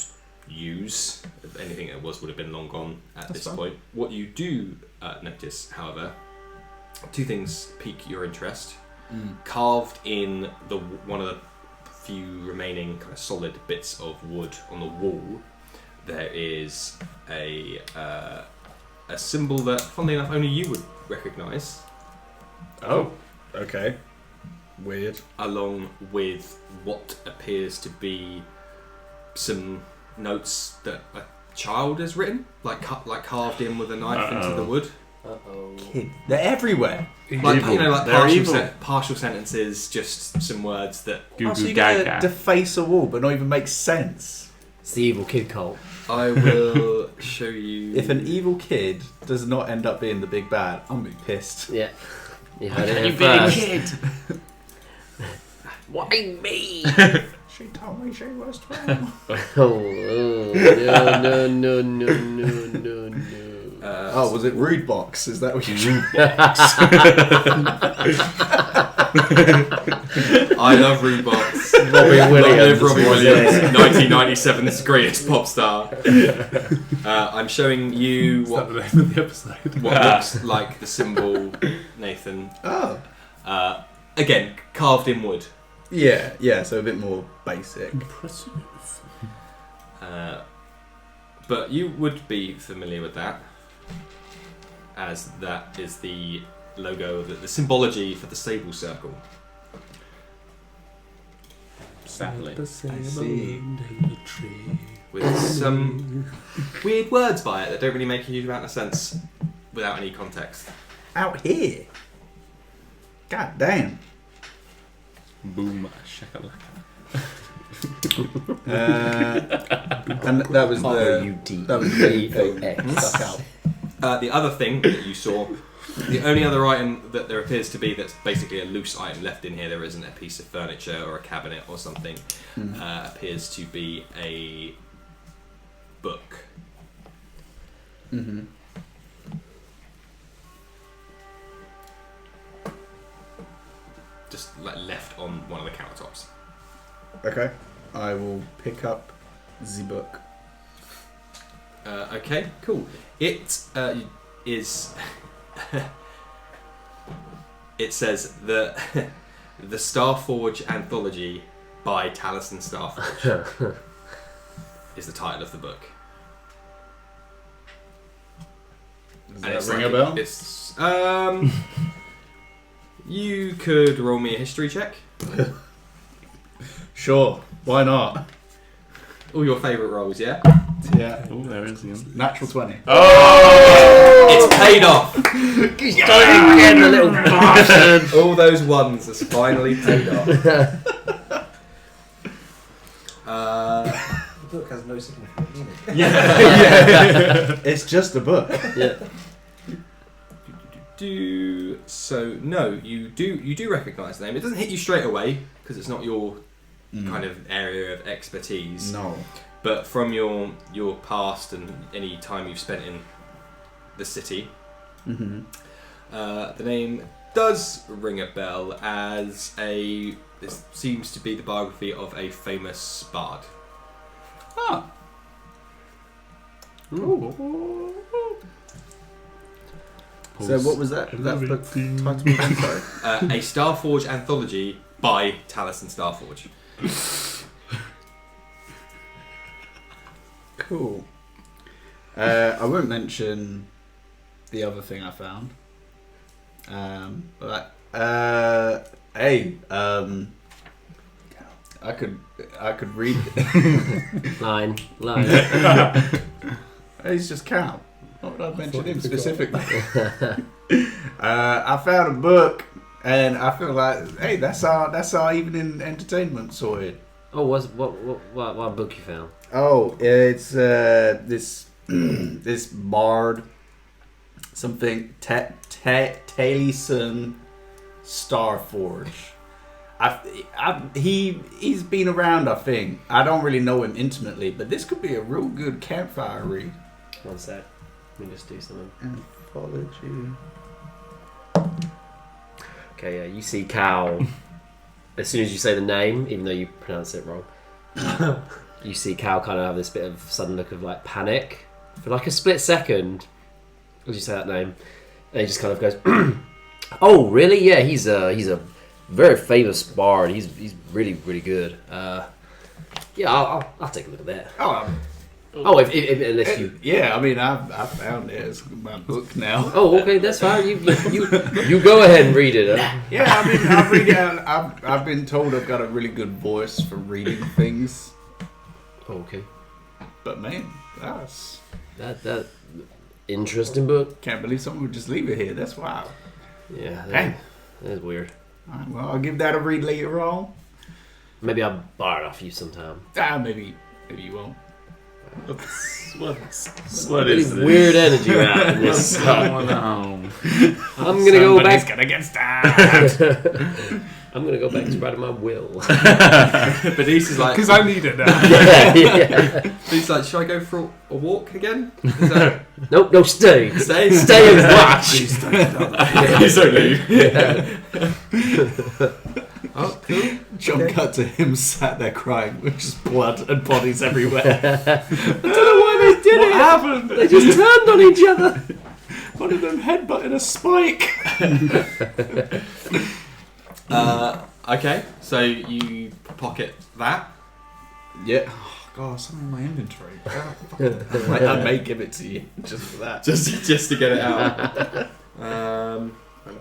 use. Anything that would have been long gone at That's this fine. point. What you do notice, however, two things pique your interest. Carved in one of the few remaining kind of solid bits of wood on the wall, there is a symbol that, funnily enough, only you would recognise. Oh, okay. Weird. Along with what appears to be some notes that a child has written, like carved in with a knife into the wood. Kid. They're everywhere. Like Evil. you know, like They're evil. partial sentences, just some words that Goo Oh, so goo you're gonna gaga. deface a wall but not even make sense. It's the evil kid cult. I will show you. If an evil kid does not end up being the big bad, I'm gonna be pissed. Yeah. You heard it You here big first. kid. Why me? She told me she was 12. Oh, no. Oh, was it Rude Box? Is that what you I love Rudebox. Robbie Williams. Robbie was Williams, it? 1997's greatest pop star. I'm showing you Is that what the name of the episode? looks like the symbol, Nathan. Oh. Again, carved in wood. Yeah, so a bit more basic. Impressive. But you would be familiar with that, as that is the logo, the symbology for the Sable Circle. Sadly. see. With some weird words by it that don't really make a huge amount of sense without any context. Out here. God damn. Boom shakalaka. And that was the R-U-D. that was the E-O-X. stuck out. The other thing that you saw, the only other item that there appears to be that's basically a loose item left in here, there isn't a piece of furniture or a cabinet or something, appears to be a book. Mm-hmm. just like left on one of the countertops. Okay. I will pick up the book. Okay, cool. It is. It says the Starforge Anthology by Taliesin Starforge is the title of the book. Does And that it's ring like- a bell? It's you could roll me a history check. Sure. Why not? All your favourite rolls, yeah? Yeah. Oh, there is again. Natural 20. It's paid off. Again, the little bastard. All those ones has finally paid off. The book has no significant meaning. It's just a book. Yeah. So no, you do recognise the name. It doesn't hit you straight away because it's not your kind of area of expertise. No. But from your past and any time you've spent in the city, Mm-hmm. the name does ring a bell as this seems to be the biography of a famous bard. Ah. So what was that book title again? Sorry. A Starforge Anthology by Taliesin Starforge. Cool. I won't mention the other thing I found. I could read. Line. He's just Cal. Why would I mention him specifically? I found a book, and I feel like, hey, that's our evening entertainment sorted. Oh, what book you found? Oh, it's this this bard, something Taliesin Starforge. He's been around, I think. I don't really know him intimately, but this could be a real good campfire read. One sec. Let me just do something. Anthology. Okay, yeah, you see Cal. As soon as you say the name, even though you pronounce it wrong, you see Cal kind of have this bit of sudden look of like panic for like a split second as you say that name, and he just kind of goes, "Oh, really? Yeah, he's a very famous bard. He's really good. Yeah, I'll take a look at that. If unless you Yeah, I mean, I found it. It's my book now. Oh, okay, that's fine. You go ahead and read it. Yeah, I mean, I read it. I've been told I've got a really good voice for reading things. Okay, But man, that's that interesting book. can't believe someone would just leave it here. That's wild. Yeah, Hey. that's weird. All right, well, I'll give that a read later on. Maybe I'll borrow it off you sometime. Maybe you won't. What Really is this? weird energy around in this. Someone home. I'm gonna go back. gonna get stabbed. I'm gonna go back to writing my will. Beddiis is like, Because I need it now. yeah. he's like, should I go for a walk again? Is that, Nope, no, stay. stay Stay and watch. Please don't leave. Oh, cool. Jump cut to him sat there crying with just blood and bodies everywhere. I don't know why they did What it. happened? They just turned on each other. One of them headbutted a spike. Okay, so you pocket that. Yeah. Oh god, something in my inventory. I may give it to you just for that. Just to get it out. I'm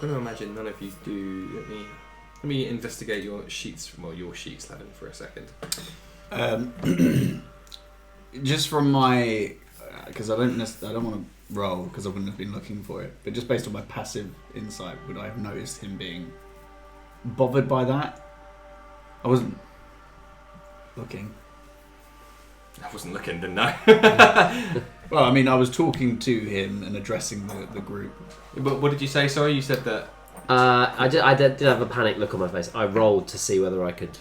going to imagine none of you do. Let me investigate your sheets. Well, your sheets, Levin, for a second. Just from my, because I don't want to roll because I wouldn't have been looking for it. But just based on my passive insight, would I have noticed him being bothered by that? I wasn't looking. I wasn't looking, didn't I? Well, I mean, I was talking to him and addressing the group. But what did you say? Sorry, you said that. I did have a panic look on my face. I rolled to see whether I could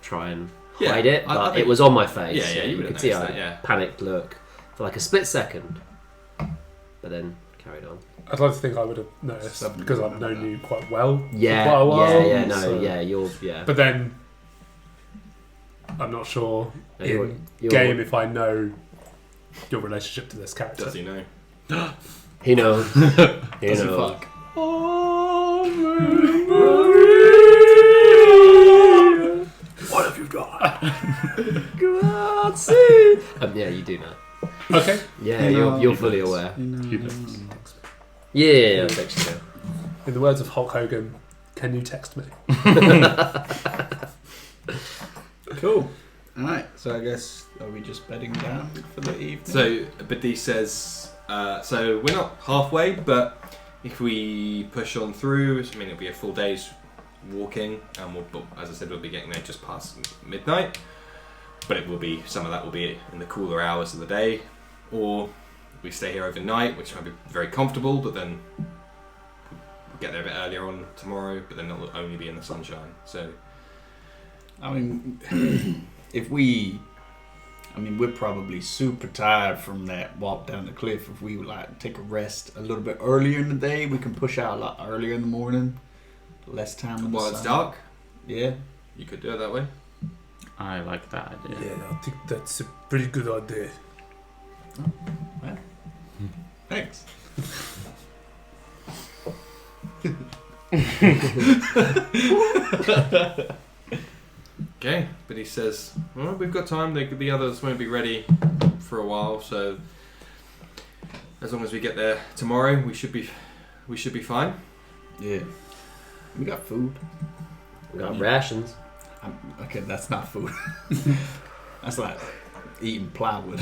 try and Yeah, hide it, I but think- it was on my face. Yeah, you would have could see noticed I that, yeah. panicked look for like a split second, but then carried on. I'd like to think I would have noticed because I've known you quite well Yeah, for quite a while. yeah, no, so- yeah, you're, yeah. But then I'm not sure You're- in game if I know your relationship to this character. Does he know? He knows. He Does he knows. fuck? What have you done? Grazie. Yeah, you do know. Okay. Yeah, He you're knows. fully aware. You know. You know. Yeah, that's actually true. In the words of Hulk Hogan, can you text me? Cool. Alright, so I guess, are we just bedding down for the evening? So Beddiis says, so we're not halfway, but if we push on through, I mean it'll be a full day's walking, and we'll, as I said, we'll be getting there just past midnight. But it will be, some of that will be in the cooler hours of the day, or we stay here overnight, which might be very comfortable, but then we'll get there a bit earlier on tomorrow, but then it'll only be in the sunshine. So I mean, we're probably super tired from that walk down the cliff. If we like take a rest a little bit earlier in the day, we can push out a lot earlier in the morning. Less time in the while sun. it's dark, Yeah. you could do it that way. I like that idea. I think that's a pretty good idea. Thanks. Okay, but he says, well, we've got time. The others won't be ready for a while, so as long as we get there tomorrow, we should be fine. Yeah. We got food. We got rations. Okay, that's not food. That's like eating plywood.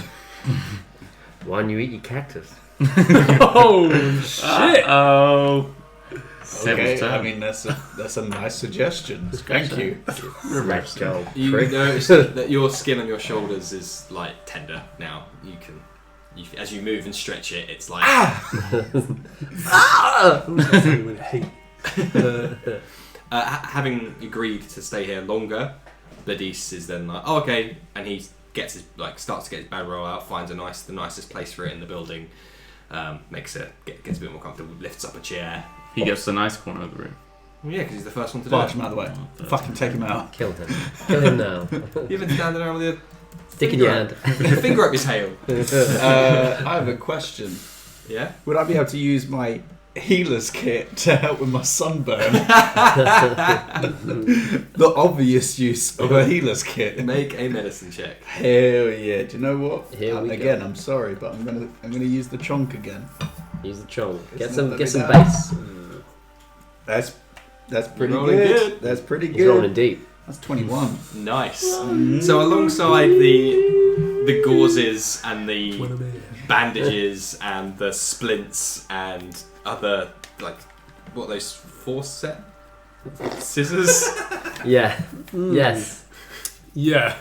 Why don't you eat your cactus? Oh shit! Oh. Okay, I mean that's a nice suggestion. Thank you. Recto. You prick. notice that your skin on your shoulders is like tender now. As you move and stretch it, it's like With hate. having agreed to stay here longer. Beddiis is then like, oh, okay, and he gets his starts to get his bad roll out, finds the nicest place for it in the building, gets a bit more comfortable, lifts up a chair. He gets the nice corner of the room. Well, yeah, because he's the first one to do Barge it. him out of the way. Fucking take him out. Kill him. Kill him now. You've been standing there with your Stick in your hand. finger up his tail. I have a question. Yeah. Would I be able to use my healer's kit to help with my sunburn? The obvious use of a healer's kit. Make a medicine check. Hell yeah! Do you know what? Here we Again, go. I'm sorry, but I'm gonna use the chonk again. Use the chong. It's Get not some letting base. That's pretty rolling good. good. That's pretty He's rolling good. deep. That's 21. Nice. So alongside the gauzes and the bandages and the splints and other what are those forceps? Scissors? Yeah. Yes. Yeah.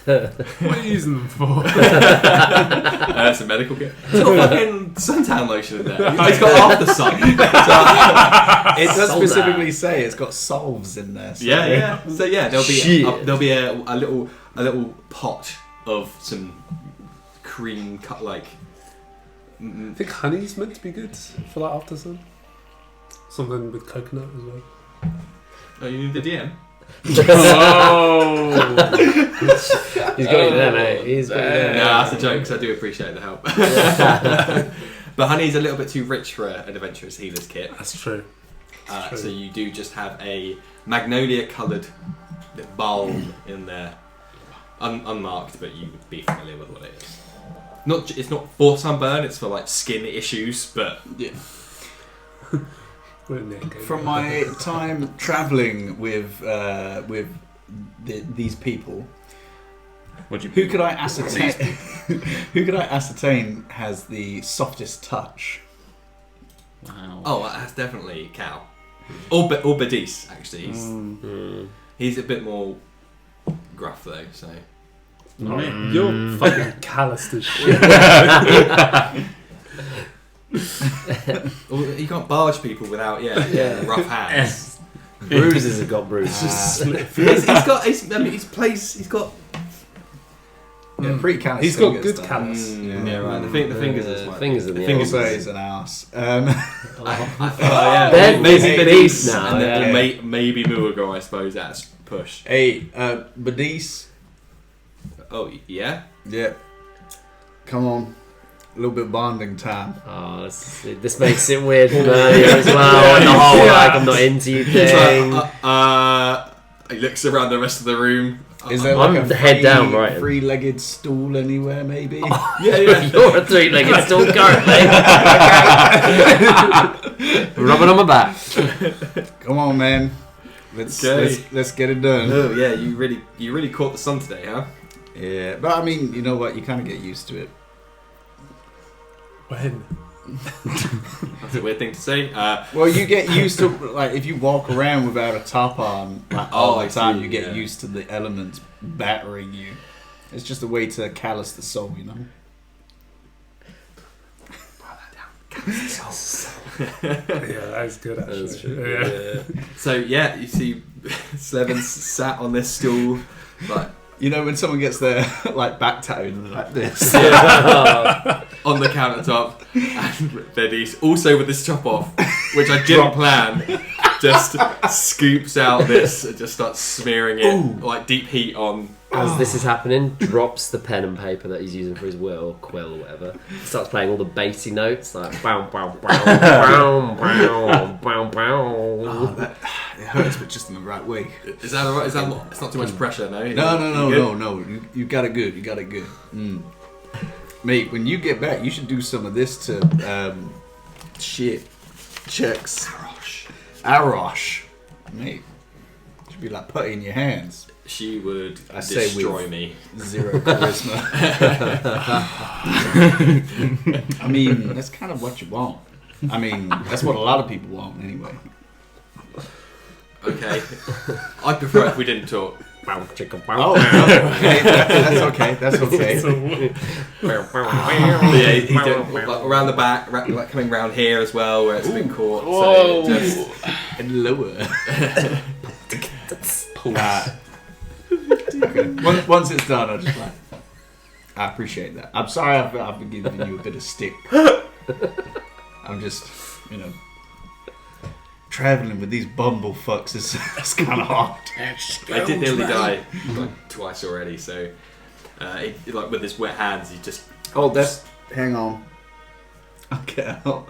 What are you using them for? That's a medical kit. It's got fucking suntan lotion in there. It's got half the sun. It does Sold specifically say it's got salves in there. So. Yeah. So yeah, there'll Shit. be a little pot of some cream cut I think honey's meant to be good for that after sun. Something with coconut as well. Oh, you need the DM? He's got you there, mate. He's got you there. No, that's a joke because I do appreciate the help. But honey's a little bit too rich for an adventurous healer's kit. That's true. True. So you do just have a magnolia-coloured balm in there, unmarked, but you would be familiar with what it is. It's not for sunburn; it's for skin issues. But Yeah. We're in the end game. From my time travelling with these people, who could I ascertain? Who could I ascertain has the softest touch? Wow. oh, that's definitely Cal or Beddiis. Actually, he's a bit more gruff though. So You're fucking calloused as shit. you can't barge people without rough hands. Bruises have got bruises. He's got Yeah, pretty callous. He's got fingers, good though. callus. Yeah, right. The fingers is my Fingers in the fingers ass. Also, he's an ass. yeah. Bed- maybe Beddiis Beddiis now, and then yeah. maybe Muago, I suppose. That's push. Hey, Beddiis. Oh yeah. Yeah. Come on. A little bit bonding time. Oh, this makes it weird from earlier as well. And the whole like I'm not into you thing. He looks around the rest of the room. Is there I'm like a head down, right? three-legged stool anywhere, maybe? Yeah. You're a three-legged stool currently. Rubbing on my back. Come on, man. Let's get it done. Oh yeah, you really caught the sun today, huh? Yeah, but I mean, you know what? You kind of get used to it. When? That's a weird thing to say. Well, you get used to like if you walk around without a top on like, all the time, you get used to the elements battering you. It's just a way to callous the soul, you know. Yeah, that is good actually. That's true. Yeah. So yeah, you see, Slevin's sat on this stool, like You know when someone gets their like back tattooed like this. on the countertop, and Beddiis also with this chop off, which I didn't plan, just scoops out this and just starts smearing it like deep heat on. As this is happening, drops the pen and paper that he's using for his quill or whatever. Starts playing all the bassy notes like bow bow bow bow bow bow bow. It hurts, but just in the right way. Is that alright? Is that it's not too much pressure? No. No. You got it good. You got it good. Mate, when you get back, you should do some of this to checks. Arosh. Mate, should be like putty in your hands. She would say destroy me. 0 charisma. I mean, that's kind of what you want. I mean, that's what a lot of people want anyway. Okay. I prefer if we didn't talk. Bow chicka Oh, bow. okay. That's okay. That's okay. Yeah, he did, like, around the back, like coming round here as well, where it's been caught. Whoa. So just And lower. Once it's done, I just like. I appreciate that. I'm sorry I've been giving you a bit of stick. I'm just, traveling with these bumblefucks is kind of hard. I did nearly die like twice already. So, like with his wet hands, he just. Oh, hang on. I'll get out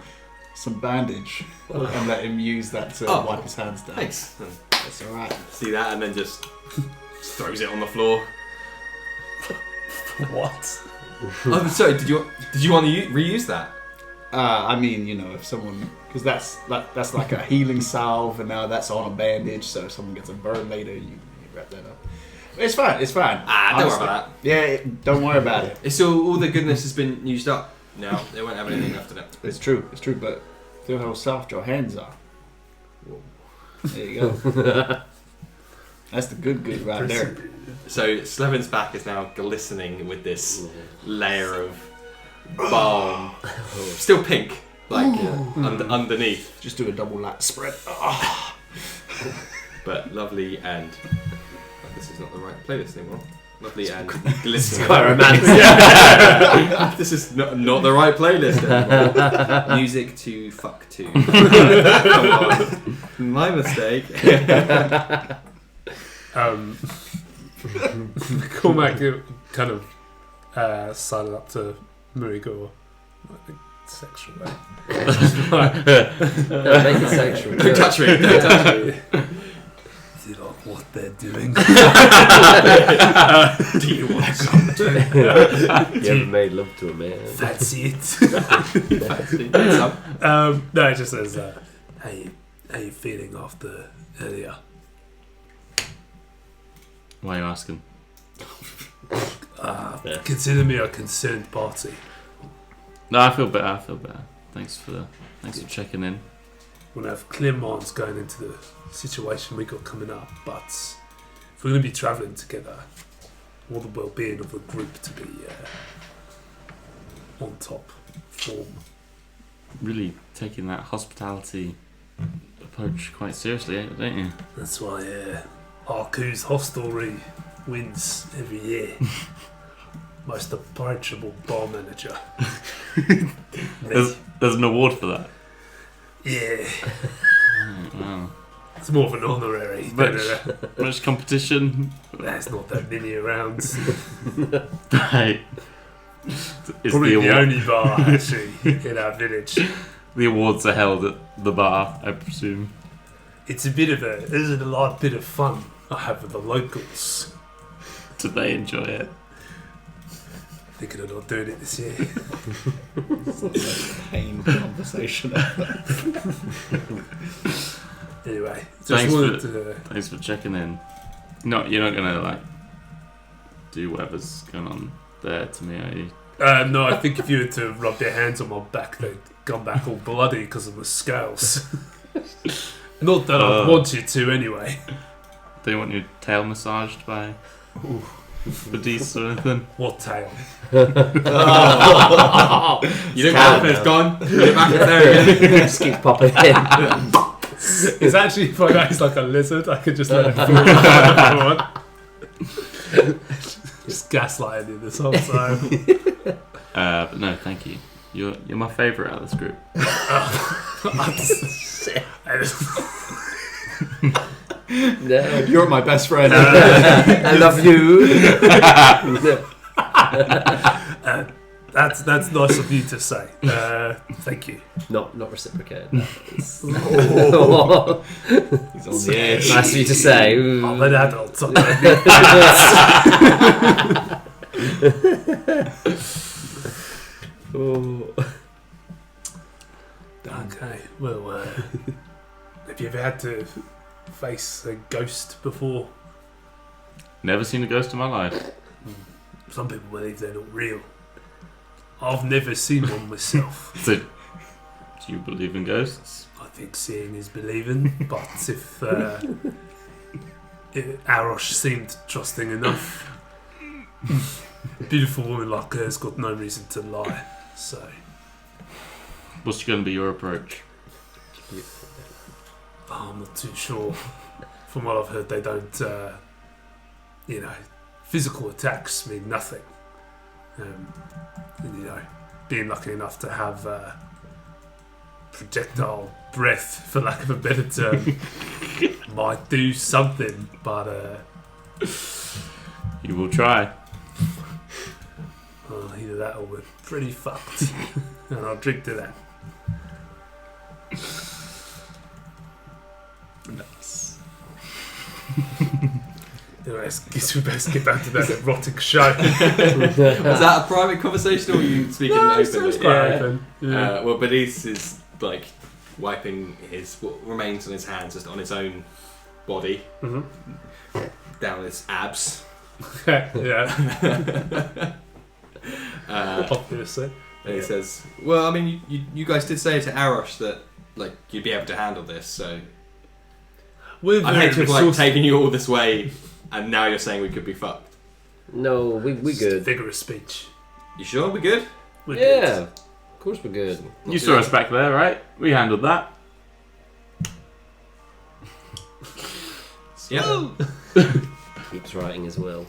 some bandage and let him use that to wipe his hands down. Thanks. That's all right. See that, and then just throws it on the floor. What? Oh, sorry. Did you want to reuse that? I mean, if someone, because that's like a healing salve, and now that's on a bandage. So if someone gets a burn later, you wrap that up. It's fine. It's fine. Don't worry about that. Yeah, don't worry about it. It's all the goodness has been used up. No, they won't have anything left in it. It's true. It's true. But feel how soft your hands are. Whoa. There you go. That's the good right there. So Slevin's back is now glistening with this layer of balm, still pink, like underneath. Just do a double lat spread. But lovely and this is not the right playlist anymore. Lovely and glistening. Quite romantic. This is not the right playlist anymore. Music to fuck to. Come on, my mistake. Cormac kind of sided up to Murigo like a sexual way. Don't make it sexual. Don't touch me. Don't touch me. Is it like what they're doing? Do you want to come to? You ever made love to a man? That's it. No, it just says, how you feeling after earlier? Why are you asking? Consider me a concerned party. No, I feel better. Thanks for checking in. We'll have clear minds going into the situation we got coming up, but if we're going to be travelling together, all the well-being of the group to be on top form. Really taking that hospitality approach quite seriously, don't you? That's why Arku's hostelry wins every year. most approachable bar manager. There's an award for that. Yeah, Wow. it's more of an honorary. Much competition. There's not that many around. Right. Is Probably the award- only bar actually in our village. The awards are held at the bar, I presume. It's a bit of fun I have with the locals. Do they enjoy it? Thinking of not doing it this year. Pain conversation. Anyway, just Thanks wanted for- to. Thanks for checking in. No, you're not gonna like do whatever's going on there to me, are you? No, I think if you were to rub their hands on my back, they'd come back all bloody because of the scales. Not that I'd want you to, anyway. Do you want your tail massaged by Beddiis or anything? What tail? You don't care if it's gone. You're back there again. Just keeps popping in. It's actually, if I act like a lizard, I could just let it fall whenever I want. Just gaslighting you this whole time. But no, thank you. You're my favourite out of this group. No. You're my best friend. I love you. That's nice of you to say. Thank you. Not reciprocated. He's on the edge. Nice of you to say. Ooh. I'm an adult. Ooh. Okay, well, have you ever had to face a ghost before? Never seen a ghost in my life. Some people believe they're not real. I've never seen one myself. So, do you believe in ghosts? I think seeing is believing, but if Arosh seemed trusting enough, a beautiful woman like her's got no reason to lie, so... What's going to be your approach? I'm not too sure. From what I've heard, they don't, physical attacks mean nothing. And, being lucky enough to have projectile breath, for lack of a better term, might do something, but You will try. either that or we're pretty fucked. And I'll drink to that. Nice. Anyway, I guess we best get back to that erotic show. Was that a private conversation or were you speaking No, it openly? sounds quite open. Yeah. Well, Beddiis is like wiping what remains on his hands just on his own body, down his abs. Yeah, Uh, obviously. and he says, "Well, I mean, you guys did say to Arosh that like you'd be able to handle this, so We're I very hate to have like resourceful. taken you all this way, and now you're saying we could be fucked. No, we good. Vigorous speech. You sure we good? We're Yeah, good. of course we're good. You saw us back there, right? We handled that. Yeah. Keeps writing his will.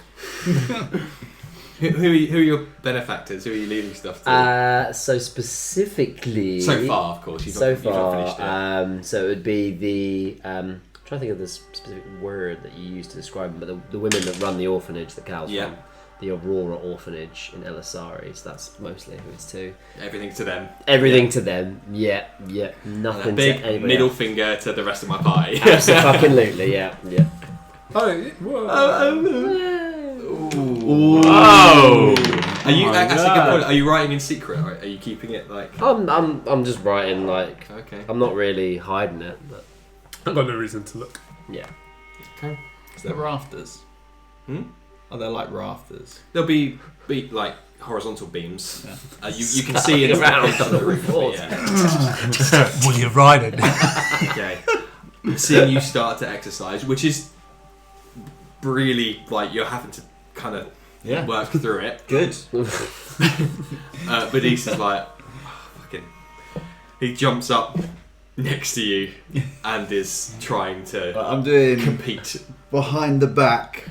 Who are your benefactors? Who are you leaving stuff to? So specifically, So far, of course. You've so not finished it. far, so it would be the. I'm trying to think of the specific word that you use to describe them, but the women that run the orphanage that Cal's Yeah. from, the Aurora Orphanage in Elisari. So that's mostly who it's to. Everything to them. Everything to them. Yeah. And a Nothing big to anybody middle else. finger to the rest of my party. Absolutely, yeah. Oh, whoa. Ooh. Oh! Are you Oh my actually? God. Good point. Are you writing in secret? Or are you keeping it like? I'm just writing like Okay. I'm not really hiding it, but I've got no reason to look. yeah. Okay. Is there rafters? Are there like rafters? There'll be like horizontal beams. Yeah. You can see it around on the roof. floor. Yeah. Well, you're riding. Okay. Seeing you start to exercise, which is really like you're having to kind of work through it. Good. Beddiis is like, fucking. He jumps up next to you and is trying to I'm doing compete. behind the back,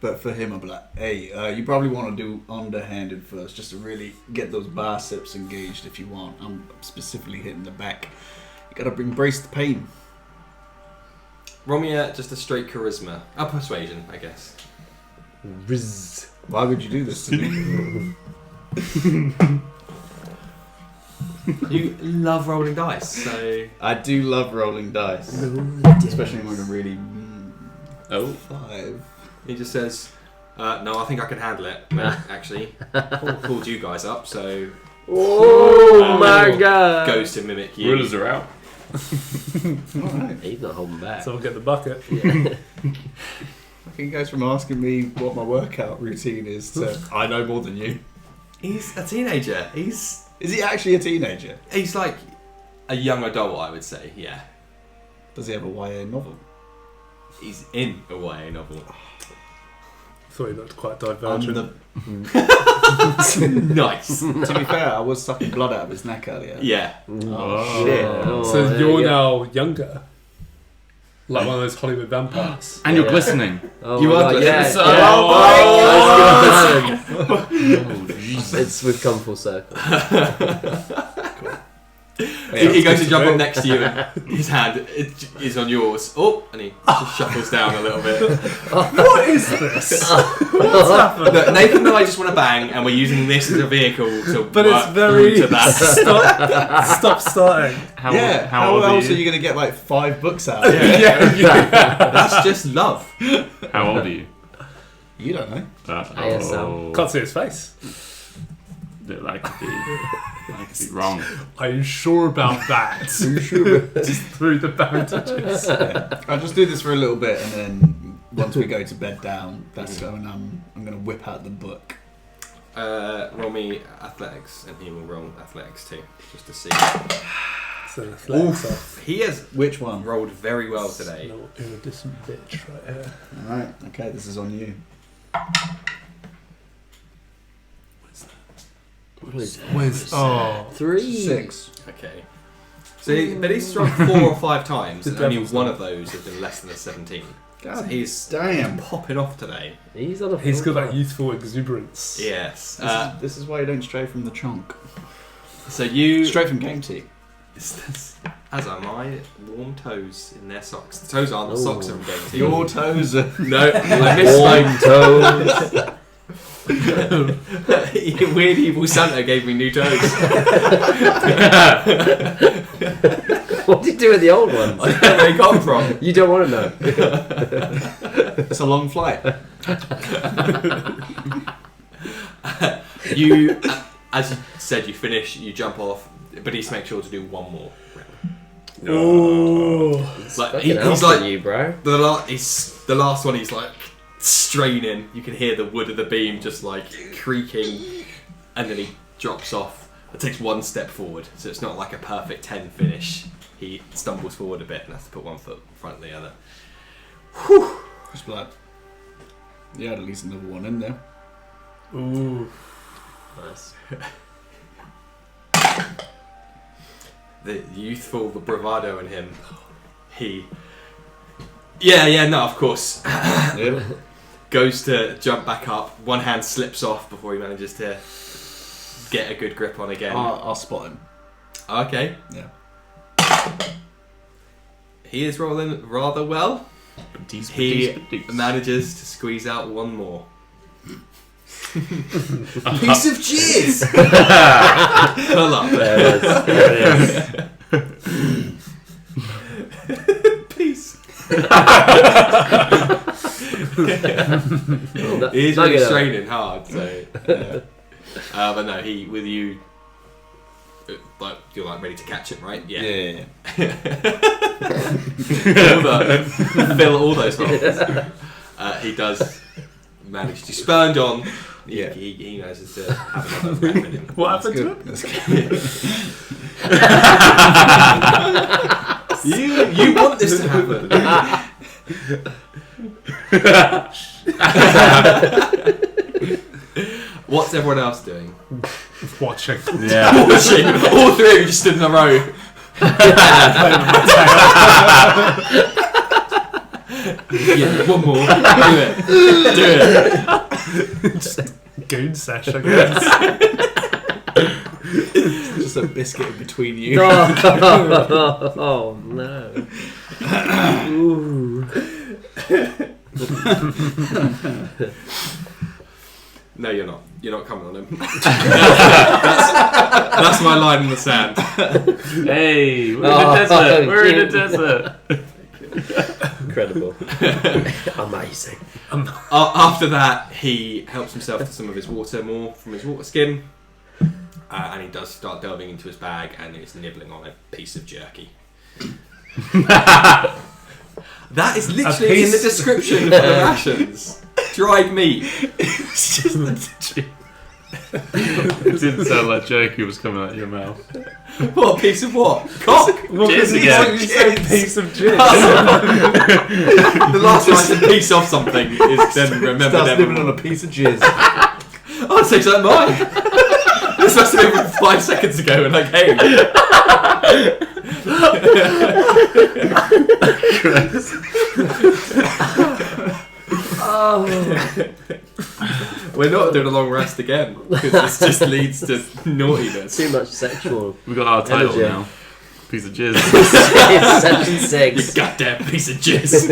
But for him, I'll be like, hey, you probably want to do underhanded first, just to really get those biceps engaged if you want. I'm specifically hitting the back. You gotta embrace the pain. Roll me just a straight charisma. Persuasion, I guess. Riz. Why would you do this to me? You love rolling dice, so... I do love rolling dice. Especially when I'm really... 5. He just says, no, I think I can handle it. Actually, called you guys up, so... Oh my god! Goes to mimic you. Rulers are out. Alright. He's not holding back. So we'll get the bucket. I think goes from asking me what my workout routine is to I know more than you. He's a teenager. Is he actually a teenager? He's like a young adult, I would say, yeah. Does he have a YA novel? He's in a YA novel. Thought he looked quite divergent. Nice. To be fair, I was sucking blood out of his neck earlier. Yeah. Oh, shit. So there you're you go. now younger. Like one of those Hollywood vampires. And you're glistening. Oh You my are God, good. yeah. It's- That's it's with come full circle. He goes to jump up next to you and his hand is on yours. Oh, and he just shuffles down a little bit. What is this? What's happened? Look, Nathan and I just want to bang, and we're using this as a vehicle to But work it's very... through to that. Stop starting. How old else are are you? you going to get like 5 books out? That's just love. How old are you? You don't know. ASL. Can't see his face. That could be wrong. Are you sure about that? Just through the bandages. I'll just do this for a little bit, and then once we go to bed down, that's when I'm going to whip out the book. Roll me athletics, and he will roll athletics too, just to see. So the flags off. He has Which one? rolled very well today. Little iridescent bitch right here. Alright, okay, this is on you. Where's... Oh. 3. 6. Okay. So, but he's struck 4 or 5 times, The and only devil's one not. of those has been less than a 17. So God he's damn. popping off today. He's on a He's full got that time. youthful exuberance. Yes. This is why you don't stray from the chunk. So you... Straight from game tea. As are my warm toes in their socks. The toes aren't, the Ooh. socks are from game team. Your toes are... No, I Warm misspoke. toes. Weird evil Santa gave me new toes. What did you do with the old ones? I don't know where they come from. You don't want to know. It's a long flight. You, as you said, you finish, you jump off, but he's make sure to do one more rep. Oh. Like, Fucking he's he's like you, bro. the last one. He's like straining. You can hear the wood of the beam just like creaking, and then he drops off. It takes one step forward, so it's not like a perfect 10 finish. He stumbles forward a bit and has to put one foot in front of the other. Just like... You had at least another one in there. Ooh. Nice. The youthful, the bravado in him. He... Yeah, no, of course. Yeah. Goes to jump back up. One hand slips off before he manages to get a good grip on again. I'll spot him. Okay. Yeah. He is rolling rather well. He manages to squeeze out one more. Piece of cheese! Pull up. There it is. Peace. Oh, He's nugget really up. straining hard, so. But no, he with you. Like you're like ready to catch him, right? Yeah. Fill all those holes. He does manage to spurned on. Yeah. He manages to have another rep in him. What happened to him? That's good. You want this to happen. What's everyone else doing? Watching. Yeah. Watching. All three of you just stood in a row. Yeah, one more. Do it. Goon sesh, I guess. Just a biscuit in between you. Oh no. Ooh. No, you're not. You're not coming on him. That's my line in the sand. Hey, we're in the desert. We're in the desert. Incredible. Amazing. After that, he helps himself to some of his water more from his water skin. And he does start delving into his bag and is nibbling on a piece of jerky. That is literally in the description for the rations. Dried meat. It's just it didn't sound like jerky was coming out of your mouth. What, a piece of what? Cock? Jizz again. You said piece of jizz. The last time I said piece of something is then remember Starts them. nibbling on a piece of jizz. I'd say so mine. This must have been 5 seconds ago when I came. We're not doing a long rest again because this just leads to naughtiness. Too much sexual. We got our title Energy. now. Piece of jizz. Section 6. You goddamn piece of jizz.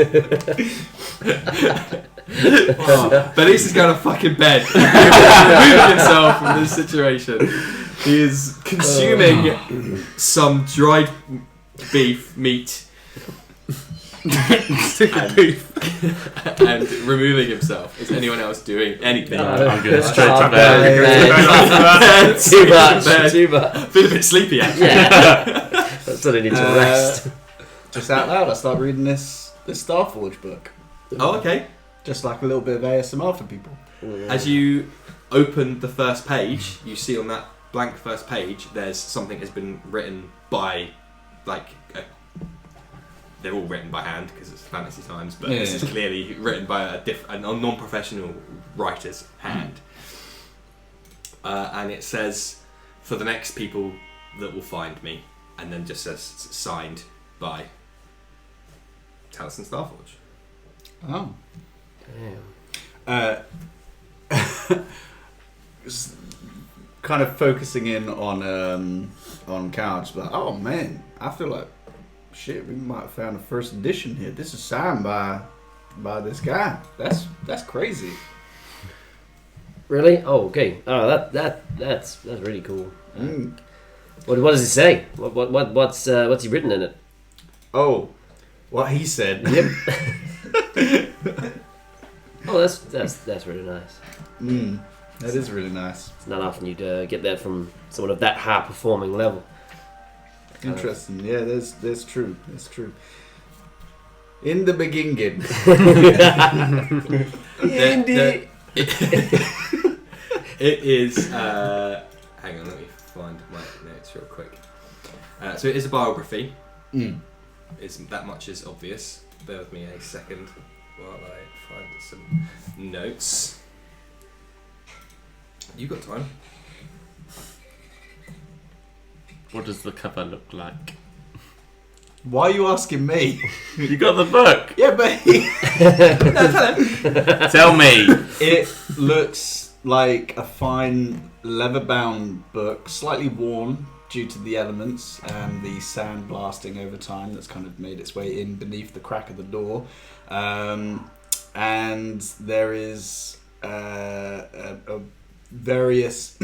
Beddiis is going to fucking bed. Removing himself from this situation. He is consuming some dried meat. And removing himself. Is anyone else doing anything? I'm going straight to bed. Too much. Feel a bit sleepy actually. Yeah. That's what I need to rest. Just out loud, I start reading this Starforge book. Oh, okay. Just like a little bit of ASMR for people. As you open the first page, you see on that blank first page, there's something has been written by, they're all written by hand because it's fantasy times, but this is clearly written by a non-professional writer's hand. And it says, for the next people that will find me, and then just says signed by Taliesin Starforge. Oh. Damn. Kind of focusing in on Couch, but oh man, I feel like shit. We might have found a first edition here. This is signed by this guy. That's crazy. Really? Oh, okay. Oh, that's really cool. What does it say? What's he written in it? Oh, what he said. Yep. Oh, that's really nice. That is really nice. It's not often you'd get that from someone of that high performing level. Interesting. Yeah, that's true. That's true. In the beginning. It is. Hang on, let me find my notes real quick. So it is a biography. That much is obvious. Bear with me a second while I find some notes. You got time? What does the cover look like? Why are you asking me? You got the book. Yeah, but No, tell him. Tell me. it looks like a fine leather-bound book, slightly worn due to the elements and the sand blasting over time that's kind of made its way in beneath the crack of the door. And there is various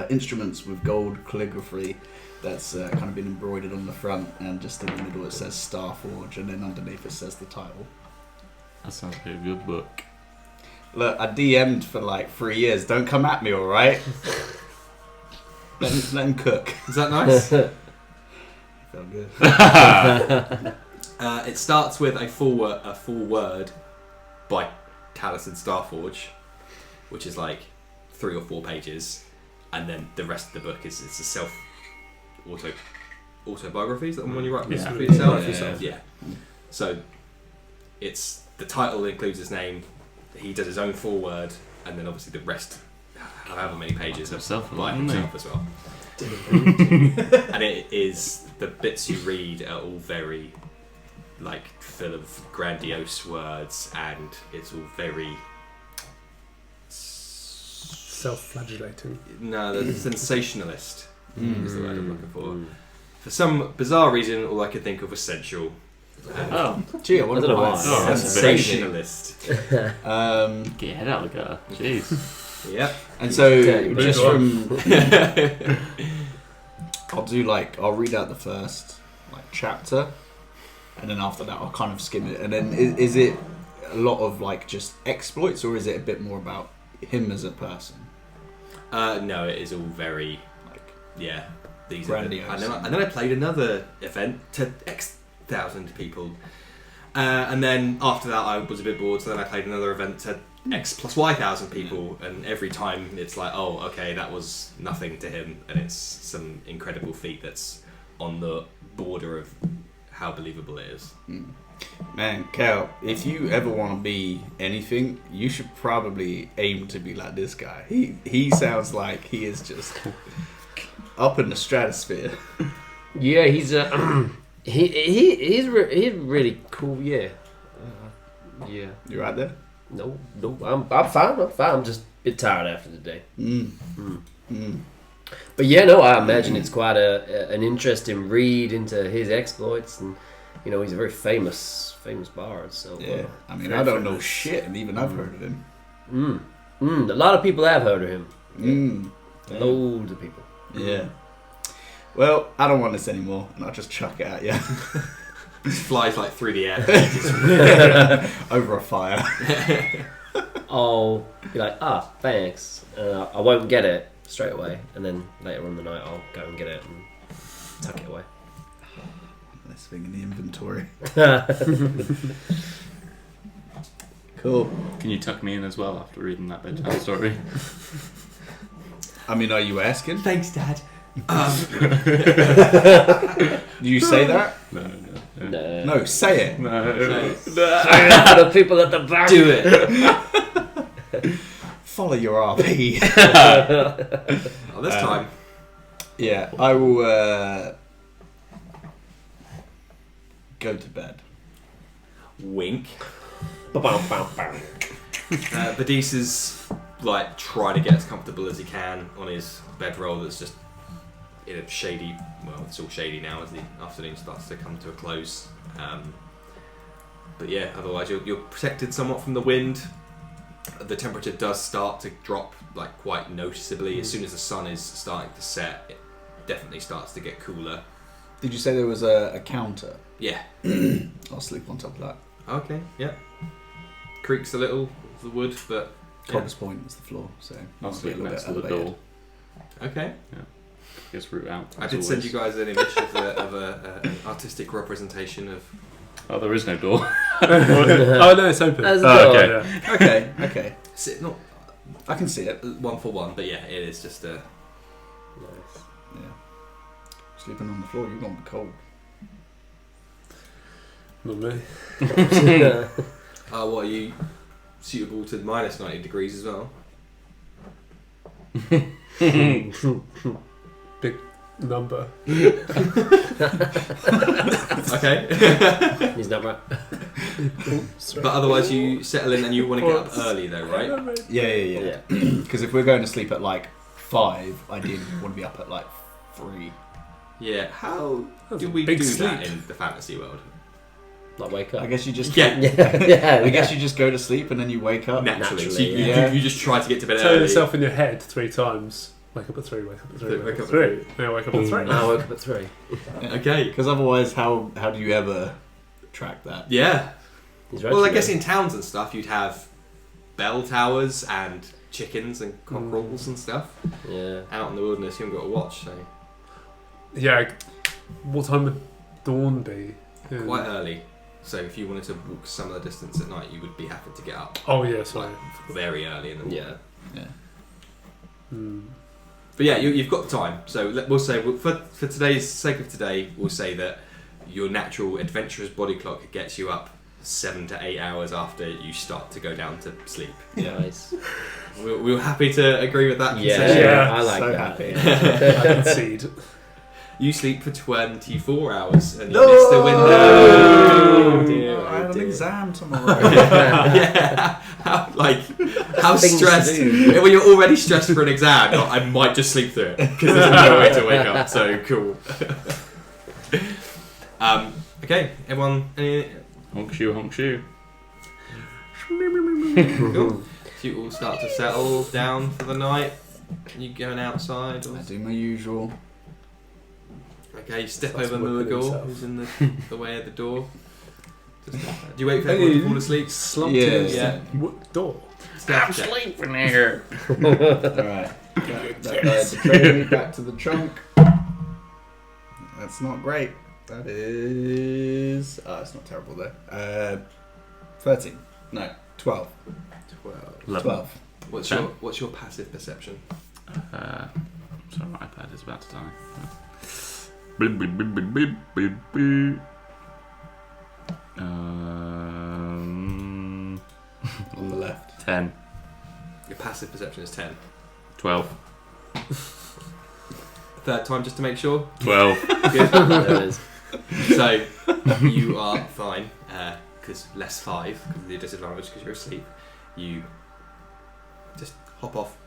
instruments with gold calligraphy that's kind of been embroidered on the front, and just in the middle it says Starforge, and then underneath it says the title. That sounds like a good book. Look, I DM'd for like 3 years. Don't come at me, alright? let him cook. Is that nice? Felt good. It starts with a full word by Taliesin Starforge, which is like 3 or 4 pages, and then the rest of the book is it's a autobiography. Is that the one you write for yourself? Yeah. So it's the title includes his name. He does his own full word, and then obviously the rest, however many pages, are by himself as well. And it is the bits you read are all very like full of grandiose words, and it's all very Self-flagellating. the sensationalist is the word I'm looking for. For some bizarre reason, all I could think of was sensual. Oh, Gee, I wonder I don't know why. why. Oh, that's a bit Sensationalist. get your head out of the gutter. Jeez. Yep. And so, Okay, just go from, I'll read out the first chapter, and then after that I'll kind of skim it. And then is it a lot of just exploits, or is it a bit more about him as a person? No, it is all very these Grandiose. and then I played another event to X thousand people, and then after that I was a bit bored, so then I played another event to X plus Y thousand people, and every time it's like, oh, okay, that was nothing to him, and it's some incredible feat that's on the border of how believable it is. Man, Cal, if you ever want to be anything, you should probably aim to be like this guy. He sounds like he is just up in the stratosphere. Yeah, he's he's really cool. Yeah, yeah. You right there? No, I'm fine. I'm just a bit tired after the day. But yeah, no, I imagine it's quite an interesting read into his exploits, and he's a very famous bard. So Yeah. I mean, I don't know shit, and even I've heard of him. A lot of people have heard of him. Loads of people. Yeah. Well, I don't want this anymore, and I'll just chuck it at you. It flies through the air. Over a fire. I'll be like, thanks. I won't get it straight away, and then later on the night I'll go and get it and tuck it away. This thing in the inventory. Cool. Can you tuck me in as well after reading that bedtime story? I mean, are you asking? Thanks, Dad. Do you say that? No. No, say it. No. The people at the back. Do it. Follow your RP. Oh, this time. Yeah, I will go to bed. Wink. Ba-bam-bam-bam. Beddiis is trying to get as comfortable as he can on his bedroll that's just in a shady, it's all shady now as the afternoon starts to come to a close. But yeah, otherwise you're protected somewhat from the wind. The temperature does start to drop quite noticeably. As soon as the sun is starting to set, it definitely starts to get cooler. Did you say there was a counter? Yeah. I'll sleep on top of that. Okay, yeah. Creaks a little, the wood, but... Cobblers Point is the floor, so I'll sleep be a little next to bit the elevated. door. Okay. Gets root out. I as did send always. you guys an image of an artistic representation of... Oh, there is no door. Oh no, it's open. There's a Oh, door. okay. Yeah. Okay. Not I can see it. one for one, but yeah, it is just a... Nice. Yeah. Sleeping on the floor, you're going to be cold. Not me. What, are you suitable to minus 90 degrees as well? Big number. Okay. He's not right. But otherwise you settle in and you want to get up early though, right? Yeah. Because if we're going to sleep at 5, ideally we want to be up at 3. Yeah, how That's do a we big do sleep. that in the fantasy world? Like wake up. I guess you just Yeah. Yeah. I guess you just go to sleep and then you wake up. Naturally. So Naturally, you just try to get to bed Tell early. yourself in your head 3 times. Wake up at 3, wake up at 3, wake up at 3. Yeah, wake up at 3. I woke up at 3. Okay. Because otherwise, how do you ever track that? Yeah. He's Well, I right, guess in towns and stuff you'd have bell towers and chickens and cockerels and stuff. Yeah. Out in the wilderness you haven't got a watch, so Yeah, what time would dawn be? Yeah. quite early. So if you wanted to walk some of the distance at night, you would be having to get up Oh, yeah, sorry. very early in the morning. Yeah. But yeah, you've got the time. So we'll say for today's sake of today, we'll say that your natural adventurous body clock gets you up 7 to 8 hours after you start to go down to sleep. Yeah. Nice. We're happy to agree with that. Yeah, concession. Yeah. I like So that. happy. I concede. You sleep for 24 hours and you miss the window. I had an exam tomorrow. Yeah. How Things to stressed? do. When you're already stressed for an exam, I might just sleep through it because there's no way to wake up. So cool. Okay, everyone. Honk shoe, honk shoe. Cool. So you all start to settle down for the night. You going outside? Or... I do my usual. Okay, you step Starts over whipping Muagor, himself. who's in the way of the door. Do you wait for everyone to fall asleep? Slumped Yeah. in his Yeah. door. Stealth check. sleeping here. Alright. That betrayed me back to the trunk. That's not great. That is... Oh, it's not terrible though. 13. No, 12. 12. 12. What's your passive perception? Sorry, my iPad is about to die. Blip, blip, blip, blip, blip, blip, blip. On the left. 10. Your passive perception is 10. 12. Third time just to make sure. 12. Good. There it is. So you are fine because less 5 because of the disadvantage because you're asleep. You just hop off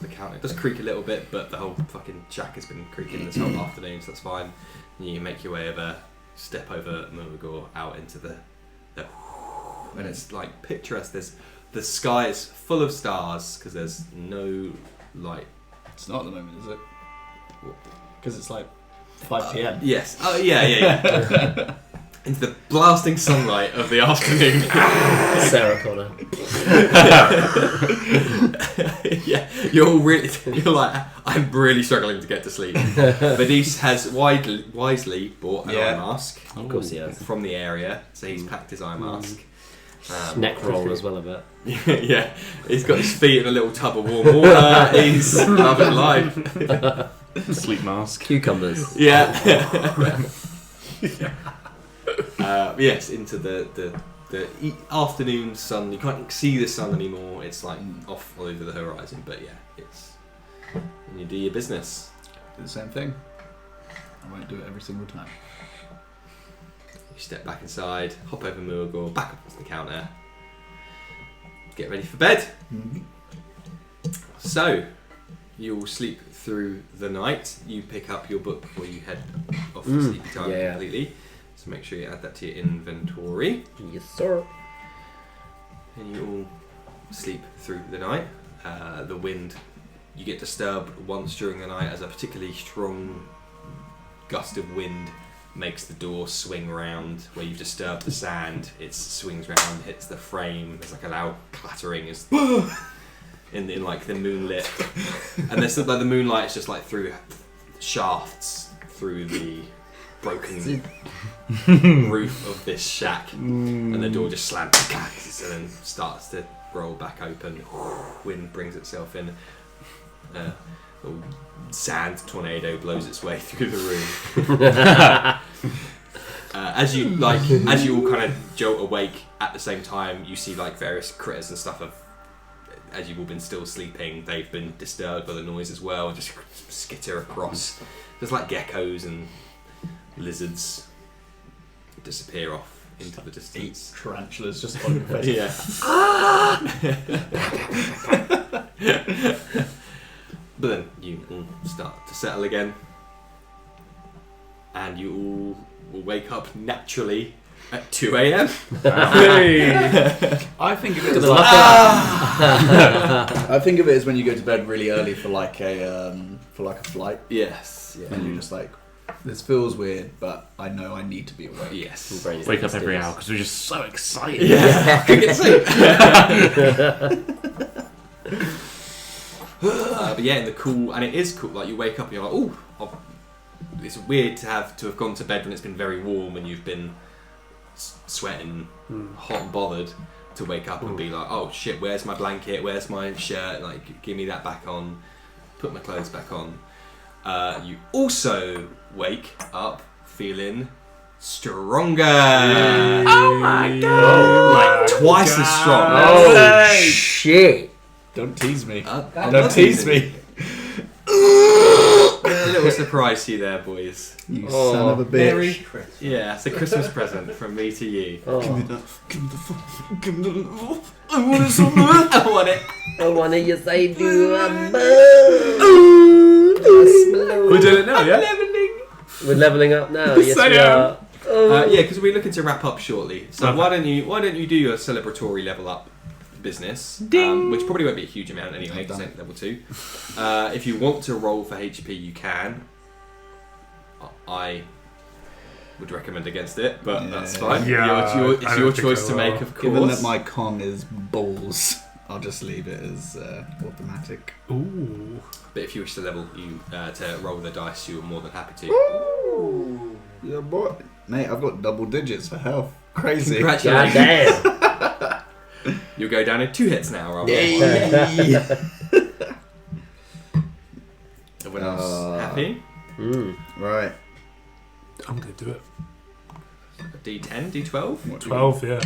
the counter. It does creak a little bit, but the whole fucking shack has been creaking this whole afternoon, so that's fine. And you make your way over, step over Muagor out into the and it's like picturesque. The sky is full of stars because there's no light. It's not at the moment, is it? Because it's like 5 p.m. Yes. Oh yeah. Into the blasting sunlight of the afternoon. Sarah Connor. Yeah, you're like, I'm really struggling to get to sleep. Beddiis has wisely bought an eye mask Of course he has. from the area, so he's packed his eye mask. Neck roll as well a bit. Yeah, he's got his feet in a little tub of warm water. He's loving life. Sleep mask. Cucumbers. Yeah. Yes, into the afternoon sun. You can't see the sun anymore. It's like off all over the horizon. But yeah, it's and you do your business. Do the same thing. I won't do it every single time. You step back inside, hop over Muagor, back up to the counter, get ready for bed. So you all sleep through the night. You pick up your book before you head off to sleepy time completely. So make sure you add that to your inventory. Yes, sir. And you all sleep through the night. The wind, you get disturbed once during the night as a particularly strong gust of wind makes the door swing round where you've disturbed the sand. It swings round, hits the frame. There's like a loud clattering as in like the moonlit, and there's like the moonlight is just like through shafts through the broken roof of this shack, and the door just slams and then starts to roll back open. Wind brings itself in. A little sand tornado blows its way through the room. As you all kind of jolt awake at the same time, you see like various critters and stuff as you've all been still sleeping, they've been disturbed by the noise as well and just skitter across. There's like geckos and lizards disappear off into the distance. Tarantulas just on your face. Yeah. But then you all start to settle again, and you all will wake up naturally at 2 a.m. I think of it as I think of it as when you go to bed really early for like a flight, Yes. Yeah. and you're just like, this feels weird, but I know I need to be awake. Yes. Wake up every hour because we're just so excited. Yeah. Couldn't get sleep. But yeah, in the cool, and it is cool. Like you wake up and you're like, oh, it's weird to have gone to bed when it's been very warm and you've been sweating, hot and bothered. To wake up and be like, oh shit, where's my blanket? Where's my shirt? Like, give me that back on. Put my clothes back on. You also wake up feeling stronger. Oh my god! Like twice as strong. Oh shit! Don't tease me. I'm Don't not tease teasing. me. little surprise to you there, boys. You Oh, son of a Merry bitch. Christmas. Yeah, it's a Christmas present from me to you. Give me Oh, that. Give me the fuck. Give me the. I want it so much. I want it. I want to yes, I do. We're doing it now, yeah? We're leveling up now. Yes, I we am. are. Oh. Yeah, because we're looking to wrap up shortly. So Okay. why don't you do your celebratory level up business, which probably won't be a huge amount anyway, I've because done it's level 2. If you want to roll for HP, you can. I would recommend against it, but that's fine. Yeah, it's I your don't think choice I to will. make, of course. Given that my con is balls, I'll just leave it as automatic. Ooh. But if you wish to level you to roll the dice, you are more than happy to. Ooh. Yeah, boy. Mate, I've got double digits for health. Crazy. Congratulations! God damn. You'll go down in 2 hits now, rather. Yay. Everyone else happy? Right. I'm going to do it. D10, D12? What do 12, yeah.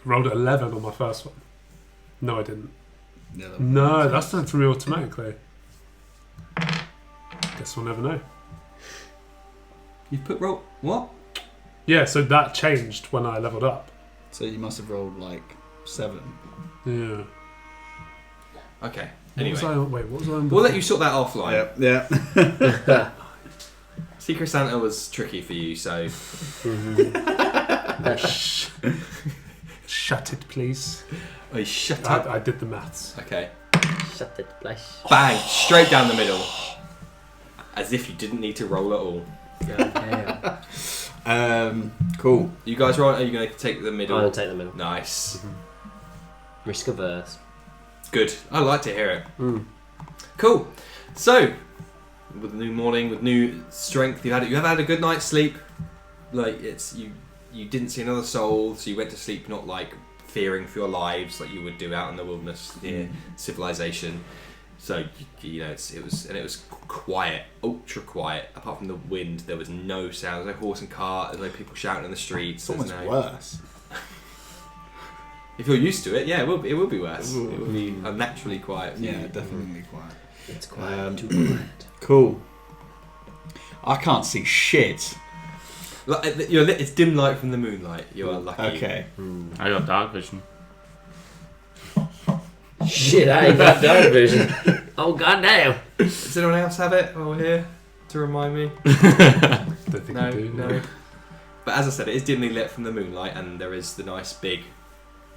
Rolled 11 on my first one. No, I didn't. you- Yeah, No, that's done for me automatically. Guess we'll never know. You put roll what? Yeah, so that changed when I leveled up. So you must have rolled like 7. Yeah. Okay. What was I Anyway, on? Wait, what was I on? we'll let you sort that offline. Yeah. Secret Santa was tricky for you, so Shut it, please. oh, shut up. I did the maths. Okay. Shut it, flesh. Bang! Straight down the middle, as if you didn't need to roll at all. God damn. Cool. You guys roll? Are you going to take the middle? I'm going to take them in. Nice. Risk averse. Good. I like to hear it. Mm. Cool. So, with a new morning, with new strength, you have had a good night's sleep. Like you didn't see another soul, so you went to sleep not like fearing for your lives like you would do out in the wilderness near civilization. So it was quiet, ultra quiet. Apart from the wind, there was no sound. There's no horse and cart. There's no people shouting in the streets. It's almost worse. If you're used to it, yeah, it will be worse. It will be unnaturally quiet. Yeah, definitely quiet. It's quiet. Too quiet. Cool. I can't see shit. It's dim light from the moonlight. You are lucky. Okay. I got dark vision. Shit, I ain't got dark vision. Oh, goddamn. Does anyone else have it while we're here to remind me? Don't think No, I do. no. But as I said, it is dimly lit from the moonlight, and there is the nice big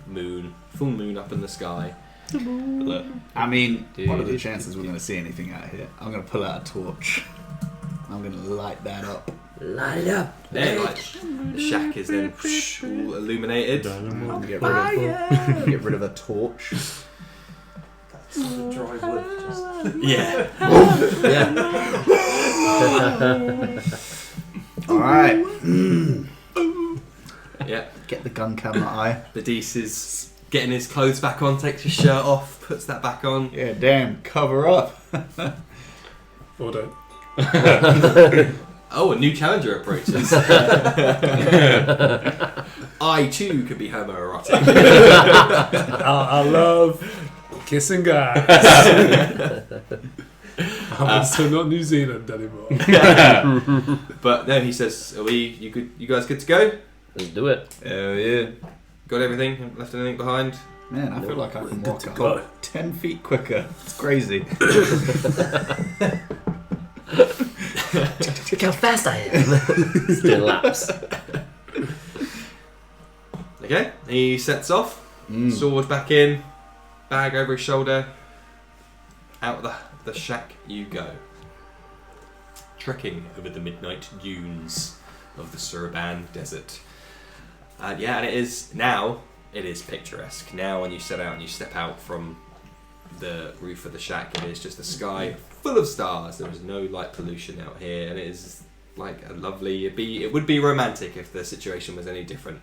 moon, full moon up in the sky. Look, I mean, what are the chances we're going to see anything out here? I'm going to pull out a torch. I'm going to light that up. Light it up. There, like, the shack is then all illuminated. Get rid of a torch. The dry wood. Just... Yeah. Yeah. Alright. Yeah. Get the gun camera eye. Beddiis is getting his clothes back on, takes his shirt off, puts that back on. Yeah, damn, cover up. Or don't. Oh, a new challenger approaches. I too could be homoerotic. I love kissing guys. I'm still not New Zealand anymore. But no, he says, "Are you good? You guys good to go? Let's do it. Oh, yeah. Got everything? Haven't left anything behind?" Man, I feel like I can walk go. up 10 feet quicker. It's crazy. Look how fast I am. Still laps. Okay, he sets off. Sword back in, bag over his shoulder. Out the shack you go. Trekking over the midnight dunes of the Suraban Desert. And it is picturesque. Now when you set out and you step out from the roof of the shack, it is just a sky full of stars. There is no light pollution out here, and it is like a lovely. It would be romantic if the situation was any different.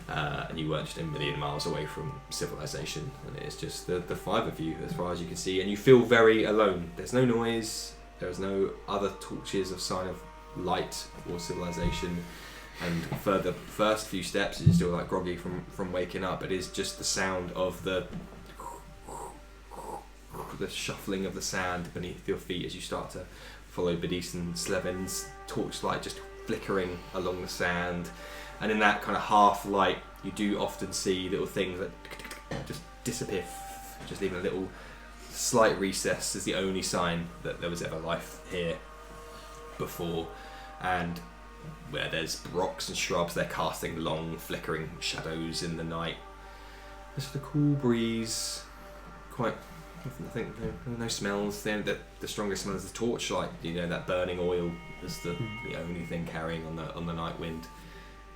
And you weren't just a million miles away from civilization, and it's just the five of you as far as you can see, and you feel very alone. There's no noise, there's no other torches of sign of light or civilization, and for the first few steps you're still like groggy from waking up. It is just the sound of the shuffling of the sand beneath your feet as you start to follow Beddiis and Slevin's torchlight just flickering along the sand, and in that kind of half light you do often see little things that just disappear, just leaving a little slight recess is the only sign that there was ever life here before. And where there's rocks and shrubs, they're casting long flickering shadows in the night. Just a cool breeze, quite nothing, no smells. The strongest smell is the torchlight. You know, that burning oil is the only thing carrying on the night wind.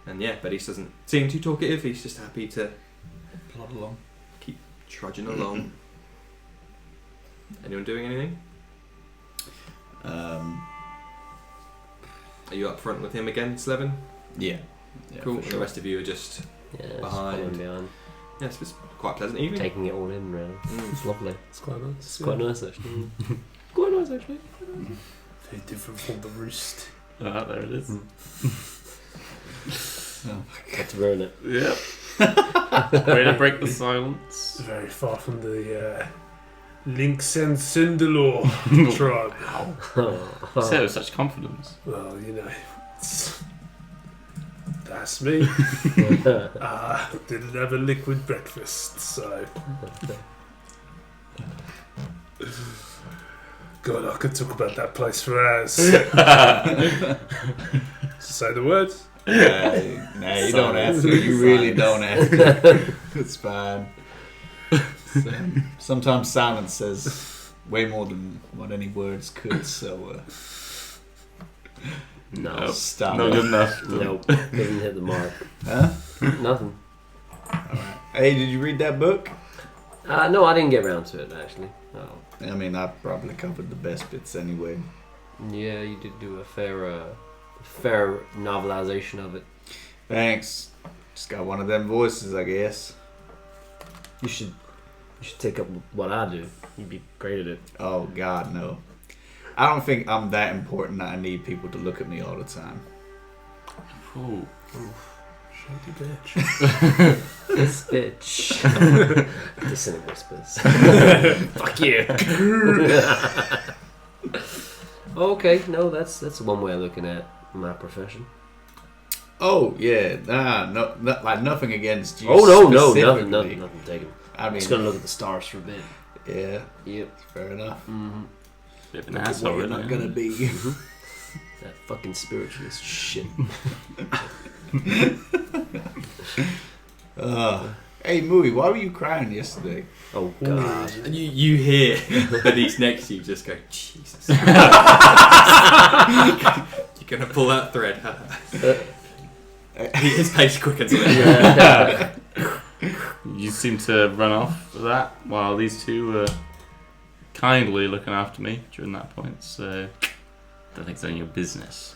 And yeah, Beddiis doesn't seem too talkative. He's just happy to Plod along. keep trudging along. Anyone doing anything? Are you up front with him again, Slevin? Yeah. Cool. And the rest of you are just Yeah, behind. just behind. yeah, it's quite a pleasant evening. Taking it all in, really. It's lovely. It's quite nice. It's quite nice, actually. Quite nice, actually. Very different from the roost. There it is. Had to ruin it. Yep. Way to break the silence. Very far from the Lynx and Cinderlaw tribe. You said it with such confidence. Well, you know, that's me. Didn't have a liquid breakfast, so. God, I could talk about that place for hours. Say the words. No, you don't have to. You really don't have to. It's fine. Sometimes silence says way more than what any words could, so No. stop Not it. good enough. Nope. Doesn't hit the mark. Huh? Nothing. Alright. Hey, did you read that book? No, I didn't get around to it, actually. Oh. I mean, I probably covered the best bits anyway. Yeah, you did do a fair novelization of it. Thanks. Just got one of them voices, I guess. You should take up what I do. You'd be great at it. Oh, God, no. I don't think I'm that important that I need people to look at me all the time. Ooh. Shady bitch. This bitch. Dissonant whispers. Fuck you. Okay, no, that's one way of looking at my profession. Oh, yeah. No, like nothing against you. Oh no, specifically. nothing taken. I mean, Just gonna look at the stars for a bit. yeah, Yep. fair enough. Mm-hmm. Bit of an Look at asshole, what you're isn't not it? gonna be. That fucking spiritualist shit. Hey, Mooey, why were you crying yesterday? Oh god. And you hear Beddiis next to you just go, Jesus. You're gonna pull that thread. His pace quickens a little. Yeah. You seem to run off with that while these two were kindly looking after me during that point, so I don't think it's any of your business.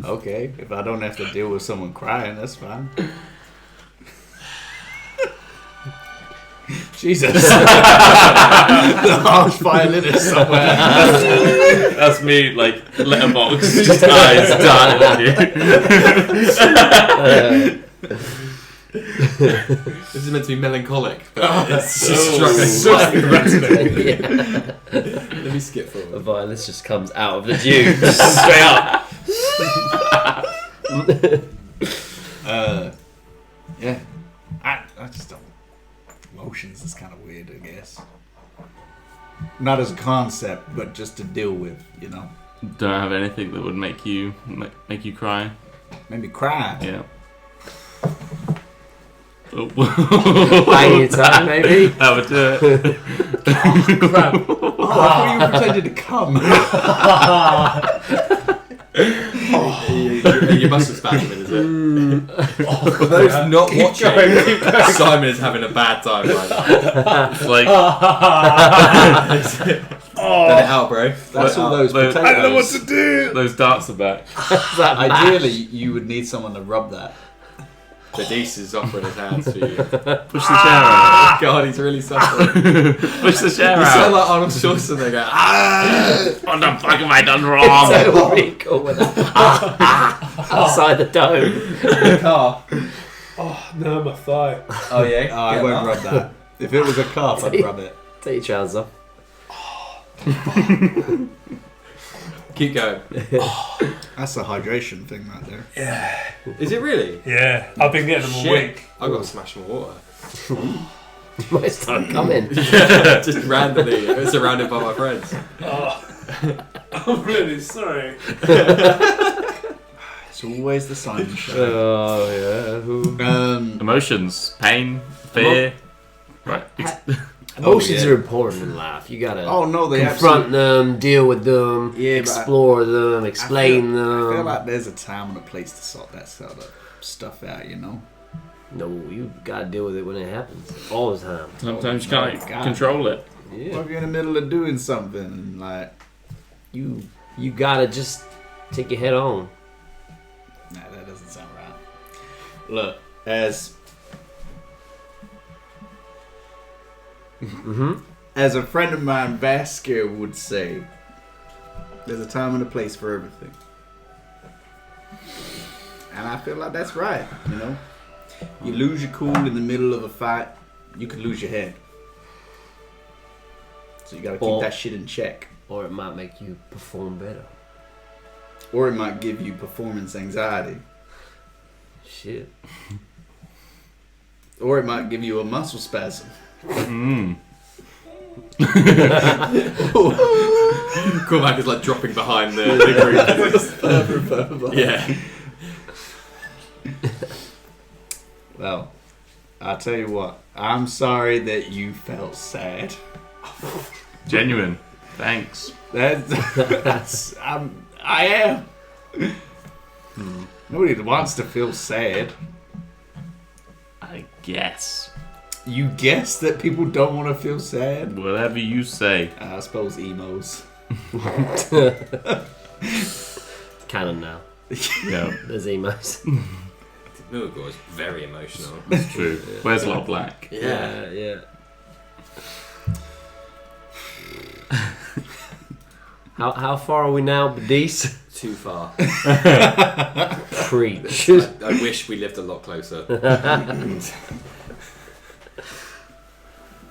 Okay, if I don't have to deal with someone crying, that's fine. Jesus. The harsh violinist somewhere. That's me, like, letterbox, just eyes darting at you. This is meant to be melancholic, but it's just Yeah. Let me skip The forward. violence just comes out of the tube, just straight up. Yeah. I just don't. Emotions is kind of weird, I guess. Not as a concept, but just to deal with, you know. Don't have anything that would make you cry. Maybe cry. Yeah. Oh. Bang your time, maybe? That would do it. Crap. Oh, I thought you pretended to come. Your muscle spasm, is it? For those not watching, Simon is having a bad time right now. It's like, Let it out, bro. That's all those potatoes. I don't know what to do. those darts are back. Ideally, you would need someone to rub that. Beddiis is offering his hands for you. Push the chair out. God, he's really suffering. Push the chair You sound out. like Arnold Schwarzenegger. Ah! What the fuck have I done wrong? So cool with that. Outside the dome. The car. Oh, no, my thigh. Oh yeah. Oh, I won't rub that. If it was a calf, I'd rub it. Take your trousers off. Keep going. That's a hydration thing right there. Is it really? Yeah, I've been getting them all Shit. week. I've got to smash some water. You might start coming. Yeah, just randomly. Surrounded by my friends. Oh, I'm really sorry. It's always the Simon show. Oh yeah. Emotions, pain, fear. Right. Emotions yeah. are important in life. You gotta Oh no, they confront them, deal with them, Yeah, but explore them, explain I them. feel like there's a time and a place to sort that sort of stuff out, you know. No, you gotta deal with it when it happens. All the time. Sometimes you can't God. control it. What Yeah. if you're in the middle of doing something and like, You gotta just take your head on. nah, that doesn't sound right. Look, as as a friend of mine, Vasquez, would say, there's a time and a place for everything. And I feel like that's right, you know? You lose your cool in the middle of a fight, you could lose your head. So you gotta keep that shit in check. Or it might make you perform better. Or it might give you performance anxiety. Shit. Or it might give you a muscle spasm. Cormac is like dropping behind the group. Yeah. Well, I'll tell you what. I'm sorry that you felt sad. Genuine. Thanks. That's I am. Nobody wants to feel sad. I guess. You guess that people don't want to feel sad? Whatever you say. I suppose emos. Canon now. Yeah, There's emos. Moogle is very emotional. it's true. Where's a lot of black? Yeah. How far are we now, Beddiis? Too far. Preach. I wish we lived a lot closer.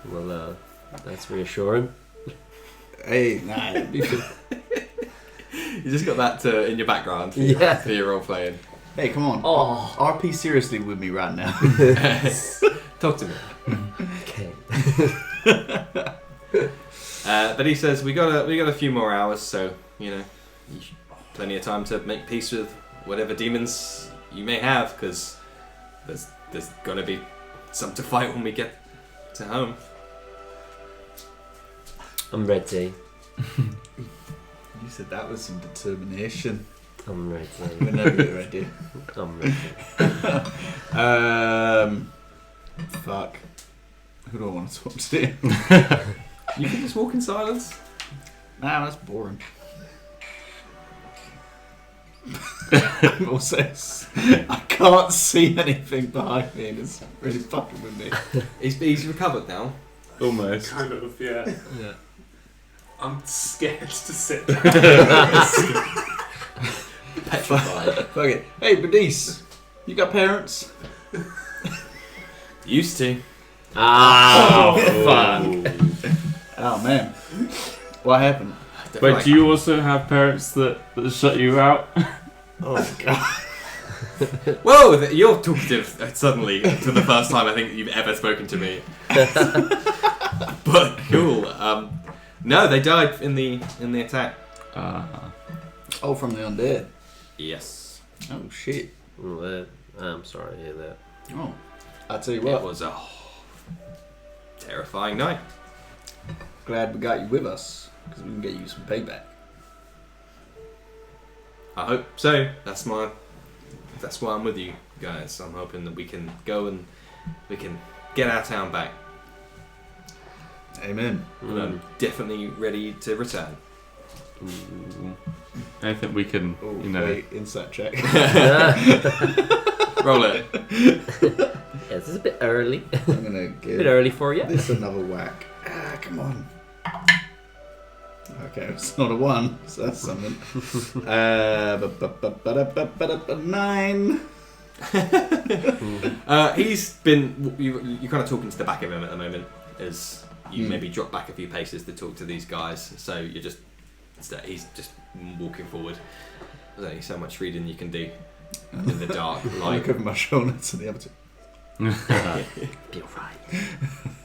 Well, that's reassuring. Hey, nah. You just got that in your background for your role playing. Hey, come on. Oh. RP seriously with me right now. Talk to me. Okay. But he says we got a few more hours, so plenty of time to make peace with whatever demons you may have, because there's gonna be some to fight when we get to home. I'm ready. You said that was some determination. I'm ready. Whenever you're ready. I'm ready. Fuck. Who do I want to talk to? You can just walk in silence. Nah, that's boring. Also, I can't see anything behind me and it's really fucking with me. He's recovered now. Almost. Kind of, yeah. Yeah. I'm scared to sit down. Petrified. Fuck it. Hey, Beddiis, you got parents? Used to. Oh, fuck. Oh, man. What happened? Wait, do you also have parents that shut you out? Oh, God. Whoa, you're talkative suddenly to the first time I think you've ever spoken to me. But cool. No, they died in the attack. Oh, from the undead. Yes. Oh, shit. Well, I'm sorry to hear that. Oh, I'll tell you It what. was a terrifying night. Glad we got you with us, because we can get you some payback. I hope so. That's why I'm with you guys. I'm hoping that we can go and we can get our town back. Amen. And I'm definitely ready to return. I think we can, Oh, wait, insight check. Roll it. Yeah, this is a bit early. I'm gonna A give bit early for you. this another whack. Ah, come on. Okay, it's not a 1, so that's something. 9. He's been. You're kind of talking to the back of him at the moment as you maybe drop back a few paces to talk to these guys. So he's just walking forward. There's only so much reading you can do in the dark I light. look over my shoulder to the other two. You're right.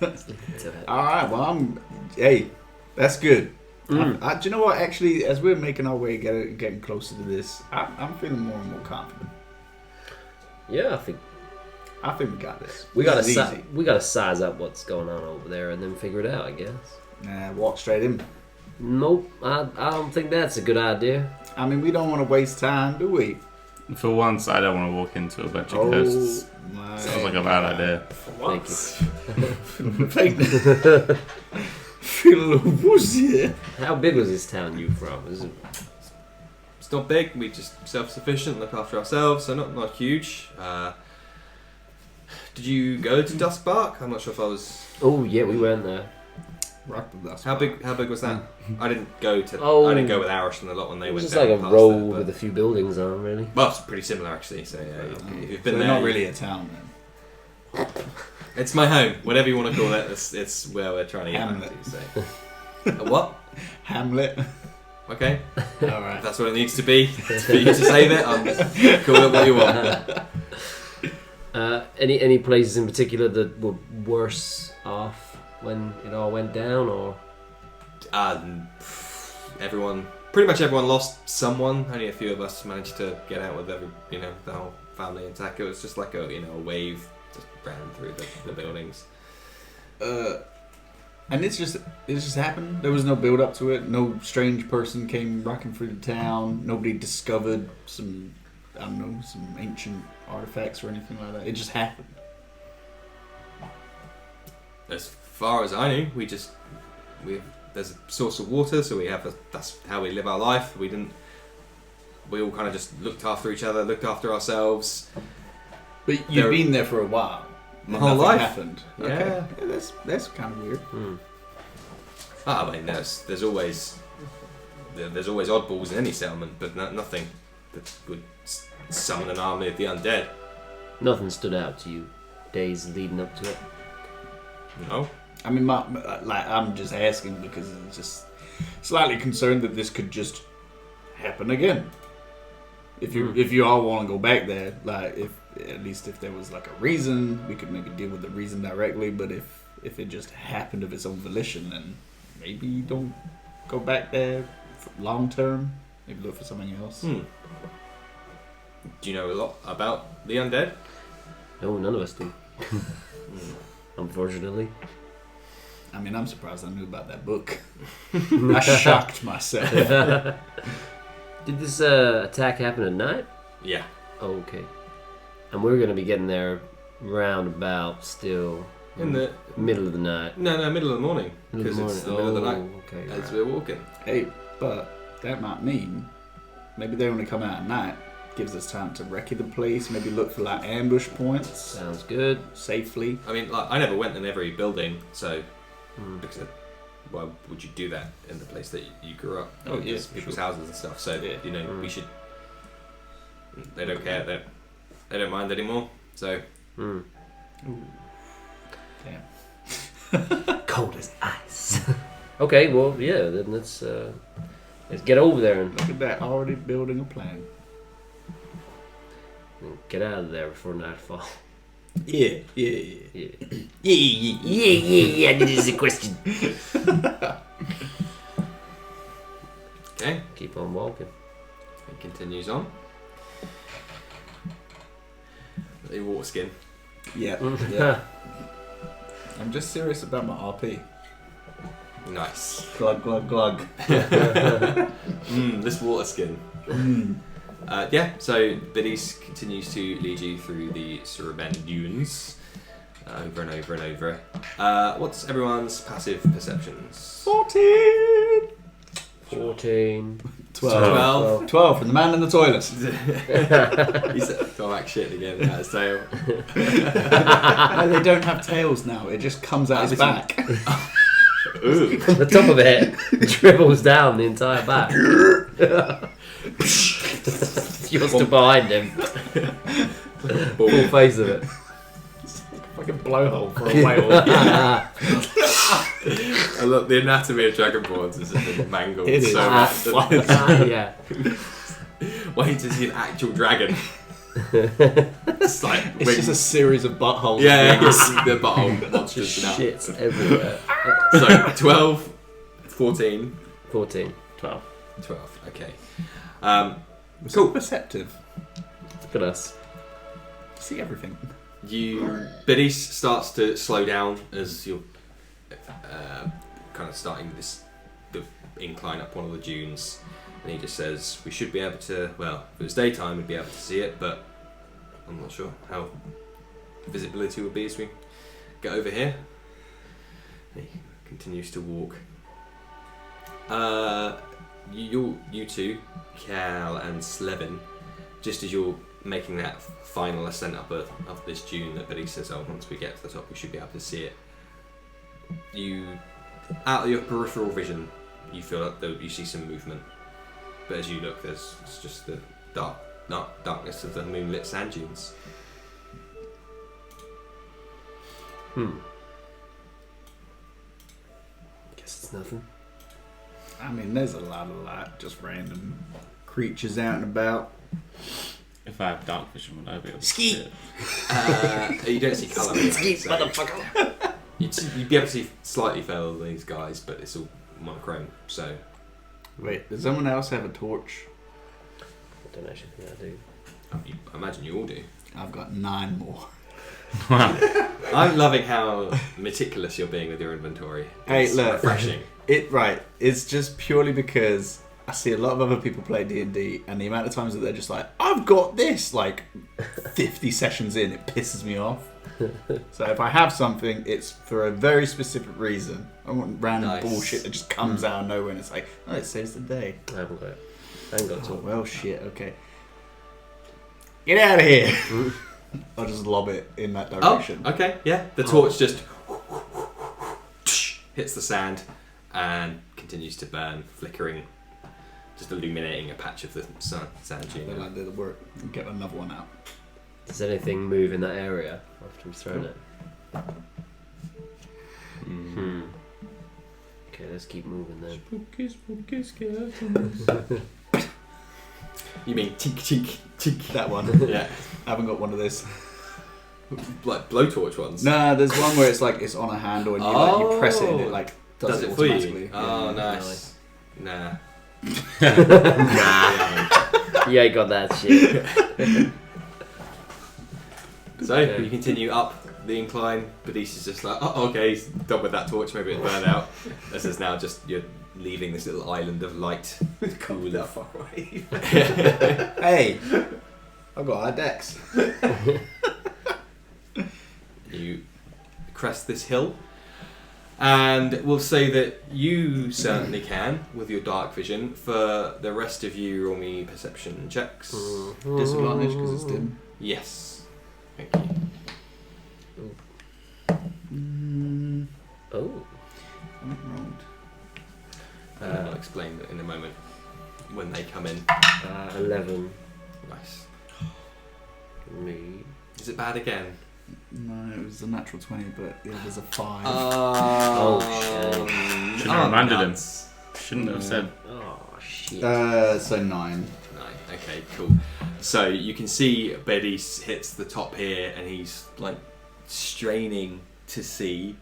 Let's leave it to it. Alright, well, hey, that's good. Do you know what? Actually, as we're making our way getting closer to this, I'm feeling more and more confident. Yeah, I think we got this. we This is gotta easy. size up what's going on over there and then figure it out, I guess. Nah, walk straight in. Nope, I don't think that's a good idea. I mean, we don't want to waste time, do we? For once, I don't want to walk into a bunch of ghosts. my Sounds like a bad idea. Thank you. Thank you. Feel a little woozy. How big was this town you from? Is it? It's not big. We just self-sufficient, look after ourselves. So not huge. Did you go to Duskbark? I'm not sure if I was. Oh yeah, we went there. Rock the dust. How big was that? I didn't go to. Oh. I didn't go with Arish and a lot when they It was went just like down a past road there, but- with a few buildings on, really. Well, it's pretty similar actually. So yeah, if you've been So there, not really a town then. It's my home, whatever you want to call it. It's where we're trying to get back Hamlet. to. So. A what? Hamlet. Okay, All if right. that's what it needs to be for you to save it. Call it what you want. Any places in particular that were worse off when it all went down, or? Pretty much everyone lost someone. Only a few of us managed to get out with the whole family intact. It was just like a wave just ran through the buildings. And it just happened. There was no build up to it. No strange person came rocking through the town. Nobody discovered some ancient artifacts or anything like that. It just happened. As far as I knew, there's a source of water, so that's how we live our life. We all kind of just looked after each other, looked after ourselves. But you've been there for a while. My whole Nothing life. happened. Yeah. Okay. Yeah, that's kind of weird. I mean, there's always oddballs in any settlement, but nothing that would summon an army of the undead. Nothing stood out to you days leading up to it? No. I mean, I'm just asking because it's just slightly concerned that this could just happen again. If you all want to go back there, at least if there was like a reason, we could maybe deal with the reason directly. But if it just happened of its own volition, then maybe you don't go back there for long term. Maybe look for something else. Do you know a lot about the undead? No, none of us do. Unfortunately. I mean, I'm surprised I knew about that book. I shocked myself. Did this attack happen at night? Yeah. Oh, okay. And we're going to be getting there roundabout still. In the Middle of the night. no middle of the morning Middle of because the it's the morning. middle of the night Okay, as right. we're walking. Hey, but that might mean maybe they only come out at night. Gives us time to recce the place. Maybe look for like ambush points Sounds good. safely. I mean, I never went in every building, so because why would you do that in the place that you grew up? Oh, yeah, Just for people's sure. houses and stuff. So Yeah. we should. They don't care. They don't mind anymore. So Damn. Cold as ice. Okay, well, yeah, then let's get over there and Look at that, already building a plan. get out of there before nightfall. Yeah. Yeah. That is a question. okay, Keep on walking. it continues on. The water skin. Yeah. I'm just serious about my RP. Nice. Glug, glug, glug. This water skin. So Beddiis continues to lead you through the Suraban dunes over and over and over. What's everyone's passive perceptions? 14! 14. 12. 12 from the man in the toilet. He's back shit again at his tail. No, they don't have tails now. It just comes out his back. Ooh. From the top of it, dribbles down the entire back. You're still behind him. Full face of it. Like a blowhole for a whale. I look, the anatomy of dragonborns is mangled It is. so much. Yeah. Wait to see an actual dragon. It's like It's just a series of buttholes. yeah, the butthole monsters now. Shit's everywhere. So 12, 14, 14. 12. 12. Okay. Cool. Perceptive. Look at us. See everything. Beddiis starts to slow down as you're kind of starting the incline up one of the dunes, and he just says, "We should be able to. Well, if it was daytime, we'd be able to see it, but I'm not sure how visibility would be as we get over here." And he continues to walk. You two, Cal and Slevin, just as you're making that final ascent up this dune that Beddiis says, "Oh, once we get to the top, we should be able to see it." You, out of your peripheral vision, you feel like you see some movement, but as you look, it's just the darkness of the moonlit sand dunes. Guess it's nothing. I mean, there's a lot of like just random creatures out and about. If I have dark vision, would I be able to Ski. see it? You don't see colour. You'd be able to see slightly further than these guys, but it's all monochrome. So, Wait, does someone else have a torch? I don't actually think I do. I imagine you all do. I've got 9 more. I'm loving how meticulous you're being with your inventory. Hey, It's look. refreshing. It's just purely because I see a lot of other people play D&D, and the amount of times that they're just like, I've got this, like 50 sessions in, it pisses me off. So if I have something, it's for a very specific reason. I don't want random Nice. bullshit that just comes out of nowhere and it's like, oh, it saves the day. I haven't got it. I haven't got it. Oh, well, shit, okay. Get out of here! I'll just lob it in that direction. Oh, okay, yeah. The torch just hits the sand and continues to burn, flickering, just illuminating a patch of the sand Then I dune. did the work and get another one out. Does anything move in that area after we've thrown it? Okay, let's keep moving then. Spooky, spooky skeletons. You mean tink, tink, tink? That one. Yeah, I haven't got one of this. like blowtorch ones. No, there's one where it's like it's on a handle and you press it and it like does it for automatically. you? Oh, Yeah. nice. Nah. You ain't got that shit. So Yeah. you continue up the incline. Beddiis is just like, oh, okay, he's done with that torch. Maybe it burned out. This is now just you're leaving this little island of light. Cool that far away. Hey, I've got our decks. You crest this hill, and we'll say that you certainly can with your dark vision. For the rest of you, roll me perception checks. Disadvantage because it's dim. Yes. Thank you. Oh. I went wrong. I'll explain that in a moment when they come in. 11. Nice. Me. Is it bad again? No, it was a natural 20, but yeah, there's a 5. Oh, shit. Shouldn't have reminded him. nuts. Shouldn't have said. Oh, shit. So 9. Okay, cool. So you can see Beddiis hits the top here, and he's like straining to see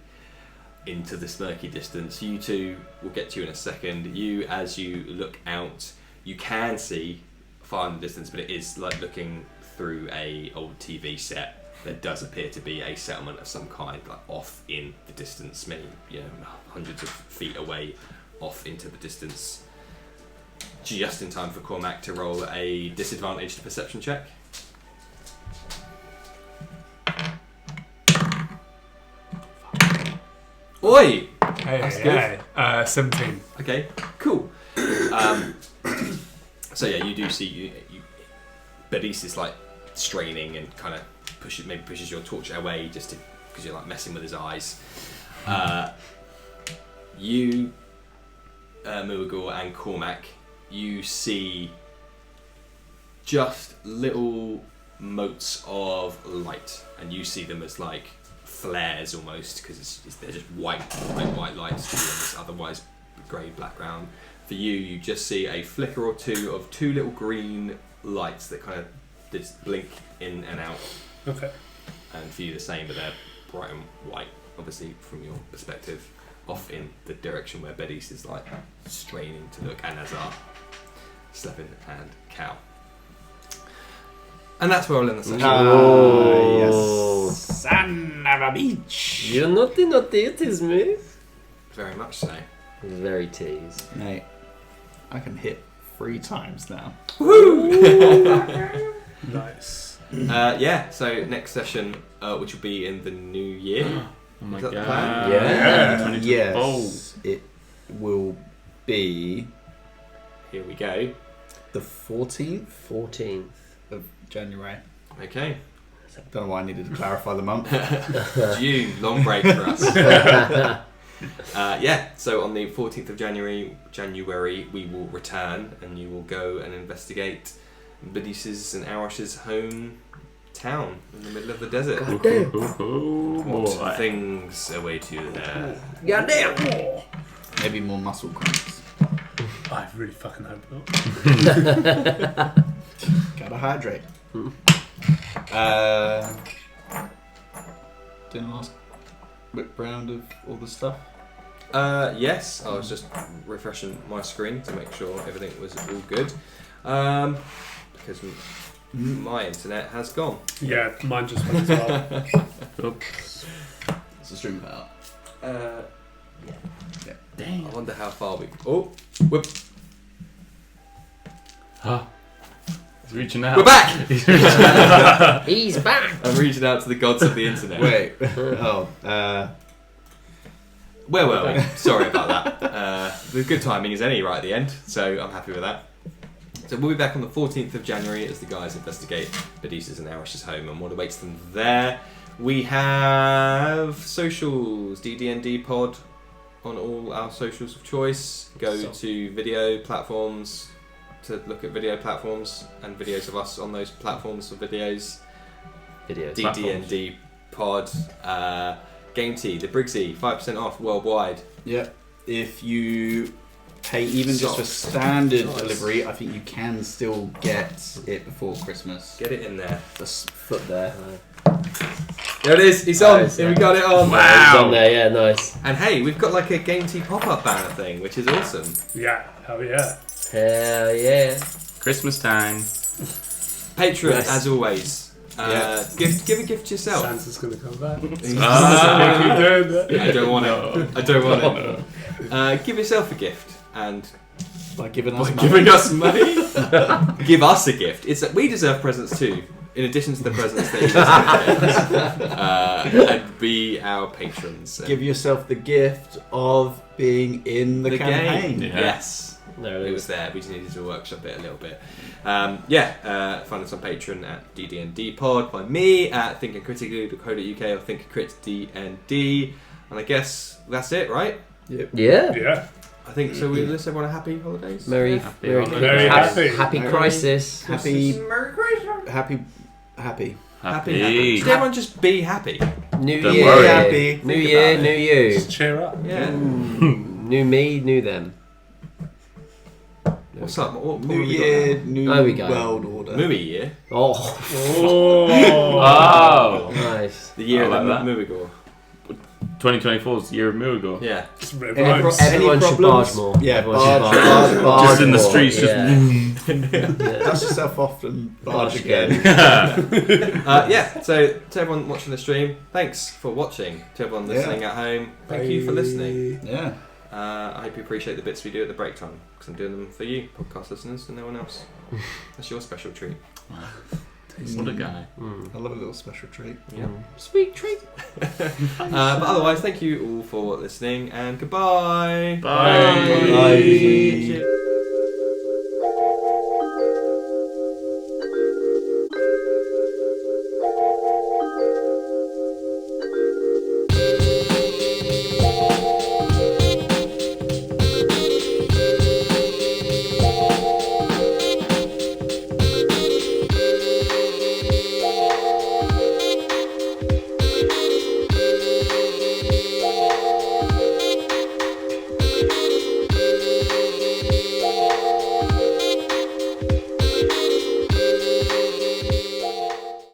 into this murky distance. You two, we'll get to you in a second. You, as you look out, you can see far in the distance, but it is like looking through a old TV set. There does appear to be a settlement of some kind, like off in the distance, many, hundreds of feet away, off into the distance. Just in time for Cormac to roll a disadvantaged perception check. Oi! That's good. 17. Okay, cool. So yeah, you do see you Beddiis is like straining and kind of pushes your torch away just because you're like messing with his eyes. You, Muagor and Cormac, you see just little motes of light, and you see them as like flares almost because they're just white lights to you on this otherwise grey background. For you just see a flicker or two of two little green lights that kind of just blink in and out. Okay. And for you the same, but they're bright and white, obviously from your perspective, off in the direction where Beddiis is like straining to look, and as are Slevin and Cal. And that's where I'll end the session. Yes. Son of a bitch. You're naughty, it is me. Very much so. Very teased. Mate, I can hit 3 times now. Nice. So next session, which will be in the new year. Oh my Is that the god. plan? Yeah. 2020. Yes, it will be Here we go. the 14th 14th. of January. Okay. Don't know why I needed to clarify the month. June, long break for us. So on the 14th of January, we will return and you will go and investigate Beddiis and Arash's home town in the middle of the desert. What things await you there? Goddamn. Maybe more muscle cramps. I really fucking hope not. Gotta hydrate. Doing the last whip round of all the stuff. Yes, I was just refreshing my screen to make sure everything was all good. Because my internet has gone. Yeah, mine just went as well. Oops. It's a stream out. Dang. I wonder how far we. Oh, whip. Huh. He's reaching out. We're back. He's back. I'm reaching out to the gods of the internet. Wait. Where were we? Sorry about that. The good timing is any right at the end, so I'm happy with that. So we'll be back on the 14th of January as the guys investigate Beddiis and Arash's home and what awaits them there. We have socials, DDND Pod on all our socials of choice. Go to video platforms to look at video platforms and videos of us on those platforms for videos. Videos. DDND Pod. Game Tea, the Briggsy, 5% off worldwide. Yep. If you pay even just for Socks. standard Nice. delivery, I think you can still get it before Christmas. Get it in there. The foot there. There it is, it's on. Nice, Here we yeah. got it on. He's on there, yeah, nice. And hey, we've got like a Game Tea pop-up banner thing, which is awesome. Yeah, hell yeah. Hell yeah. Christmas time. Patreon, Yes. as always. Yeah. Give a gift to yourself. Santa's gonna come back. Keep Keep doing that. I don't want it. I don't want it. Give yourself a gift and By giving us by money. giving us money, give us a gift. It's that we deserve presents too, in addition to the presents that you deserve. And be our patrons. And Give yourself the gift of being in the campaign. game. Yeah. Yes. There It it was is. there. We just needed to workshop it a little bit. Find us on Patreon at DDND Pod. Find me at thinkingcritically.co.uk or thinkcritdnd. And I guess that's it, right? Yep. Yeah. Yeah. I think so. We wish everyone a happy holidays. Merry, Happy Merry, holidays. Very happy. happy crisis. Happy. Merry Christmas. Happy. Happy. Happy. Should everyone just be happy? New Don't year. worry. Happy. New year, new you. Just cheer up. Yeah. New me, new them. What's up? What New have we got year, new There we go. world order. now? Movie year. Oh, Oh. Oh. nice. The year I like of that. the movie gore. 2024 is the year of Miracle. Yeah. Just rip Any rhymes. Everyone should problems? barge more. Yeah, Everyone should barge, barge, barge, barge Just in the more. streets, just Yeah. Dust yourself off and barge again. So to everyone watching the stream, thanks for watching. To everyone listening at home, thank you for listening. Yeah. I hope you appreciate the bits we do at the break time because I'm doing them for you, podcast listeners, and no one else. That's your special treat. What a guy. I love a little special treat. Yeah. Sweet treat. But otherwise, thank you all for listening and goodbye. Bye. Bye. Cheers.